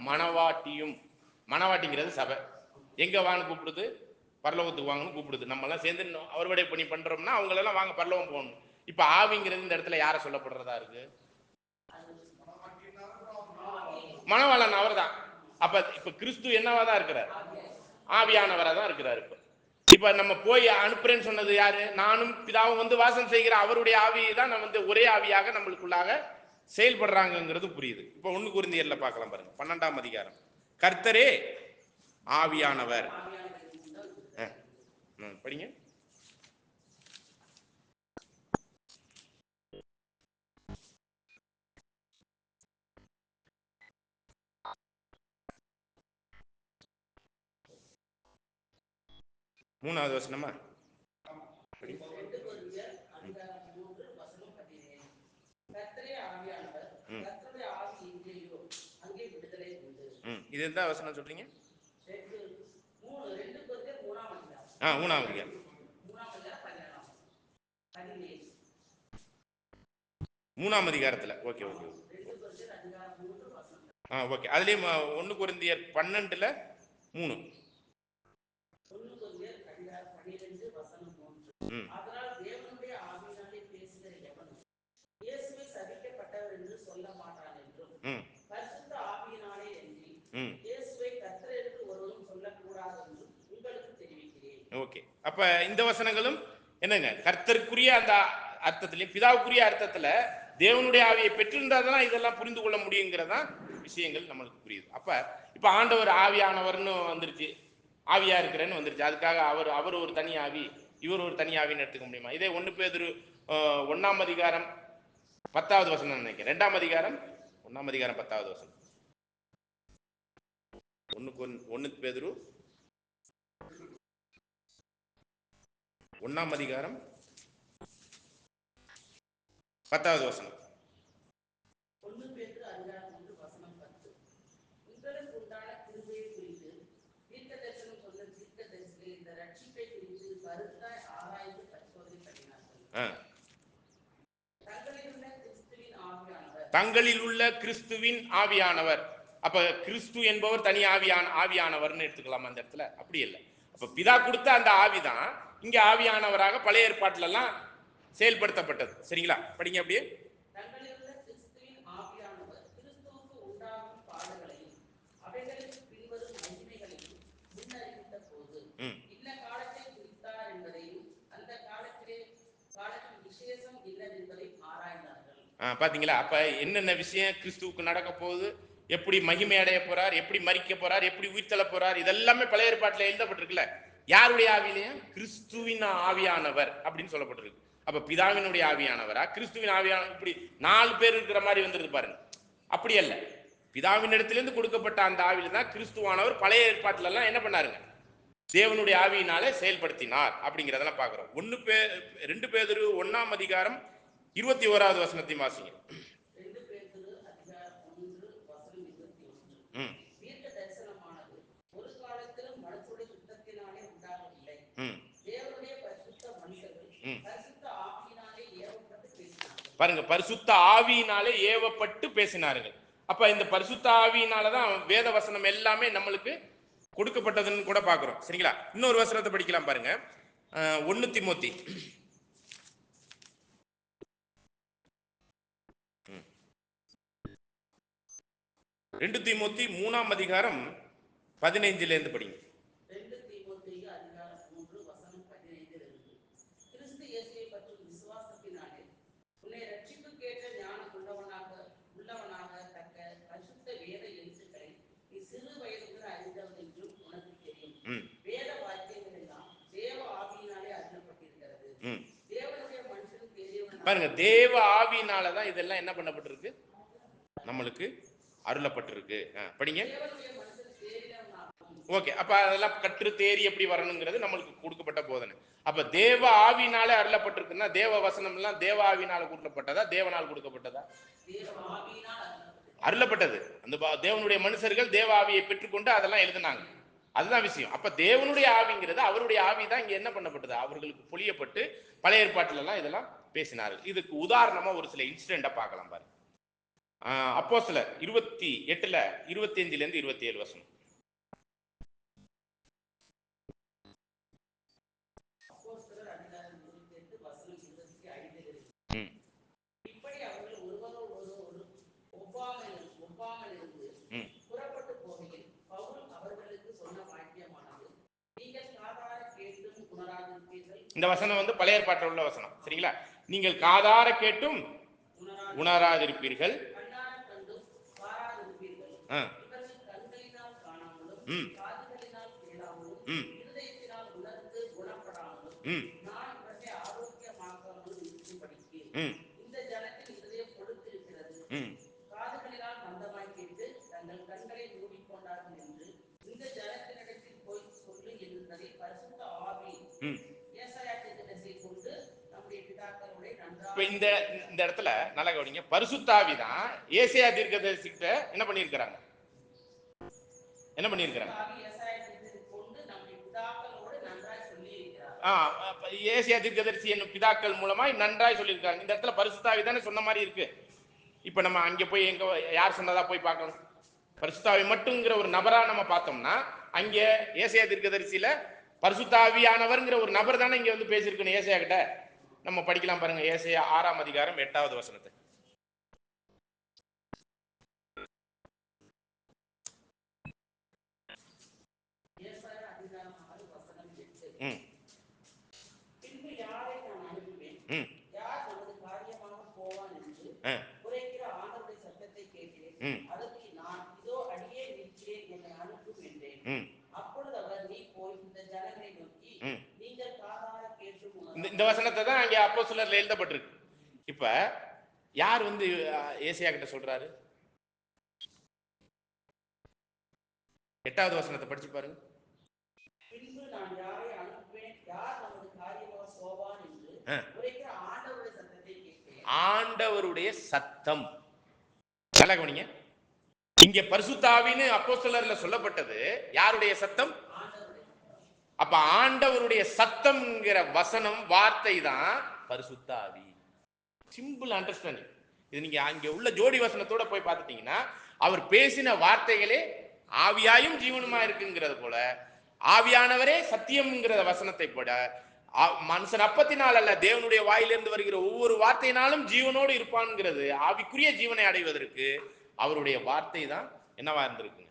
மணவாட்டியும், மணவாட்டிங்கிறது சபை எங்க வான்னு கூப்பிடுது? பரலோகத்துக்கு வாங்கன்னு கூப்பிடுது. நம்ம எல்லாம் சேர்ந்து அவருடைய பணி பண்றோம்னா அவங்களெல்லாம் வாங்க பரலோகம் போகணும். இப்ப ஆவிங்கிறது இந்த இடத்துல யார சொல்லப்படுறதா இருக்கு? மணவாளன் அவர் தான். அப்ப இப்ப கிறிஸ்து என்னவா தான் இருக்கிறார்? ஆவியானவரா தான் இருக்கிறார். இப்ப நம்ம போய் அனுப்புறேன்னு சொன்னது யாரு? நானும் பிதாவும் வந்து வாசம் செய்கிற அவருடைய ஆவியை தான் நம்ம வந்து ஒரே ஆவியாக நம்மளுக்குள்ளாக செயல்படுறாங்கிறது புரியுது. இப்ப 1 கொரிந்தியர்ல பார்க்கலாம் பாருங்க, 12ஆம் அதிகாரம். கர்த்தரே ஆவியானவர். படிங்க. 3வது வசனமா? இது எந்த வசனம் சொல்றீங்க? 3ஆம் அதிகாரம் 3ஆம் அதிகாரத்துல. Okay okay okay. அதுலயும் 1 கொரிந்தியர் 12:3. அதனால் தேவனுடைய ஆவியினாலே பேசுகிற எவனும் இயேசுவை சபிக்கப்பட்டவர் என்று சொல்ல மாட்டான் என்றும், பரிசுத்த ஆவியினாலே அன்றி இயேசுவை கர்த்தர் என்று ஒருவரும் சொல்லக்கூடாது என்றும் உங்களுக்கு தெரிவிக்கிறேன். ஓகே. அப்ப இந்த வசனங்களும் என்னங்க, கர்த்தருக்குரிய அந்த அர்த்தத்திலையும் பிதாவுக்குரிய அர்த்தத்துல தேவனுடைய ஆவியை பெற்றிருந்தாதான் இதெல்லாம் புரிந்து கொள்ள முடியுங்கிறதா விஷயங்கள் நம்மளுக்கு புரியுது. அப்ப இப்ப ஆண்டவர் ஆவியானவர்னு வந்துருச்சு, ஆவியா இருக்கிறேன்னு வந்துருச்சு. அதுக்காக அவர் ஒரு தனி ஆவி, இவர் ஒரு தனி ஆவின்னு எடுத்துக்க முடியுமா? இதே 1 பேதுரு 1ஆம் அதிகாரம் 10வது வசனம் நினைக்கிறேன். 2ஆம் அதிகாரம் 1ஆம் அதிகாரம் 10வது வசனம். 1 பேதுரு 1ஆம் அதிகாரம் 10வது வசனம். 1 பேதுரு அதிகாரம் 1 வசனம் 10. உங்களுக்கு உண்டான கிருபையை குறித்து தீர்க்கதரிசனம் சொன்ன தீர்க்கதரிசிகள் இந்த ரட்சிப்பை குறித்து கருத்தாய் ஆராய்ந்து பரிசோதனை பண்ணினார்கள். தங்களில் உள்ள கிறிஸ்துவின் ஆவியானவர். அப்ப கிறிஸ்து என்பவர் தனி ஆவியானவர்னு எடுத்துக்கலாம் அந்த இடத்துல. அப்படி இல்லை. அப்ப பிதா கொடுத்த அந்த ஆவிதான் இங்க ஆவியானவராக பழைய ஏற்பாட்டுல எல்லாம் செயல்படுத்தப்பட்டது. சரிங்களா? படிங்க அப்படியே. பாத்தீங்களா? அப்ப என்னென்ன விஷயம் கிறிஸ்துவுக்கு நடக்க போகுது, எப்படி மகிமை அடைய போறார், எப்படி மரிக்க போறார், எப்படி உயிர்த்தெழ போறார், இதெல்லாமே பழைய ஏற்பாட்டில் எழுதப்பட்டிருக்குல்ல. யாருடைய ஆவியிலையும்? கிறிஸ்துவின் ஆவியானவர் அப்படின்னு சொல்லப்பட்டிருக்கு. அப்ப பிதாவினுடைய ஆவியானவரா, கிறிஸ்துவின் ஆவியானவர், இப்படி 4 பேர் இருக்கிற மாதிரி வந்துருக்கு பாருங்க. அப்படி அல்ல. பிதாவின் இடத்திலிருந்து கொடுக்கப்பட்ட அந்த ஆவியில தான் கிறிஸ்துவானவர் பழைய ஏற்பாட்டில எல்லாம் என்ன பண்ணாருங்க, தேவனுடைய ஆவியினாலே செயல்படுத்தினார் அப்படிங்கிறதெல்லாம் பார்க்கிறோம். 2 பேதுரு 1ஆம் அதிகாரம் 21வது வசனத்தையும் வாசிங்க. பாருங்க, பரிசுத்த ஆவியினாலே ஏவப்பட்டு பேசினார்கள். அப்ப இந்த பரிசுத்த ஆவியினாலதான் வேத வசனம் எல்லாமே நம்மளுக்கு கொடுக்கப்பட்டதுன்னு கூட பார்க்கிறோம். சரிங்களா? இன்னொரு வசனத்தை படிக்கலாம் பாருங்க. 1 தீமோத்தி 2 தீமோத்தி 3ஆம் அதிகாரம் 15ல இருந்து படிங்க. 2 தீமோத்தேயு அதிகாரம் 3 வசனம் 15 இருந்து. கிறிஸ்து இயேசுவை பற்றும் விசுவாசத்தினாலே உன்னை ரட்சிப்புக்கேற்ற ஞானம் உள்ளவனாக தக்க பரிசுத்த வேத எழுத்துக்களை நீ சிறு வயது முதல் அறிந்தவன் என்றும் உனக்கு தெரியும். வேத வாக்கியங்கள் எல்லாம் தேவ ஆவியினாலே அருளப்பட்டிருக்கிறது. தேவனுடைய மனுஷனுக்கு தெரியவனாக பாருங்க, தேவ ஆவியினாலதான் இதெல்லாம் என்ன பண்ணப்பட்டிருக்கு, நம்மளுக்கு அருளப்பட்டிருக்கு. படிங்க. ஓகே. அப்ப அதெல்லாம் கற்று தேறி எப்படி வரணுங்கிறது நம்மளுக்கு கொடுக்கப்பட்ட போதனை. அப்ப தேவ ஆவினாலே அருளப்பட்டிருக்குன்னா தேவ வசனம் எல்லாம் தேவ ஆவினால கொடுக்கப்பட்டதா, தேவனால் கொடுக்கப்பட்டதா? அருளப்பட்டது. அந்த தேவனுடைய மனுஷர்கள் தேவ ஆவியை பெற்றுக்கொண்டு அதெல்லாம் எழுதினாங்க. அதுதான் விஷயம். அப்ப தேவனுடைய ஆவிங்கிறது அவருடைய ஆவி தான் இங்க என்ன பண்ணப்பட்டது, அவர்களுக்கு பொழியப்பட்டு பழைய ஏற்பாட்டுல எல்லாம் இதெல்லாம் பேசினார்கள். இதுக்கு உதாரணமா ஒரு சில இன்சிடென்ட்டை பார்க்கலாம் பாருங்க. அப்போஸ்தலர் 28ல 25ல இருந்து 27 வசனம். இந்த வசனம் வந்து பழைய ஏற்பாட்டில் உள்ள வசனம். சரிங்களா? நீங்கள் காதார கேட்டும் உணராதிருப்பீர்கள். இப்ப இந்த இந்த இடத்துல நல்லா கவனிங்க, பரிசுத்தாவி தான் ஏசாயா தீர்க்கதரிசிகிட்ட என்ன பண்ணியிருக்கிறாங்க, என்ன பண்ணியிருக்கிறாங்க? ஏசாயா தீர்க்கதரிசி என்னும் பிதாக்கள் மூலமாய் நன்றாய் சொல்லியிருக்காங்க. இந்த இடத்துல பரிசுத்தாவி தானே சொன்ன மாதிரி இருக்கு. இப்ப நம்ம அங்க போய் எங்க யார் சொன்னதா போய் பார்க்கணும்? பரிசுத்தாவி மட்டுங்கிற ஒரு நபரா நம்ம பார்த்தோம்னா அங்க ஏசாயா தீர்க்கதரிசியில பரிசுத்தாவியானவர்ங்கிற ஒரு நபர் தானே இங்க வந்து பேசியிருக்கணும் ஏசாயா கிட்ட. நம்ம படிக்கலாம் பாருங்க, ஏசாயா 6ஆம் அதிகாரம் 8வது வசனத்தை. இந்த வசனத்தை தான் அங்க அப்போஸ்தலர்ல எழுதப்பட்டிருக்கு. இப்ப யார் வந்து ஏசாயா கிட்ட சொல்றாரு? 8வது வசனத்தை படிச்சு பாருங்க. ஆண்டவருடைய சத்தம். நல்லா கவனிங்க, இங்க பரிசுத்தாவின்னு அப்போஸ்தலர்ல சொல்லப்பட்டது யாருடைய சத்தம்? அப்ப ஆண்டவருடைய சத்தம்ங்கிற வசனம் வார்த்தை தான் பரிசுத்தாவி. Simple understanding. இது நீங்க அங்க உள்ள ஜோடி வசனத்தோட போய் பார்த்துட்டீங்கன்னா அவர் பேசின வார்த்தைகளே ஆவியாயும் ஜீவனுமா இருக்குங்கிறது போல, ஆவியானவரே சத்தியம்ங்கிற வசனத்தை போட, மனுஷன் அப்பத்தினால் அல்ல தேவனுடைய வாயிலிருந்து வருகிற ஒவ்வொரு வார்த்தையினாலும் ஜீவனோடு இருப்பான்ங்கிறது, ஆவிக்குரிய ஜீவனை அடைவதற்கு அவருடைய வார்த்தை தான் என்னவா இருந்திருக்கு,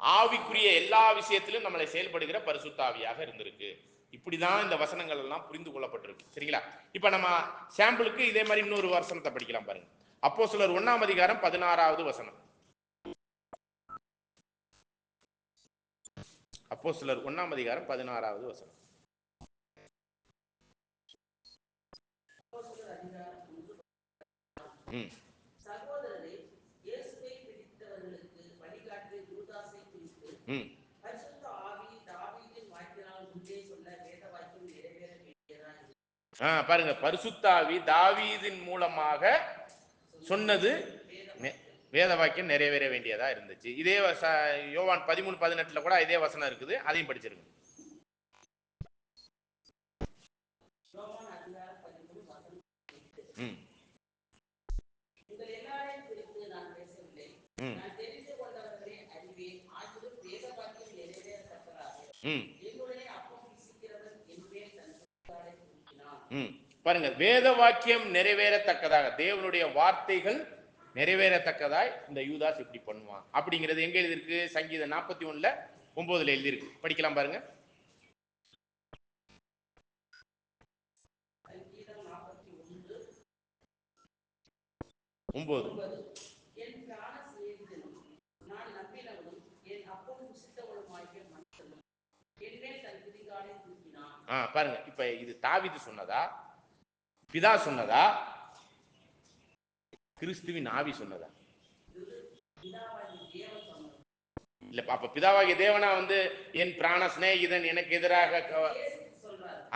ஆவிக்குரிய எல்லா விஷயத்திலும் நம்மளை செயல்படுகிற பரிசுத்தாவியாக இருந்திருக்கு. இப்படிதான் இந்த வசனங்கள் எல்லாம் புரிந்து கொள்ளப்பட்டிருக்கு. சரிங்களா? இப்ப நம்ம சாம்பிளுக்கு இதே மாதிரி இன்னொரு வசனத்தை படிக்கலாம் பாருங்க. அப்போஸ்தலர் 1ஆம் அதிகாரம் 16வது வசனம். அப்போஸ்தலர் 1ஆம் அதிகாரம் 16வது வசனம். பாருங்க, பரிசுத்தாவி தாவீதின் மூலமாக சொன்னது வேத வாக்கியம் நிறைவேற வேண்டியதா இருந்துச்சு. இதே யோவான் 13:18 கூட இதே வசனம் இருக்குது, அதையும் படிச்சிருங்க. பாருங்க, வேத வாக்கியம் நிறைவேறத்தக்கதாக, தேவனுடைய வார்த்தைகள் நிறைவேறத்தக்கதாய் இந்த யூதாஸ் இப்படி பண்ணுவான் அப்படிங்கிறது எங்க எழுதிருக்கு? சங்கீதம் 41:9 எழுதிருக்கு. படிக்கலாம் பாருங்க. பாருங்க, இப்ப இது தாவீது சொன்னதா, பிதா சொன்னதா, கிறிஸ்துவின் ஆவி சொன்னதா? இல்ல, அப்ப பிதாவாகிய தேவனா வந்து என் பிராண சிநேகிதன் எனக்கு எதிராக,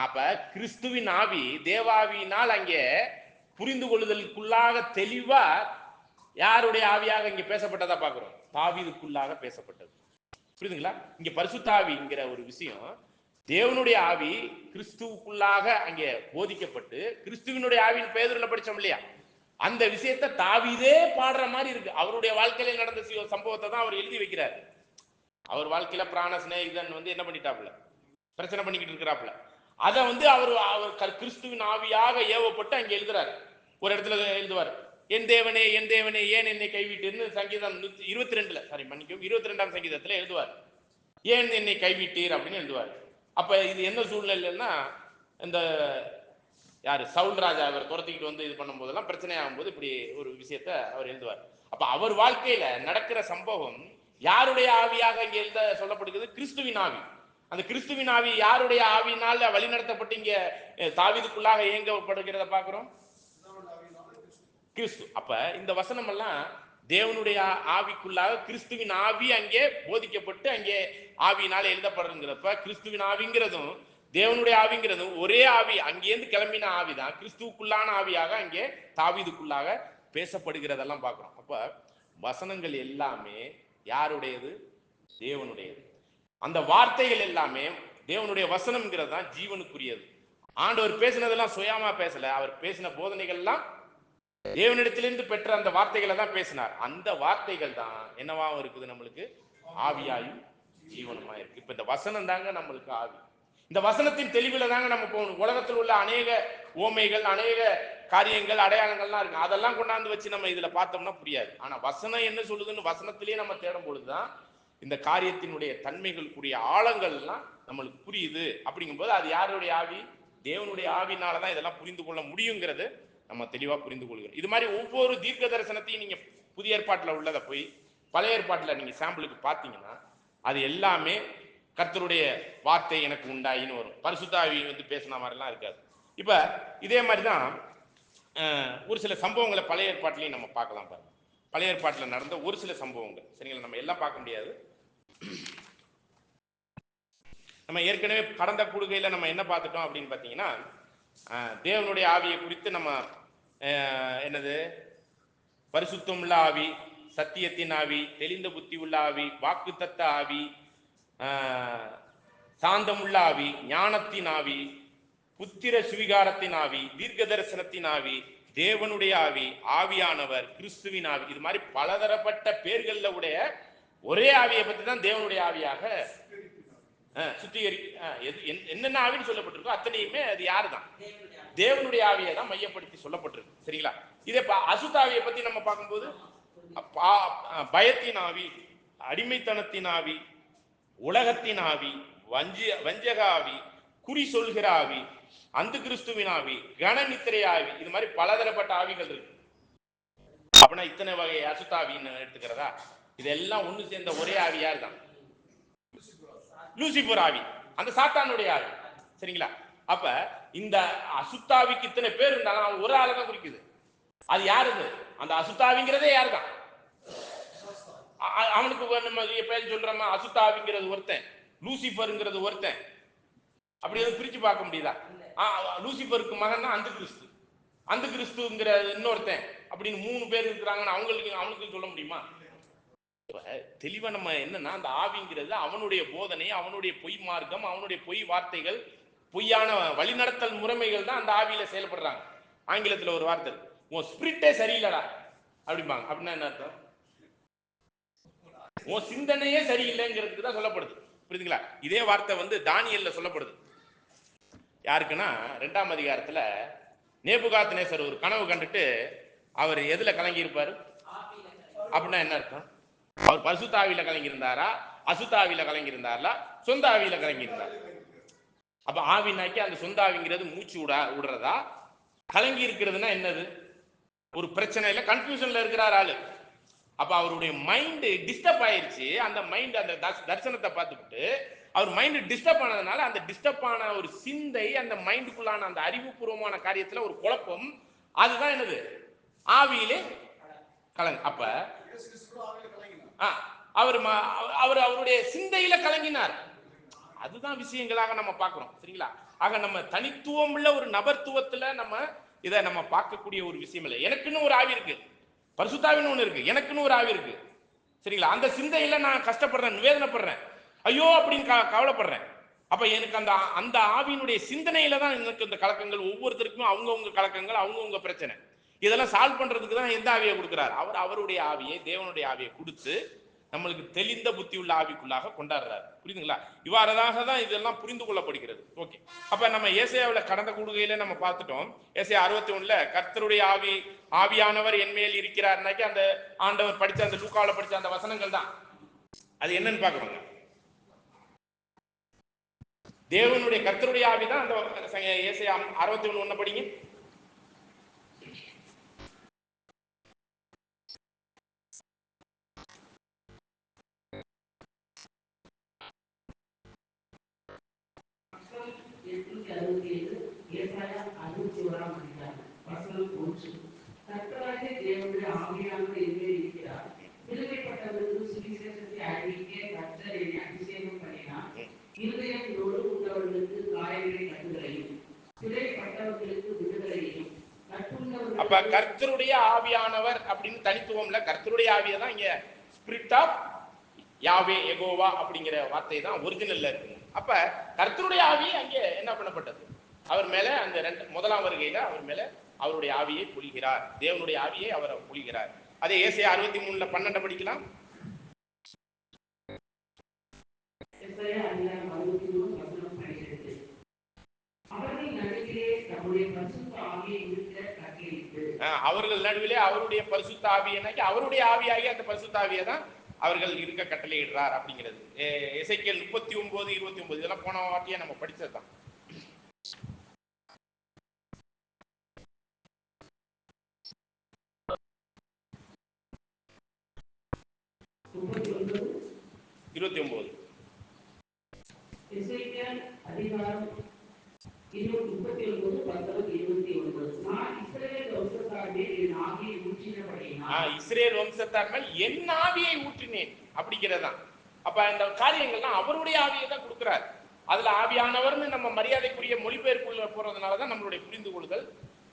அப்ப கிறிஸ்துவின் ஆவி தேவாவியினால் அங்கே புரிந்து கொள்ளுதலுக்குள்ளாக தெளிவா யாருடைய ஆவியாக இங்க பேசப்பட்டதா பாக்குறோம்? தாவீதுக்குள்ளாக பேசப்பட்டது. புரியுதுங்களா? இங்க பரிசுத்தாவிங்கிற ஒரு விஷயம், தேவனுடைய ஆவி கிறிஸ்துவுக்குள்ளாக அங்கே போதிக்கப்பட்டு, கிறிஸ்துவினுடைய ஆவியின் பேதுருல படிச்சோம் இல்லையா, அந்த விஷயத்தை தாவீதே பாடுற மாதிரி இருக்கு. அவருடைய வாழ்க்கையில நடந்த சம்பவத்தை தான் அவர் எழுதி வைக்கிறார். அவர் வாழ்க்கையில பிராண சிநேகிதன் வந்து என்ன பண்ணிட்டாப்ல, பிரச்சனை பண்ணிக்கிட்டு இருக்கிறாப்ல, அதை வந்து அவர் கிறிஸ்துவின் ஆவியாக ஏவப்பட்டு அங்கே எழுதுறாரு. ஒரு இடத்துல எழுதுவார், என் தேவனே என் தேவனே ஏன் என்னை கைவிட்டீர்னு சங்கீதம் 22ஆம் சங்கீதத்துல எழுதுவார். ஏன் என்னை கைவிட்டீர் அப்படின்னு எழுதுவார். அப்ப இது என்ன சூழ்நிலைன்னா, இந்த யாரு சவுல் ராஜா அவர் துரத்திக்கிட்டு வந்து இது பண்ணும் போதெல்லாம் பிரச்சனை ஆகும் போது இப்படி ஒரு விஷயத்த அவர் எழுதுவார். அப்ப அவர் வாழ்க்கையில நடக்கிற சம்பவம் யாருடைய ஆவியாக இங்க எழுத சொல்லப்படுகிறது? கிறிஸ்துவின் ஆவி. அந்த கிறிஸ்துவின் ஆவி யாருடைய ஆவியினால வழிநடத்தப்பட்டு இங்க தாவீதுக்குள்ளாக இயங்கப்படுகிறத பாக்குறோம்? கிறிஸ்து. அப்ப இந்த வசனம் எல்லாம் தேவனுடைய ஆவிக்குள்ளாக கிறிஸ்துவின் ஆவி அங்கே போதிக்கப்பட்டு அங்கே ஆவியினால எழுதப்படுறப்ப, கிறிஸ்துவின் ஆவிங்கிறதும் தேவனுடைய ஆவிங்கிறது ஒரே ஆவி, அங்கேருந்து கிளம்பின ஆவி தான் கிறிஸ்துவுக்குள்ளான ஆவியாக அங்கே தாவீதுக்குள்ளாக பேசப்படுகிறதெல்லாம் பார்க்கிறோம். அப்ப வசனங்கள் எல்லாமே யாருடையது? தேவனுடையது. அந்த வார்த்தைகள் எல்லாமே தேவனுடைய வசனம்ங்கிறது தான் ஜீவனுக்குரியது. ஆண்டவர் பேசினதெல்லாம் சுயமா பேசல, அவர் பேசின போதனைகள் எல்லாம் தேவனிடத்திலிருந்து பெற்ற அந்த வார்த்தைகளை தான் பேசினார். அந்த வார்த்தைகள் தான் என்னவாகவும் இருக்குது, நம்மளுக்கு ஆவியாயும் ஜீவனமா இருக்கு. இப்ப இந்த வசனம் தாங்க நம்மளுக்கு ஆவி. இந்த வசனத்தின் தெளிவுல தாங்க நம்ம போகணும். உலகத்தில் உள்ள அநேக ஓமைகள், அநேக காரியங்கள், அடையாளங்கள்லாம் இருக்கு, அதெல்லாம் கொண்டாந்து வச்சு நம்ம இதுல பார்த்தோம்னா புரியாது. ஆனா வசனம் என்ன சொல்லுதுன்னு வசனத்திலேயே நம்ம தேடும் பொழுதுதான் இந்த காரியத்தினுடைய தன்மைகளுக்குரிய ஆழங்கள்லாம் நம்மளுக்கு புரியுது. அப்படிங்கும்போது அது யாருடைய ஆவி? தேவனுடைய ஆவினாலதான் இதெல்லாம் புரிந்து கொள்ள முடியுங்கிறது நம்ம தெளிவா புரிந்து கொள்கிறோம். இது மாதிரி ஒவ்வொரு தீர்க்க தரிசனத்தையும் நீங்க புதிய ஏற்பாட்டில் உள்ளதை போய் பழைய ஏற்பாட்டில் நீங்க சாம்பிளுக்கு பார்த்தீங்கன்னா அது எல்லாமே கர்த்தருடைய வார்த்தை எனக்கு உண்டாயின்னு வரும். பரிசுத்த ஆவி வந்து பேசின மாதிரிலாம் இருக்காது. இப்ப இதே மாதிரிதான் ஒரு சில சம்பவங்களை பழைய ஏற்பாட்டிலையும் நம்ம பார்க்கலாம் பாருங்க. பழைய ஏற்பாட்டில் நடந்த ஒரு சில சம்பவங்கள், சரிங்களா, நம்ம எல்லாம் பார்க்க முடியாது. நம்ம ஏற்கனவே கடந்த கூடுகையில நம்ம என்ன பார்த்துட்டோம் அப்படின்னு பார்த்தீங்கன்னா, தேவனுடைய ஆவியை குறித்து நம்ம என்னது, பரிசுத்தம் உள்ள ஆவி, சத்தியத்தின் ஆவி, தெளிந்த புத்தி உள்ள ஆவி, வாக்குத்தத்த ஆவி, சாந்தமுள்ள ஆவி, ஞானத்தின் ஆவி, புத்திர சுவிகாரத்தின் ஆவி, தீர்க்க தரிசனத்தின் ஆவி, தேவனுடைய ஆவி, ஆவியானவர், கிறிஸ்துவின் ஆவி, இது மாதிரி பலதரப்பட்ட பேர்கள்ல உடைய ஒரே ஆவியை பற்றி தான் தேவனுடைய ஆவியாக சுத்திகரி என்னென்ன ஆவின்னு சொல்லப்பட்டிருக்கோ அத்தனையுமே அது யாரு தான்? தேவனுடைய ஆவியை தான் மையப்படுத்தி சொல்லப்பட்டிருக்கு. சரிங்களா? இதே அசுத்தாவியை பத்தி நம்ம பார்க்கும்போது பயத்தின் ஆவி, அடிமைத்தனத்தின் ஆவி, உலகத்தின் ஆவி, வஞ்சக ஆவி, குறி சொல்கிற ஆவி, அந்த கிறிஸ்துவின் ஆவி, கனநித்திரை ஆவி, இது மாதிரி பலதரப்பட்ட ஆவிகள் இருக்கு. அப்படின்னா இத்தனை வகை அசுத்தாவின்னு எடுத்துக்கிறதா? இதெல்லாம் ஒண்ணு சேர்ந்த ஒரே ஆவி யார் தான்? லூசிபர் ஆவி, அந்த சாத்தானுடைய ஆவி. சரிங்களா? அப்ப இந்த அசுத்தாவிக்கு இத்தனை பேர் இருந்தாலும் அவன் ஒரு ஆளை தான் குறிக்குது. அது யாருது? அந்த அசுத்தாவிங்கிறதே யாரு தான்? அவனுக்கு பேர் சொல்றமா, அசுத்தாவிங்கிறது ஒருத்தன், லூசிபருங்கிறது ஒருத்தன். அப்படி எதுவும் பிரிச்சு பார்க்க முடியுதா? லூசிபருக்கு மகன் தான் அந்த கிறிஸ்து, அந்த கிறிஸ்துங்கிற இன்னொருத்தன் அப்படின்னு 3 பேர் இருக்கிறாங்கன்னு அவனுக்கு சொல்ல முடியுமா? தெளிவா நம்ம என்னன்னா, அந்த ஆவிங்கிறது அவனுடைய போதனை, அவனுடைய பொய் மார்க்கம், அவனுடைய பொய் வார்த்தைகள், பொய்யான வழிநடத்தல் முறைமைகள் தான் அந்த ஆவியில செயல்படுறாங்க. ஆங்கிலத்தில் ஒரு வார்த்தை, உன் ஸ்பிரிட்டே சரியில்லடா அப்படிம்பாங்க. அப்படின்னா என்ன அர்த்தம்? உன் சிந்தனையே சரியில்லைங்கிறதுக்கு தான் சொல்லப்படுது. புரியுதுங்களா? இதே வார்த்தை வந்து தானியல்ல சொல்லப்படுது. யாருக்குன்னா 2ஆம் அதிகாரத்துல நேபுகாத்நேசர் ஒரு கனவு கண்டுட்டு அவர் எதுல கலங்கி இருப்பாரு அப்படின்னா என்ன அர்த்தம்? அவர் பரிசுத்த ஆவியில கலங்கி இருந்தாரா, அசுத்த ஆவியில கலங்கி இருந்தாரா, சொந்த ஆவியில கலங்கி இருந்தார்? அப்ப ஆவினாக்கி அந்த சொந்த ஆவிங்கிறது மூச்சு விடுறதா, கலங்கி இருக்கிறதுனா என்னது? ஒரு பிரச்சனையில கன்ஃபியூஷன்ல இருக்கிறார் ஆளு. அப்ப அவருடைய மைண்ட் டிஸ்டர்ப் ஆயிருச்சு. அந்த மைண்ட் அந்த தரிசனத்தை பார்த்துக்கிட்டு அவர் மைண்ட் டிஸ்டர்ப் ஆனதுனால அந்த டிஸ்டர்ப் ஆன ஒரு சிந்தை, அந்த மைண்டுக்குள்ளான அந்த அறிவுபூர்வமான காரியத்துல ஒரு குழப்பம், அதுதான் என்னது? ஆவியிலே கலங்க. அப்ப அவருடைய சிந்தையில கலங்கினார். அதுதான் விஷயங்களாக நம்ம பார்க்கிறோம். சரிங்களா? ஆக நம்ம தனித்துவம் உள்ள ஒரு நபர்த்துவத்துல நம்ம இதை நம்ம பார்க்கக்கூடிய ஒரு விஷயம் இல்லை. எனக்குன்னு ஒரு ஆவி இருக்கு, பரிசுத்தாவின்னு ஒண்ணு இருக்கு, எனக்குன்னு ஒரு ஆவி இருக்கு. சரிங்களா? அந்த சிந்தையில நான் கஷ்டப்படுறேன், வேதனைப்படுறேன், ஐயோ அப்படின்னு கவலைப்படுறேன். அப்ப எனக்கு அந்த ஆவியினுடைய சிந்தனையில தான் எனக்கு இந்த கலக்கங்கள், ஒவ்வொருத்தருக்கும் அவங்கவுங்க கலக்கங்கள், அவங்கவுங்க பிரச்சனை. இதெல்லாம் சால்வ் பண்றதுக்கு தான் எந்த ஆவியை கொடுக்கிறார்? அவருடைய ஆவியை, தேவனுடைய ஆவியை கொடுத்து நம்மளுக்கு தெளிந்த புத்தி உள்ள ஆவிக்குள்ளாக கொண்டாடுறாரு. புரியுதுங்களா? இவ்வாறதாக தான் இதெல்லாம் புரிந்து கொள்ளப்படுகிறது. ஓகே, அப்ப நம்ம ஏசாயாவில் கடந்த கூடுகையில நம்ம பார்த்துட்டோம். ஏசாயா 61ல கர்த்தருடைய ஆவியானவர் என்மேல் இருக்கிறார்னாக்கி அந்த ஆண்டவர் படிச்ச அந்த லூக்காவில் படிச்ச அந்த வசனங்கள் தான். அது என்னன்னு பாக்குறோங்க. தேவனுடைய கர்த்தருடைய ஆவி தான் அந்த ஏசாயா 61 படிங்க. கர்த்தராகிய தேவனுடைய ஆவியானவர் என்மேல் இருக்கிறார். சிலுவைப்பட்டவர்களுக்கு சுவிசேஷத்தை அறிவிக்க கர்த்தர் என்னை அபிஷேகம் பண்ணினார். இருதயம் நொறுங்குண்டவர்களுக்கு காயங்களை அப்ப கர்த்தருடைய ஆவியானவர் அப்படின்னு தனித்துவம்ல கர்த்தருடைய ஆவியை தான் இங்க ஸ்பிரிட் ஆஃப் யாவே எகோவா அப்படிங்கிற வார்த்தை தான் ஒரிஜினல்ல இருக்கு. அப்ப கர்த்தருடைய ஆவி அங்கே என்ன பண்ணப்பட்டது? அவர் மேல அந்த முதலாம் வருகையில அவர் மேல அவருடைய ஆவியை பொழிகிறார். தேவனுடைய ஆவியை அவர் பொழிகிறார். அதே ஏசாயா 63:12 படிக்கலாம். அவர்கள் நடுவிலே அவருடைய பரிசுத்த ஆவியனாக்கி அவருடைய ஆவியாகி அந்த பரிசுத்த ஆவியை தான் அவர்கள் இருக்க கட்டளையிடுறார் அப்படிங்கிறது. எசேக்கியேல் 39:29 இதெல்லாம் போன வாட்டியே நம்ம படிச்சதுதான். இஸ்ரேல் வம்சத்தார் மேல் என் ஆவியை ஊற்றினேன் அப்படிங்கிறதான். அப்ப இந்த காரியங்கள்லாம் அவருடைய ஆவியை தான் கொடுக்கிறார். அதுல ஆவியானவர்னு நம்ம மரியாதைக்குரிய மொழிபெயர்ப்புள்ள போறதுனாலதான் நம்மளுடைய புரிந்து கொள்ளுதல்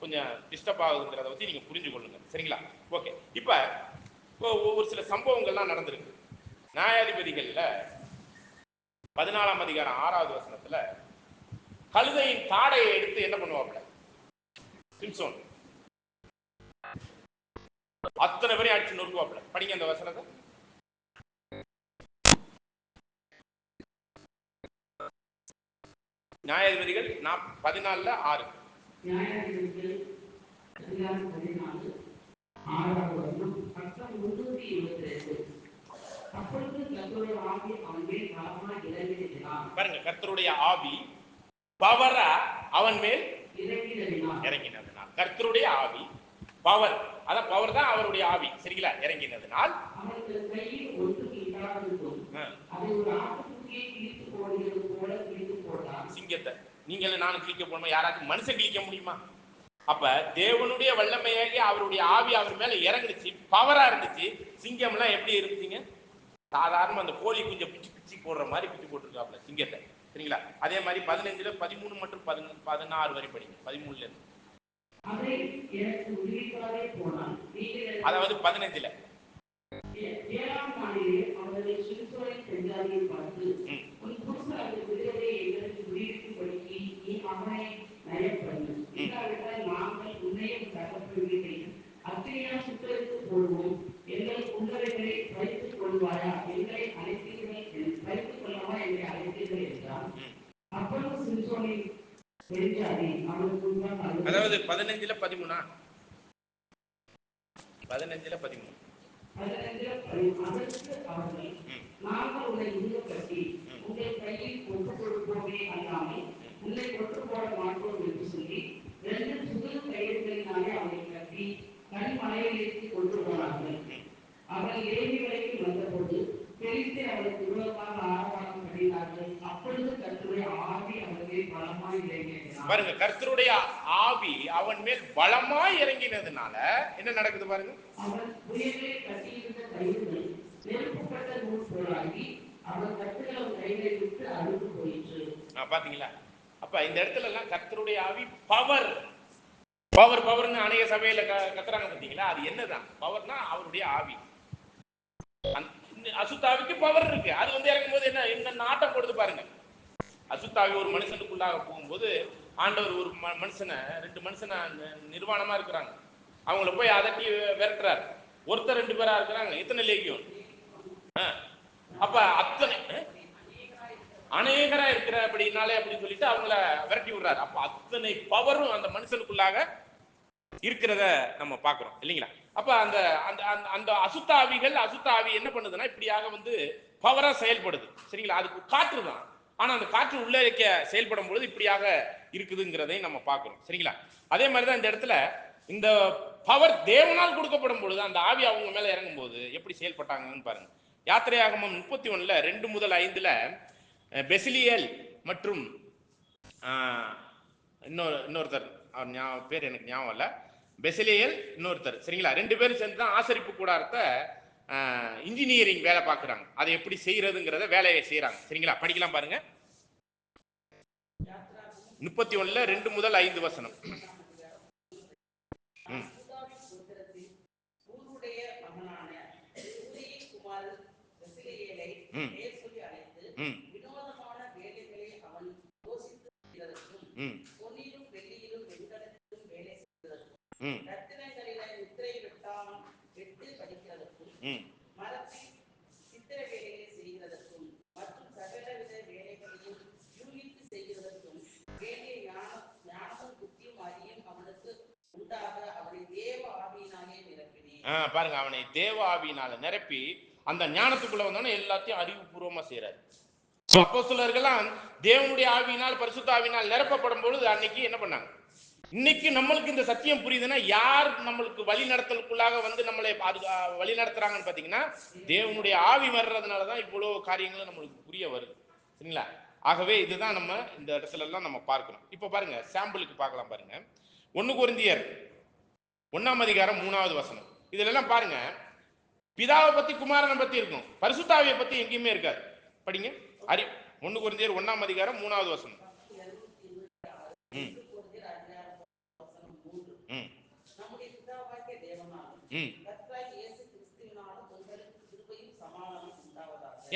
கொஞ்சம் டிஸ்டர்ப் ஆகுதுங்கிறத வச்சு நீங்க புரிஞ்சு கொள்ளுங்க. சரிங்களா? ஓகே. இப்ப ஒரு சில சம்பவங்கள்லாம் நடந்திருக்கு. நியாயாதிபதிகள்ல 14ஆம் அதிகாரம் 6வது வசனத்துல கழுதையின் தாடையை எடுத்து என்ன பண்ணுவாப்ல சிம்சோன் அத்தனை பேரையும் அடிச்சு நொறுக்குவாப்ல. படிங்க அந்த வசனத்தை. நியாயாதிபதிகள் 14:6. பாருங்க, கர்த்தருடைய ஆவி பவரா அவன் மேல் இறங்கினதுனால், கர்த்தருடைய ஆவி பவர், அதான் பவர் தான் அவருடைய ஆவி. சரிங்களா? இறங்கினதுனால் சிங்கத்தை நீங்களும் நானும் கிழிக்க போனோம். யாராச்சும் மனுஷன் கிழிக்க முடியுமா? அப்ப தேவனுடைய வல்லமையாகி அவருடைய ஆவி அவர் மேல இறங்குச்சு, பவரா இருந்துச்சு. சிங்கம் எல்லாம் எப்படி இருந்துச்சுங்க? சாதாரண அந்த கோழி குஞ்சம் பிச்சு பிச்சு போடுற மாதிரி பிச்சு போட்டுருக்காப்ல சிங்கத்தை. சரிங்களா? அதே மாதிரி 15 13 மற்றும் 16 வரை படிங்க. 13ல இருந்து அதாவது 15ல அதாவது 15ல 13 15ல 13 பாருங்க, கர்த்தருடைய ஆவி அவன் மேல் பலமாய் இறங்கினதுனால என்ன நடக்குது பாருங்க. பாத்தீங்களா? அப்ப இந்த இடத்துல எல்லாம் கர்த்தருடைய ஆவி பவர் பவர் பவர்னு அநேக சபையில கத்துறாங்க. பாத்தீங்களா? அது என்னதான் பவர்னா அவருடைய ஆவி. அசுத்தாவிக்கு பவர் இருக்கு. அது வந்து இறங்கும் போது என்ன நாட்டம் கொடுத்து பாருங்க. அசுத்தாவி ஒரு மனுஷனுக்குள்ளாக போகும்போது ஆண்டவர் ஒரு மனுஷனை 2 மனுஷனை நிர்வாணமா இருக்கிறாங்க, அவங்கள போய் அதட்டி விரட்டுறாரு. ஒருத்தர் 2 பேரா இருக்கிறாங்க. எத்தனை லேகியம்? அப்ப அத்தனை அநேகரா இருக்கிற அப்படின்னாலே அப்படின்னு சொல்லிட்டு அவங்கள விரட்டி விடுறாரு. அப்ப அத்தனை பவரும் அந்த மனுஷனுக்குள்ளாக இருக்கிறத நம்ம பாக்குறோம் இல்லைங்களா? அப்ப அந்த அந்த அசுத்தாவி என்ன பண்ணுதுன்னா இப்படியாக வந்து பவரா செயல்படுது. சரிங்களா? அதுக்கு காற்று தான். ஆனா அந்த காற்று உள்ள இருக்க செயல்படும் பொழுது இப்படியாக இருக்குதுங்கிறதையும் நம்ம பார்க்கிறோம். சரிங்களா? அதே மாதிரிதான் இந்த இடத்துல இந்த பவர் தேவனால் கொடுக்கப்படும் பொழுது அந்த ஆவி அவங்க மேல இறங்கும் போது எப்படி செயல்பட்டாங்கன்னு பாருங்க. யாத்திரையாகமம் 31ல 2 முதல் 5ல பெசிலியல் மற்றும் இன்னொருத்தர், அவர் பேர் எனக்கு ஞாபகம் இல்ல, பெசிலியல் இன்னொருத்தர். சரிங்களா? 2 பேரும் சேர்ந்து தான் ஆசரிப்பு கூடாரத்தை இன்ஜினியரிங் வேலை பார்க்குறாங்க. அதை எப்படி செய்யறதுங்கிறத வேலையை செய்யறாங்க. சரிங்களா? படிக்கலாம் பாருங்க. 31ல 2 முதல் 5 வசனம். வினோதமான வேலைகளை அவன் யோசித்து செய்வதற்கும், பொன்னிலும் வெள்ளியிலும் வெண்கலத்திலும் வேலை செய்வதற்கும், ரத்தினங்களில முத்திரை வெட்டு படிக்கிறதற்கும், மரத்தில் சித்திர வேலைகளை செய்கிறதற்கும் மற்றும் சகலவித வேலைகளையும் யூகித்து செய்கிறதற்கும் வேண்டிய ஞானமும் புத்தியும் அறியும் அவனுக்கு உண்டாக அவனை தேவ ஆவியினாலே நிரப்பினேன். பாருங்க, அவனை தேவ ஆவியினால நிரப்பி அந்த ஞானத்துக்குள்ள வந்தோன்னு எல்லாத்தையும் அறிவுபூர்வமா செய்யறாரு. அப்போஸ்தலர்கள்லாம் தேவனுடைய ஆவியினால் பரிசுத்த ஆவியினால் நிரப்பப்படும் பொழுது அன்னைக்கு என்ன பண்ணாங்க? இன்னைக்கு நம்மளுக்கு இந்த சத்தியம் புரியுதுன்னா யார் நம்மளுக்கு வழி நடத்தலுக்குள்ளாக வந்து நம்மளை வழி நடத்துறாங்கன்னு பாத்தீங்கன்னா தேவனுடைய ஆவி வர்றதுனாலதான் இவ்வளவு காரியங்களும் நம்மளுக்கு புரிய வருது. சரிங்களா? ஆகவே இதுதான் நம்ம இந்த இடத்துல எல்லாம் நம்ம பார்க்கணும். இப்ப பாருங்க, சாம்பிளுக்கு பார்க்கலாம் பாருங்க. 1 கொரிந்தியர் 1ஆம் அதிகாரம் 3வது வசனம். இதுல எல்லாம் பாருங்க, பிதாவை பத்தி குமாரனை பத்தி இருக்கும், பரிசுத்தாவியை பத்தி எங்கேயுமே இருக்காது. படிங்க. 1 கொரிந்தியர் 1ஆம் அதிகாரம் 3வது வசனம்.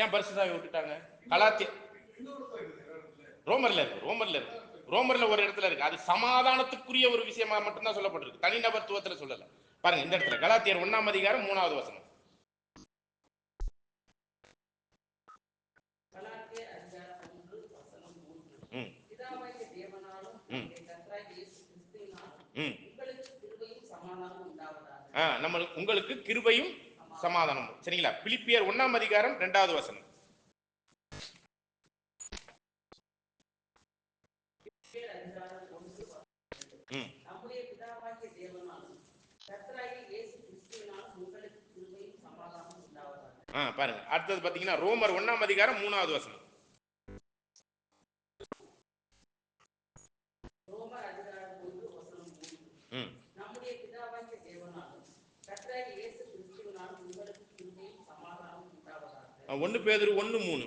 ஏன் பரிசுத்தாவியை விட்டுட்டாங்க? ரோமர்ல ஒரு இடத்துல இருக்கு, அது சமாதானத்துக்குரிய ஒரு விஷயமா மட்டும்தான் சொல்லப்பட்டிருக்கு, தனிநபர்த்துவத்துல சொல்லல. பாருங்க இந்த இடத்துல கலாத்தியர் 1ஆம் அதிகாரம் 3வது வசனம். உங்களுக்கு கிருபையும் சமாதானம். சரிங்களா? பிலிப்பியர் 1ஆம் அதிகாரம் 2வது வசனம். பாருங்க அடுத்தது பாத்தீங்கன்னா ரோமர் 1ஆம் அதிகாரம் 3வது வசனம். ஒன்னு பேதுரு 1:3.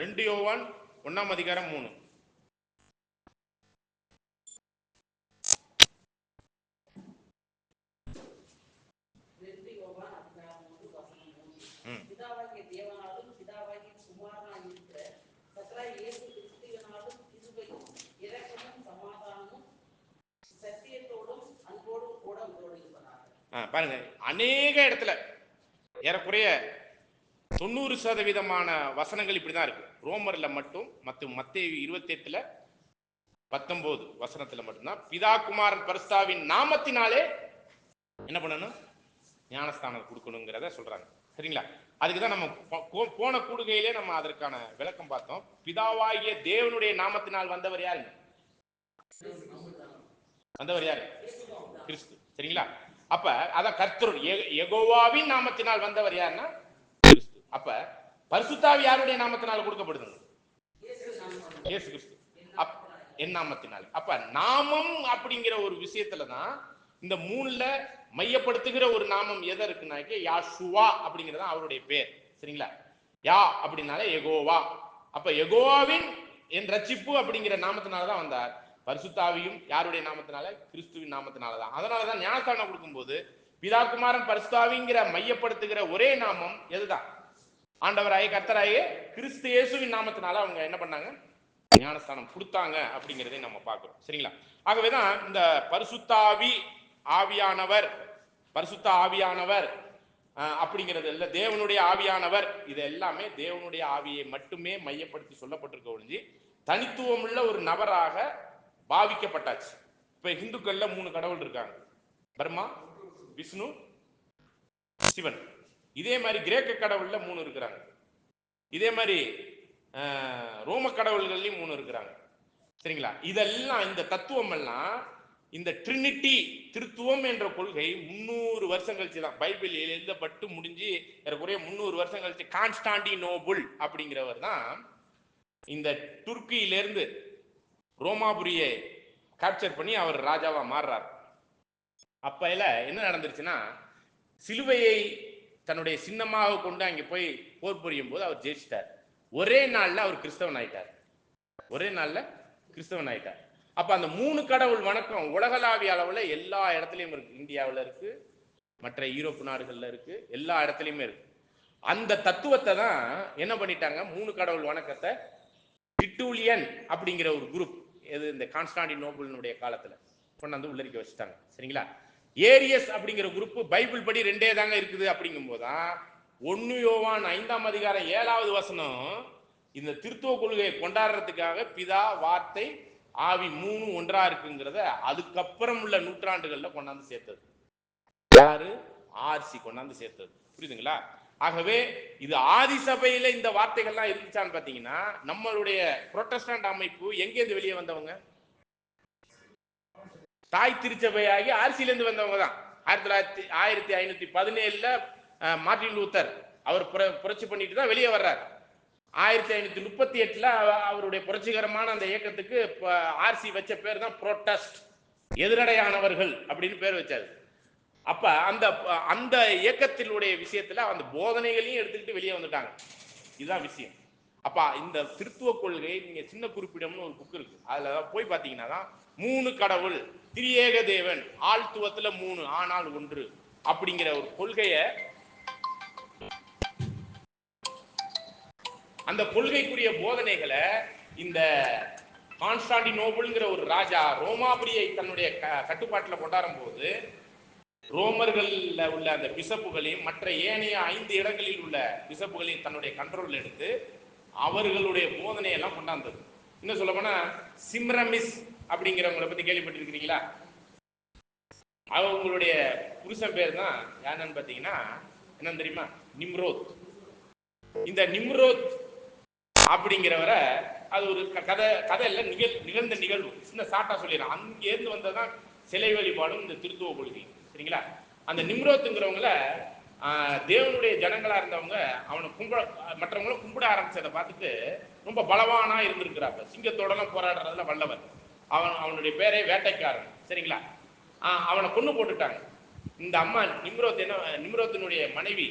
ரெண்டு யோவான் 1ஆம் அதிகாரம் 3. பாருங்க அநேக இடத்துல ஏறக்குறைய 90% வசனங்கள் இப்படிதான் இருக்கு. ரோமர்ல மட்டும் மத்தேயு 28:19 வசனத்துல மட்டும்தான் பிதா குமாரன் பரிசுத்தாவின் நாமத்தினாலே என்ன பண்ணணும்? ஞானஸ்தானம் கொடுக்கணுங்கிறத சொல்றாங்க. சரிங்களா? அதுக்குதான் நம்ம போன கூடுகையிலே நம்ம அதற்கான விளக்கம் பார்த்தோம். பிதாவாகிய தேவனுடைய நாமத்தினால் வந்தவர் யாரு? கிறிஸ்து. சரிங்களா? அப்ப அதான் கர்த்தர் யெகோவாவின் நாமத்தினால் வந்தவர் யாருன்னா கிறிஸ்து. அப்ப பரிசுத்தாவி யாருடைய நாமத்தினால் கொடுக்கப்படுது? இயேசு கிறிஸ்து. என் நாமத்தினால். அப்ப நாமம் அப்படிங்கிற ஒரு விஷயத்துலதான் இந்த 3ல மையப்படுத்துகிற ஒரு நாமம் எதை இருக்குன்னாக்க யாஷுவா அப்படிங்கிறது அவருடைய பேர். சரிங்களா? யா அப்படின்னாலே யெகோவா. அப்ப யெகோவாவின் என் ரட்சிப்பு அப்படிங்கிற நாமத்தினாலதான் வந்தார். பரிசுத்தாவியும் யாருடைய நாமத்தினால? கிறிஸ்துவின் நாமத்தினாலதான். அதனாலதான் ஞானஸ்தானம் கொடுக்கும்போது பிதா குமாரன் பரிசுத்தாவிங்கிற மையப்படுத்துகிற ஒரே நாமம் எதுதான்? ஆண்டவராய கர்த்தராய கிறிஸ்து இயேசுவின் நாமத்தினால அவங்க என்ன பண்ணாங்க? ஞானஸ்தானம் கொடுத்தாங்க அப்படிங்கிறதை நம்ம பார்க்கிறோம். சரிங்களா? ஆகவேதான் இந்த பரிசுத்தாவி ஆவியானவர், பரிசுத்த ஆவியானவர் அப்படிங்கிறது இல்ல, தேவனுடைய ஆவியானவர், இது எல்லாமே தேவனுடைய ஆவியை மட்டுமே மையப்படுத்தி சொல்லப்பட்டிருக்க ஒழிஞ்சு தனித்துவம் உள்ள ஒரு நபராக பாவிக்கப்பட்டாச்சு. இப்ப இந்துக்கள்ல 3 கடவுள் இருக்காங்க, பிரம்மா, விஷ்ணு, சிவன். இதே மாதிரி கிரேக்க கடவுள்ல 3 இருக்கிறாங்க. இதே மாதிரி ரோம கடவுள்கள்லயும் 3 இருக்கிறாங்க. சரிங்களா? இதெல்லாம் இந்த தத்துவம் எல்லாம் இந்த ட்ரினிட்டி திருத்துவம் என்ற கொள்கை 300 வருஷம் கழிச்சு தான் பைபிள் எழுதப்பட்டு முடிஞ்சு ஏறக்குறைய 300 வருஷம் கழிச்சு கான்ஸ்டாண்டினோபிள் அப்படிங்கிறவர் தான் இந்த துருக்கியிலிருந்து ரோமாபுரியை கேப்சர் பண்ணி அவர் ராஜாவா மாறுறார். அப்ப என்ன நடந்துருச்சுன்னா, சிலுவையை தன்னுடைய சின்னமாக கொண்டு அங்கே போய் போர் புரியும் போது அவர் ஜெயிச்சிட்டார். ஒரே நாள்ல அவர் கிறிஸ்தவன் ஆயிட்டார். ஒரே நாள்ல கிறிஸ்தவன் ஆயிட்டார். அப்ப அந்த 3 கடவுள் வணக்கம் உலகளாவிய அளவுல எல்லா இடத்துலயும் இருக்கு. இந்தியாவில் இருக்கு, மற்ற யூரோப் நாடுகள்ல இருக்கு, எல்லா இடத்துலயுமே இருக்கு. அந்த தத்துவத்தை தான் என்ன பண்ணிட்டாங்க, 3 கடவுள் வணக்கத்தை டிட்டூலியன் அப்படிங்கிற ஒரு குரூப், எது இந்த கான்ஸ்டாண்டினோபிளினுடைய காலத்துல கொண்டாந்து உள்ளரிக்க வச்சுட்டாங்க. சரிங்களா? ஏரியஸ் அப்படிங்கிற குரூப் பைபிள் படி 2 தாங்க இருக்குது அப்படிங்கும் போதுதான் 1 யோவான் 5ஆம் அதிகாரம் 7வது வசனம் இந்த திருத்துவ கொள்கையை கொண்டாடுறதுக்காக பிதா வார்த்தை ஆவி 3 ஒன்றா இருக்குங்கிறத அதுக்கப்புறம் உள்ள நூற்றாண்டுகள்ல கொண்டாந்து சேர்த்தது யாரு? ஆர்சி கொண்டாந்து சேர்த்தது. புரியுதுங்களா? ஆகவே இது ஆதி சபையில இந்த வார்த்தைகள்லாம் இருந்துச்சான்னு பாத்தீங்கன்னா, நம்மளுடைய புரோட்டஸ்டன்ட் அமைப்பு எங்கேருந்து வெளியே வந்தவங்க? தாய் திருச்சபையாகி ஆர்சியில இருந்து வந்தவங்க தான். 1517ல மார்ட்டின் லூத்தர் அவர் புரட்சி பண்ணிட்டு தான் வெளியே வர்றார். 1538ல அவருடைய புரட்சிகரமான அந்த இயக்கத்துக்கு ஆர்சி வச்ச பேர் தான் புரோட்டஸ்ட், எதிரடையானவர்கள் அப்படின்னு பேர் வச்சாரு. அப்ப அந்த அந்த இயக்கத்தினுடைய விஷயத்துல அந்த போதனைகளையும் எடுத்துக்கிட்டு வெளியே வந்துட்டாங்க. இதுதான் விஷயம். அப்ப இந்த திருத்துவ கொள்கை, நீங்க சின்ன குறிப்பிடம்னு ஒரு புக் இருக்கு, அதுல போய் பாத்தீங்கன்னா தான் 3 கடவுள், திரியேக தேவன், ஆழ்த்துவத்துல 3 ஆனால் 1 அப்படிங்கிற ஒரு கொள்கையை, அந்த கொள்கைக்குரிய போதனைகளை இந்த கான்ஸ்டாண்டினோபிள்ங்கிற ஒரு ராஜா ரோமாபுரியை தன்னுடைய கட்டுப்பாட்டில் கொண்டாடும் போது ரோமர்கள்ல உள்ள அந்த பிசப்புகளையும் மற்ற ஏனைய 5 இடங்களில் உள்ள பிசப்புகளையும் தன்னுடைய கண்ட்ரோல் எடுத்து அவர்களுடைய போதனையெல்லாம் கொண்டாந்தது. இன்னும் சொல்ல போனா சிம்ரமிஸ் அப்படிங்கிறவங்களை பத்தி கேள்விப்பட்டிருக்கிறீங்களா? அவங்களுடைய புருஷன் பேர் தான் யாருன்னு பாத்தீங்கன்னா என்னன்னு தெரியுமா? நிம்ரோத். இந்த நிம்ரோத் அப்படிங்கிறவரை, அது ஒரு கதையில நிகழ்ந்த நிகழ்வு, சின்ன சாட்டா சொல்லிடுறேன். அங்கேருந்து வந்ததான் சிலை வழிபாடும் இந்த திருத்துவ கொள்கை. சரிங்களா? அந்த நிம்ரோத்துங்கிறவங்கள தேவனுடைய ஜனங்களா இருந்தவங்க அவனை மற்றவங்கள கும்பிட ஆரம்பிச்சதை பார்த்துட்டு ரொம்ப பலவானா இருந்திருக்கிறாங்க. சிங்கத்தோடலாம் போராடுறதுல வல்லவர். அவனுடைய பேரே வேட்டைக்காரன். சரிங்களா? அவனை கொண்டு போட்டுட்டாங்க. இந்த அம்மா நிம்ரோத்தினுடைய மனைவி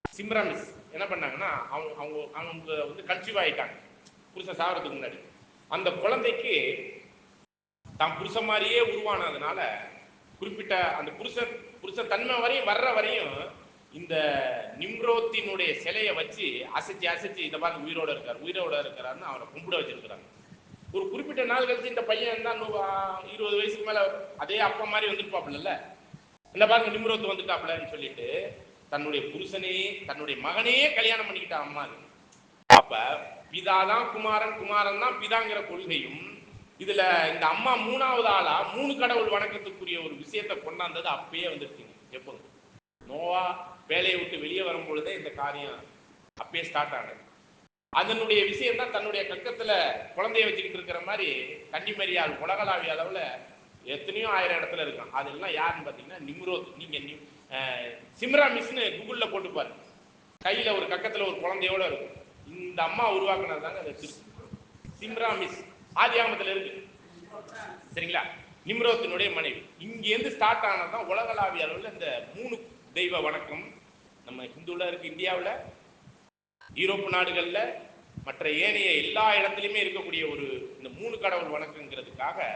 சிம்ரமிஸ் என்ன பண்ணாங்கன்னா, அவங்க வந்து கன்சீவ் ஆயிட்டாங்க புருஷன் சாவறதுக்கு முன்னாடி. அந்த குழந்தைக்கு தான் புருஷன் மாதிரியே உருவானதுனால குறிப்பிட்ட அந்த புருஷன் தன்மை வரையும் வர்ற வரையும் இந்த நிம்ரோத்தினுடைய சிலையை வச்சு அசைச்சு இந்த மாதிரி உயிரோட இருக்கிறாருன்னு அவனை கும்பிட வச்சிருக்கிறாங்க. ஒரு குறிப்பிட்ட நாள் கழிச்சு இந்த பையன் தான் 20 வயசுக்கு மேல அதே அப்பா மாதிரி வந்துருப்பாப்புல, இந்த பாருங்க நிம்ரோத்து வந்துட்டாப்புலன்னு சொல்லிட்டு தன்னுடைய புருஷனையே தன்னுடைய மகனையே கல்யாணம் பண்ணிக்கிட்டான் அம்மா. அப்ப பிதாதான் குமாரன், குமாரன் தான் பிதாங்கிற கொள்கையும் இதுல இந்த அம்மா 3வது ஆளா 3 கடவுள் வணக்கத்துக்குரிய ஒரு விஷயத்தை கொண்டாந்தது அப்பயே வந்துருச்சுங்க. எப்போ நோவா வேலையை விட்டு வெளியே வரும் பொழுதே இந்த காரியம் அப்பயே ஸ்டார்ட் ஆனது. அதனுடைய விஷயம் தான் தன்னுடைய கக்கத்துல குழந்தைய வச்சுக்கிட்டு இருக்கிற மாதிரி கன்னிமரியால் உலகளாவிய அளவுல எத்தனையோ 1000 இடத்துல இருக்கான். அதெல்லாம் யாருன்னு பாத்தீங்கன்னா நிம்ரோத். நீங்க சிம்ராமிஸ்னு கூகுள்ல போட்டு பாருங்க, கையில ஒரு கக்கத்துல ஒரு குழந்தையோட இருக்கும். இந்த அம்மா உருவாக்குனது தாங்க அந்த சிம்ராமிஸ். ஆதியாகமத்துல இருக்கு. சரிங்களா? நிம்ரோத்தினுடைய மனைவி. இங்கேருந்து ஸ்டார்ட் ஆனதுதான் உலகளாவிய அளவில் இந்த 3 தெய்வ வணக்கம் நம்ம ஹிந்துல இருக்கு, இந்தியாவில், யூரோப்பு நாடுகள்ல, மற்ற ஏனைய எல்லா இடத்துலையுமே இருக்கக்கூடிய ஒரு இந்த 3 கடவுள் வணக்கங்கிறதுக்காக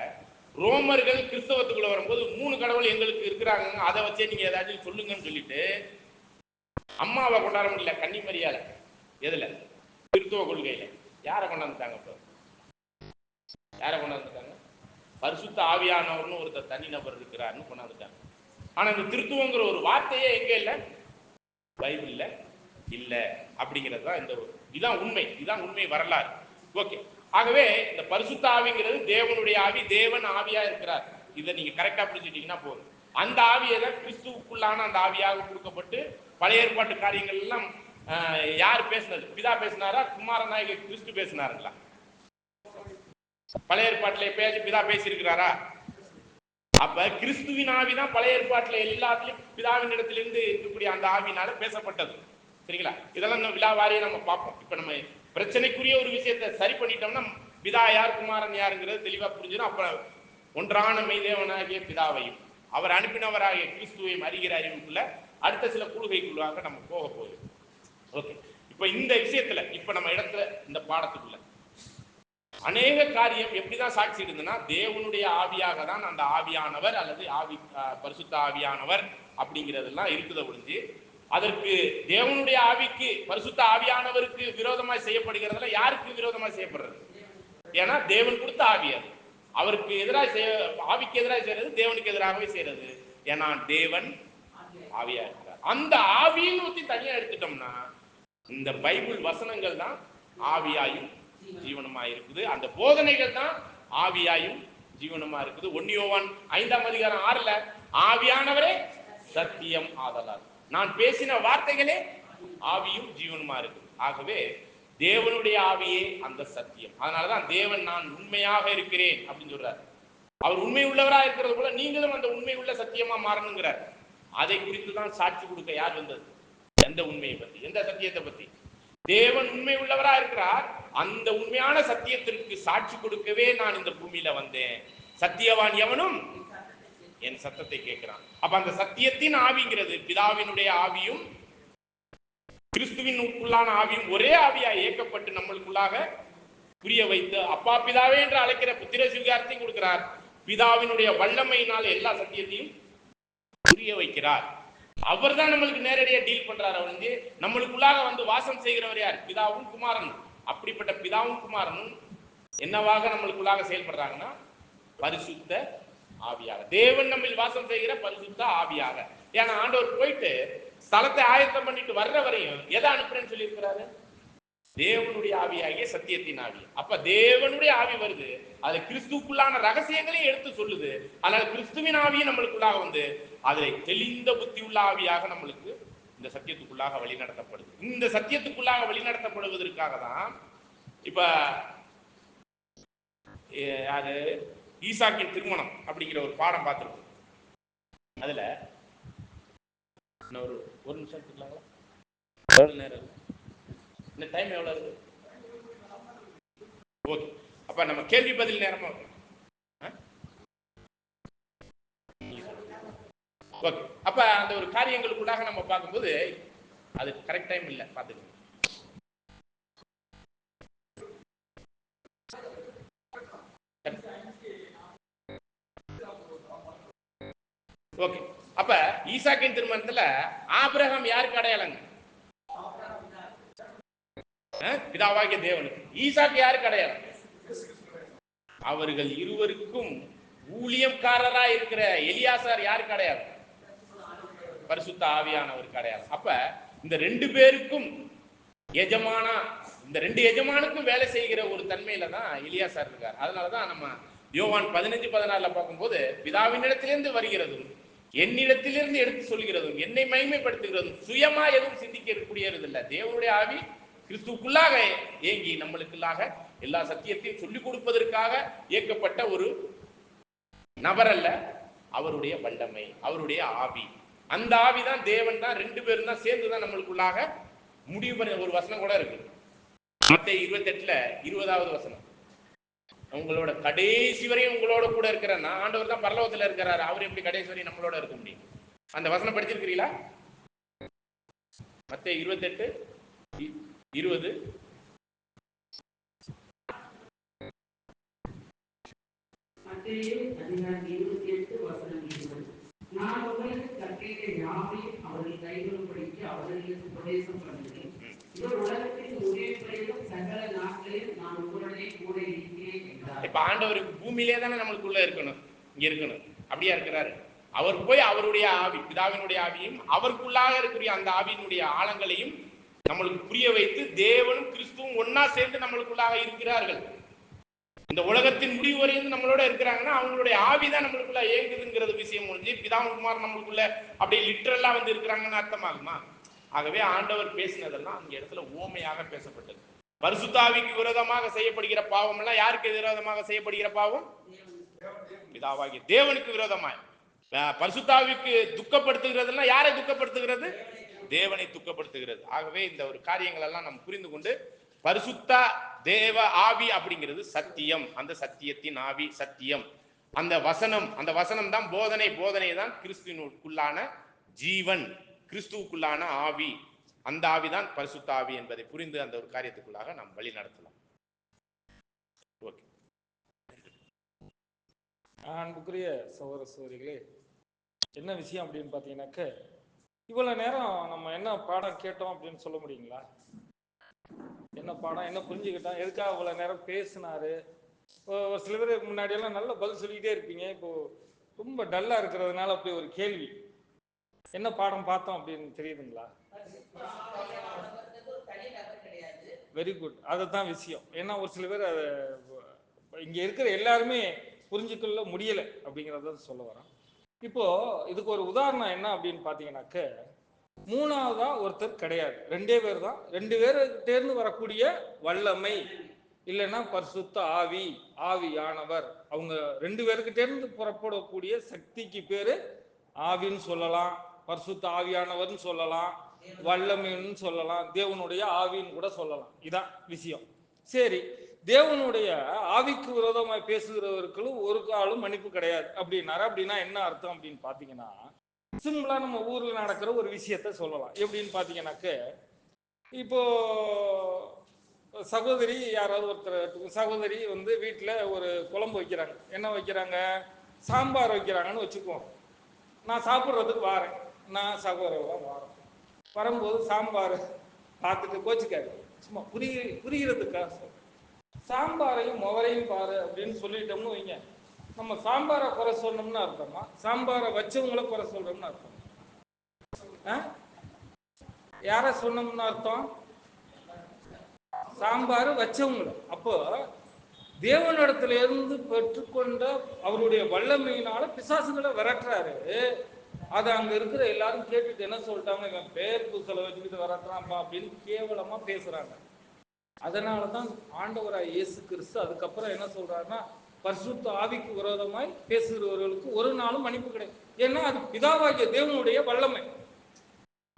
ரோமர்கள் கிறிஸ்தவத்துக்குள்ள வரும்போது 3 கடவுள் எங்களுக்கு இருக்கிறாங்க, அதை வச்சே நீங்க ஏதாச்சும் சொல்லுங்கன்னு சொல்லிட்டு அம்மாவை கொண்டாட முடியல. கன்னிமரியால எதுல? கிறிஸ்தவ கொள்கையில. யாரை கொண்டாந்துட்டாங்க? இப்போ யாரை கொண்டாந்துட்டாங்க? பரிசுத்த ஆவியானவர்னு ஒருத்தர் தனி நபர் இருக்கிறாருன்னு கொண்டாந்துட்டாங்க. ஆனா இந்த திருத்துவங்கிற ஒரு வார்த்தையே எங்க இல்லை? பைபிள்ல இல்ல. அப்படிங்கிறது தான் இதான் உண்மை. இதான் உண்மை வரலாறு. ஓகே. ஆகவே இந்த பரிசுத்த ஆவிங்கிறது தேவனுடைய ஆவி, தேவன் ஆவியா இருக்கிறார். இதை நீங்க கரெக்டா புரிஞ்சுட்டீங்கன்னா போதும். அந்த ஆவியை தான் கிறிஸ்துவுக்குள்ளான அந்த ஆவியாக கொடுக்கப்பட்டு பழைய ஏற்பாட்டு காரியங்கள் எல்லாம் யார் பேசினது? பிதா பேசினாரா? குமாரநாயக கிறிஸ்து பேசினாருங்களா? பழைய ஏற்பாட்டில் எப்பயாச்சும் பிதா பேசியிருக்கிறாரா? அப்ப கிறிஸ்துவின் ஆவிதான் பழைய ஏற்பாட்டில் எல்லாத்திலையும் பிதாவின் இடத்திலிருந்து இருக்கக்கூடிய அந்த ஆவினால பேசப்பட்டது. சரிங்களா? இதெல்லாம் நம்ம விழாவாரியை நம்ம பார்ப்போம். இப்ப நம்ம பிரச்சனைக்குரிய ஒரு விஷயத்தை சரி பண்ணிட்டோம்னா பிதா யார், குமாரன் யாருங்கிறது தெளிவா புரிஞ்சிடும். அப்ப ஒன்றான மெய்தேவனாகிய பிதாவையும் அவர் அனுப்பினவராகிய கிறிஸ்துவையும் அறிகிற அறிவுக்குள்ள அடுத்த சில கூறுகைக்குள்ளாக நம்ம போக போகுது. ஓகே, இப்ப இந்த விஷயத்துல இப்ப நம்ம இடத்துல இந்த பாடத்துக்குள்ள அநேக காரியம் எப்படிதான் சாட்சி இருந்ததுன்னா, தேவனுடைய ஆவியாக தான் அந்த ஆவியானவர் அல்லது ஆவி பரிசுத்த ஆவியானவர் அப்படிங்கிறதெல்லாம் இருக்குத ஒழிஞ்சு, அதற்கு தேவனுடைய ஆவிக்கு பரிசுத்த ஆவியானவருக்கு விரோதமாய் செய்யப்படுகிறதுல யாருக்கு விரோதமாய் செய்யப்படுறது? ஏன்னா தேவன் கொடுத்த ஆவி அது. அவருக்கு எதிராக ஆவிக்கு எதிராக செய்யறது தேவனுக்கு எதிராகவே செய்யறது. ஏன்னா தேவன் ஆவியா இருக்கிறார். அந்த ஆவியின் ஊற்றி தனியா எடுத்துட்டோம்னா இந்த பைபிள் வசனங்கள் தான் ஆவியாயும் ஜீவனமா இருக்குது. அந்த போதனைகள் தான் ஆவியாயும் ஜீவனமா இருக்குது. 1 யோவான் 5:6 ஆவியானவரே சத்தியம் ஆதலால் நான் பேசின வார்த்தைகளே ஆவியும் ஜீவனுமா இருக்கு. ஆகவே தேவனுடைய ஆவியே அந்த சத்தியம். அதனாலதான் தேவன் நான் உண்மையாக இருக்கிறேன் அப்படின்னு சொல்றாரு. அவர் உண்மை உள்ளவரா இருக்கிறது போல நீங்களும் அந்த உண்மை உள்ள சத்தியமா மாறணுங்கிறார். அதை குறித்து தான் சாட்சி கொடுக்க யார் வந்தது? எந்த உண்மையை பத்தி, எந்த சத்தியத்தை பத்தி? தேவன் உண்மை உள்ளவரா இருக்கிறார். அந்த உண்மையான சத்தியத்திற்கு சாட்சி கொடுக்கவே நான் இந்த பூமியில வந்தேன். சத்தியவான் எவனும் என் சத்தத்தை கேட்கிறான். அப்ப அந்த சத்தியத்தின் ஆவிங்கிறது பிதாவினுடைய ஆவியும் கிறிஸ்துவின் உள்ளான ஆவியும் ஒரே ஆவியா இயக்கப்பட்டு நம்மளுக்குள்ளாக புரிய வைத்து அப்பா பிதாவே என்று அழைக்கிற புத்திர சுவிகாரத்தையும் கொடுக்கிறார். பிதாவினுடைய வல்லமையினால் எல்லா சத்தியத்தையும் புரிய வைக்கிறார். அவர் தான் நம்மளுக்கு நேரடியாக டீல் பண்றாரு. அவர் வந்து நம்மளுக்குள்ளாக வந்து வாசம் செய்கிறவர் யார்? பிதாவும் குமாரனும். அப்படிப்பட்ட பிதாவும் குமாரனும் என்னவாக நம்மளுக்குள்ளாக செயல்படுறாங்கன்னா பரிசுத்த ஆவியாக. தேவன் நம்ம வாசம் செய்கிற பரிசுத்த ஆவியாக. ஏன்னா ஆண்டவர் போயிட்டு ஸ்தலத்தை ஆயத்தம் பண்ணிட்டு வர்ற வரையும் எதை அனுப்புறேன்னு சொல்லி இருக்கிறாரு? தேவனுடைய ஆவியாகிய சத்தியத்தின் ஆவி. அப்ப தேவனுடைய ஆவி வருது, அது கிறிஸ்துக்குள்ளான ரகசியங்களையும் எடுத்து சொல்லுது. அதனால கிறிஸ்துவின் ஆவியும் நம்மளுக்குள்ளாக வந்து அதை தெளிந்த புத்தி உள்ள ஆவியாக நம்மளுக்கு இந்த சத்தியத்துக்குள்ளாக வழிநடத்தப்படுது. இந்த சத்தியத்துக்குள்ளாக வழிநடத்தப்படுவதற்காக தான் இப்ப அது ஈசாக்கின் திருமணம் அப்படிங்கிற ஒரு பாடம் பார்த்துருக்கோம். அதுல ஒரு நிமிஷம் எடுத்துக்கலாங்களா? எவ்வளவு நேரம் இந்த டைம் எவ்வளவு இருக்கு? ஓகே, அப்ப நம்ம கேள்வி பதில் நேரமா ஓகே. அப்ப அந்த ஒரு காரியங்களுக்குள்ளாக நம்ம பார்க்கும்போது அது கரெக்ட் டைம் இல்லை, பார்த்துக்கோங்க. ஓகே, அப்ப ஈசாக்கின் திருமணத்துல ஆபிரகாம் யாருக்கு அடையாளங்க? பிதாவாகிய தேவனுக்கு. ஈசாக்கு யாருக்கு அடையாளம்? அவர்கள் இருவருக்கும் ஊழியக்காரரா இருக்கிற எலியாசார் யாருக்கு அடையாளம்? பரிசுத்த ஆவியானவருக்கு அடையாளம். அப்ப இந்த 2 பேருக்கும் எஜமானா, இந்த 2 எஜமானுக்கும் வேலை செய்கிற ஒரு தன்மையில தான் எலியாசார் இருக்கார். அதனாலதான் நம்ம யோவான் 15:14 பார்க்கும்போது பிதாவினிடத்திலிருந்து வருகிறதும் என்னிடத்திலிருந்து எடுத்து சொல்கிறதும் என்னை மகிமைப்படுத்துகிறதும் சுயமா எதுவும் சிந்திக்கக்கூடியது இல்லை. தேவனுடைய ஆவி கிறிஸ்துக்குள்ளாக ஏங்கி நம்மளுக்குள்ளாக எல்லா சத்தியத்தையும் சொல்லிக் கொடுப்பதற்காக இயக்கப்பட்ட ஒரு நபர் அல்ல, அவருடைய வல்லமை, அவருடைய ஆவி. அந்த ஆவி தான் தேவன் தான். 2 பேரும் தான் சேர்ந்துதான் நம்மளுக்குள்ளாக முடிவு பண்ண ஒரு வசனம் கூட இருக்கு. மத்தேயு 28:20 வசனம். உங்களோட கடைசி வரையும் உங்களோட கூட இருக்கிற நான் ஆண்டவர் தான் பரலோகத்துல இருக்கிறாரு. அவர் எப்படி கடைசி வரையும் நம்மளோட இருக்க முடியும்? அந்த வசனம் படிச்சிருக்கிறீங்களா? மத்தேயு 28:20. நான் உங்களுக்கு கற்பித்த யாவையும் அவர்கள் கைகொள்ளும்படிக்கு அவர்களுக்கு உபதேசம் பண்ணுகிறேன். இது உலகத்தின் முடிவுகளிலும் சகல நாட்களில் நான் உங்களுடைய கூட இருக்கிறேன் என்றார். இப்ப ஆண்டவர் பூமியிலே தானே நம்மளுக்குள்ள இருக்கணும், இங்க இருக்கணும். அப்படியா இருக்கிறாரு? அவர் போய் அவருடைய ஆவி, பிதாவினுடைய ஆவியும் அவருக்குள்ளாக இருக்கிற அந்த ஆவியினுடைய ஆழங்களையும் நம்மளுக்கு புரிய வைத்து தேவனும் கிறிஸ்துவும் ஒன்னா சேர்ந்து நம்மளுக்குள்ளாக இருக்கிறார்கள். இந்த உலகத்தின் முடிவு வரையும் நம்மளோட இருக்கிறாங்கன்னா அவங்களுடைய ஆவிதான் நம்மளுக்குள்ள இயங்குதுங்கிறது விஷயம் முடிஞ்சு பிதாவும் குமார் நம்மளுக்குள்ள அப்படியே லிட்டரலா வந்து இருக்கிறாங்கன்னு அர்த்தமாகுமா? ஆகவே ஆண்டவர் பேசினதெல்லாம் அந்த இடத்துல ஓமையாக பேசப்பட்டது. பரிசுத்தாவிக்கு விரோதமாக செய்யப்படுகிற பாவம் எல்லாம் யாருக்கு விரோதமாக செய்யப்படுகிற பாவம்? பிதாவாகிய தேவனுக்கு விரோதமாய். பரிசுத்தாவிக்கு துக்கப்படுத்துகிறதுலாம் யாரை துக்கப்படுத்துகிறது? தேவனை துக்கப்படுத்துகிறது. ஆகவே இந்த ஒரு காரியங்கள் எல்லாம் நம்ம புரிந்து கொண்டு பரிசுத்த தேவ ஆவி அப்படிங்கிறது சத்தியம். அந்த சத்தியத்தின் ஆவி சத்தியம். அந்த வசனம் தான் போதனை. போதனை தான் கிறிஸ்துவினுக்குள்ளான ஜீவன். கிறிஸ்துவுக்குள்ளான ஆவி, அந்த ஆவிதான் பரிசுத்த ஆவி என்பதை புரிந்து அந்த ஒரு காரியத்துக்குள்ளாக நாம் வழி நடத்தலாம். ஓகே. அன்புக்குரிய சகோதர சகோதரிகளே, என்ன விஷயம் அப்படின்னு பார்த்தீங்கன்னாக்க, இவ்வளவு நேரம் நம்ம என்ன பாடம் கேட்டோம் அப்படின்னு சொல்ல முடியுங்களா? என்ன பாடம், என்ன புரிஞ்சுக்கிட்டோம், எதுக்காக இவ்வளவு நேரம் பேசினாரு? ஒரு சில பேர் முன்னாடியெல்லாம் நல்ல பதில் சொல்லிக்கிட்டே இருப்பீங்க, இப்போ ரொம்ப டல்லா இருக்கிறதுனால அப்படி ஒரு கேள்வி, என்ன பாடம் பார்த்தோம் அப்படின்னு தெரியுதுங்களா? வெரி குட், அதுதான் விஷயம். ஏன்னா ஒரு சில பேர் அதை இங்க இருக்கிற எல்லாருமே புரிஞ்சுக்கொள்ள முடியல அப்படிங்கிறத சொல்ல வரோம். இப்போ இதுக்கு ஒரு உதாரணம் என்ன அப்படின்னு பாத்தீங்கன்னாக்க, மூணாவதா ஒருத்தர் கிடையாது, ரெண்டே பேர் தான். ரெண்டு பேர்கிட்டேருந்து வரக்கூடிய வல்லமை இல்லைன்னா பரிசுத்த ஆவி, ஆவியானவர், அவங்க ரெண்டு பேர்கிட்டேருந்து புறப்படக்கூடிய சக்திக்கு பேரு ஆவின்னு சொல்லலாம், பரிசுத்த ஆவியானவர்னு சொல்லலாம், வல்லமைன்னு சொல்லலாம், தேவனுடைய ஆவின்னு கூட சொல்லலாம். இதான் விஷயம். சரி, தேவனுடைய ஆவிக்கு விரோதமாய் பேசுகிறவர்களும் ஒரு காலம் மன்னிப்பு கிடையாது அப்படின்னாரு. அப்படின்னா என்ன அர்த்தம் அப்படின்னு பாத்தீங்கன்னா, சிம்பிளா நம்ம ஊர்ல நடக்கிற ஒரு விஷயத்த சொல்லலாம். எப்படின்னு பாத்தீங்கன்னாக்க, இப்போ சகோதரி யாராவது ஒருத்தர், சகோதரி வந்து வீட்டுல ஒரு குழம்பு வைக்கிறாங்க. என்ன வைக்கிறாங்க? சாம்பார் வைக்கிறாங்கன்னு வச்சுக்குவோம். நான் சாப்பிட்றதுக்கு வாரேன், நான் சகோதரன் வாரேன். வரும்போது சாம்பார் பார்த்துட்டு கோச்சிக்காரு, சும்மா புரிகிறதுக்காக சாம்பாரையும் முவரையும் பாரு அப்படின்னு சொல்லிட்டோம்னு வைங்க, நம்ம சாம்பாரை குறை சொல்லணும்னு அர்த்தமா, சாம்பாரை வச்சவங்கள குறை சொல்றோம்னு அர்த்தம்? யார சொன்னோம்னு அர்த்தம்? சாம்பார் வச்சவங்கள. அப்போ தேவனிடத்துல இருந்து பெற்றுக்கொண்ட அவருடைய வல்லமையினால பிசாசுகளை விரட்டுறாரு. அதை அங்க இருக்கிற எல்லாரும் கேட்டுட்டு என்ன சொல்லிட்டாங்க, இவன் பேர் பூசலை வச்சுக்கிட்டு விரட்டுறான்ப்பா அப்படின்னு கேவலமா பேசுறாங்க. அதனாலதான் ஆண்டவராய் இயேசு கிறிஸ்து அதுக்கப்புறம் என்ன சொல்றாருன்னா, பரிசுத்த ஆவிக்கு விரோதமாய் பேசுகிறவர்களுக்கு ஒரு நாளும் மன்னிப்பு கிடையாது. ஏன்னா அது பிதாவாகிய தேவனுடைய வல்லமை.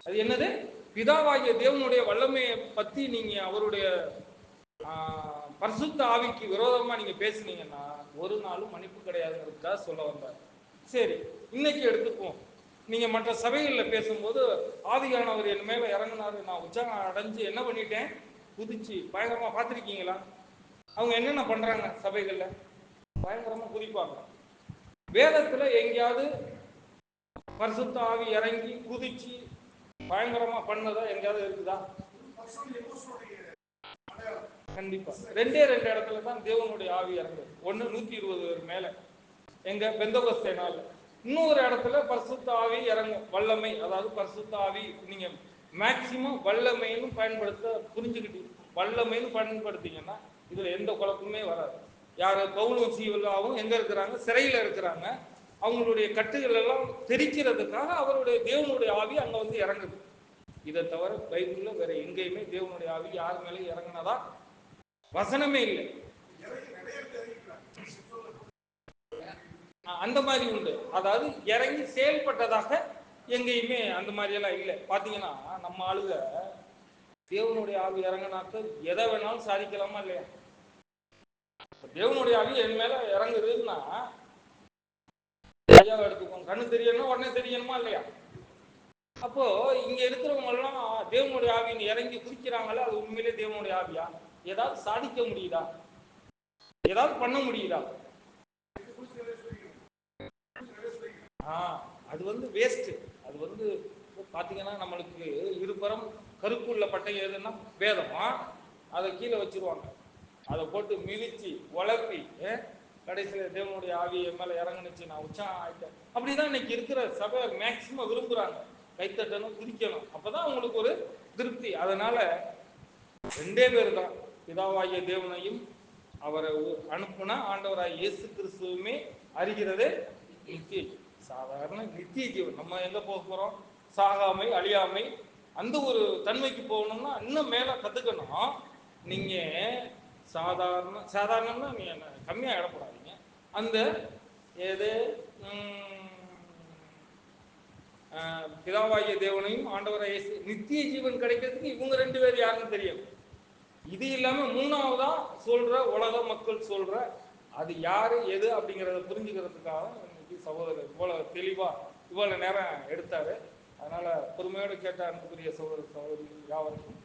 அது என்னது? பிதாவாகிய தேவனுடைய வல்லமையை பத்தி நீங்க அவருடைய பரிசுத்த ஆவிக்கு விரோதமா நீங்க பேசுனீங்கன்னா ஒரு நாளும் மன்னிப்பு கிடையாதுங்கிறதுக்காக சொல்ல வந்தார். சரி, இன்னைக்கு எடுத்துக்குவோம். நீங்க மற்ற சபைகளில் பேசும்போது ஆவியானவர் என் மேல இறங்கினாரு, நான் உற்சாகம் அடைஞ்சு என்ன பண்ணிட்டேன், குதிச்சு பயங்கரமா பார்த்துருக்கீங்களா? அவங்க என்னென்ன பண்றாங்க சபைகள்ல? பயங்கரமா குதிப்பாங்க. வேதத்துல எங்கேயாவது பரிசுத்த ஆவி இறங்கி குதிச்சு பயங்கரமா பண்ணதா எங்கேயாவது இருக்குதா? கண்டிப்பா ரெண்டே ரெண்டு இடத்துல தான் தேவனுடைய ஆவி இறங்குது. ஒண்ணு 120 பேர் மேல, எங்க பெந்தகோஸ்தே நாள். இன்னொரு இடத்துல பரிசுத்த ஆவி இறங்கும், வல்லமை. அதாவது பரிசுத்த ஆவி நீங்க மேக்சிமம் வல்லமைன்னு பயன்படுத்த புரிஞ்சுக்கிட்டு வல்லமைன்னு பயன்படுத்திங்கன்னா இதுல எந்த குழப்பமே வராது. யாரு? பவுலும் சீலாவும் எங்க இருக்கிறாங்க? சிறையில இருக்கிறாங்க. அவங்களுடைய கட்டுகள் எல்லாம் தெரிக்கிறதுக்காக அவருடைய தேவனுடைய ஆவி அங்க வந்து இறங்குது. இதை தவிர பைபிள்ல வேற எங்கேயுமே தேவனுடைய ஆவி யார் மேலே இறங்கினதா வசனமே இல்லை. அந்த மாதிரி உண்டு, அதாவது இறங்கி செயல்பட்டதாக எங்கேயுமே அந்த மாதிரி எல்லாம் இல்லை. பாத்தீங்கன்னா நம்ம ஆளுங்க தேவனுடைய ஆவி இறங்கினாக்க எதை வேணாலும் சாதிக்கலாமா இல்லையா? தேவனுடைய ஆவி என் மேல இறங்குதுன்னா எடுத்துக்கோங்க, கண்ணு தெரியணும் உடனே தெரியணுமா இல்லையா? அப்போ இங்க இருக்கிறவங்க எல்லாம் தேவனுடைய ஆவின்னு இறங்கி குதிக்கிறாங்களா, அது உண்மையிலே தேவனுடைய ஆவியா? ஏதாவது சாதிக்க முடியுதா? ஏதாவது பண்ண முடியுதா? அது வந்து வேஸ்ட். அது வந்து பாத்தீங்கன்னா நம்மளுக்கு இருபுறம் கருப்புள்ள பட்டை எதுன்னா வேதமா, அதை கீழே வச்சிருவாங்க, அதை போட்டு மிதிச்சு உழப்பி கடைசியில தேவனுடைய ஆவி என் மேல இறங்குனுச்சு, நான் உற்சாகம் ஆயிட்டேன். அப்படிதான் இன்னைக்கு இருக்கிற சபை மேக்சிமம் விரும்புறாங்க. கைத்தட்டணும், குதிக்கணும், அப்பதான் உங்களுக்கு ஒரு திருப்தி. அதனால ரெண்டே பேர் தான், பிதாவாகிய தேவனையும் அவரை அனுப்புனா ஆண்டவராய் இயேசு கிறிஸ்துவுமே அறிகிறது நித்திய சாதாரண நித்திய ஜீவன். நம்ம எங்க போக போறோம்? சாகாமை, அழியாமை, அந்த ஒரு தன்மைக்கு போகணும்னா இன்னும் மேல கத்துக்கணும். நீங்க சாதாரணம்னா நீங்க கம்மியா இடப்படாதீங்க. அந்த எது பிதாவாகிய தேவனையும் ஆண்டவராய் இயேசு நித்திய ஜீவன் கிடைக்கிறதுக்கு இவங்க ரெண்டு பேர் யாருன்னு தெரியும். இது இல்லாம மூணாவதா சொல்ற உலக மக்கள் சொல்ற அது யாரு எது அப்படிங்கிறத புரிஞ்சுக்கிறதுக்காக இன்னைக்கு சகோதரர் இவ்வளவு தெளிவா இவ்வளவு நேரம் எடுத்தாரு. அதனால பொறுமையோடு கேட்ட அன்புக்குரிய சகோதர சகோதரி யாவருக்கும்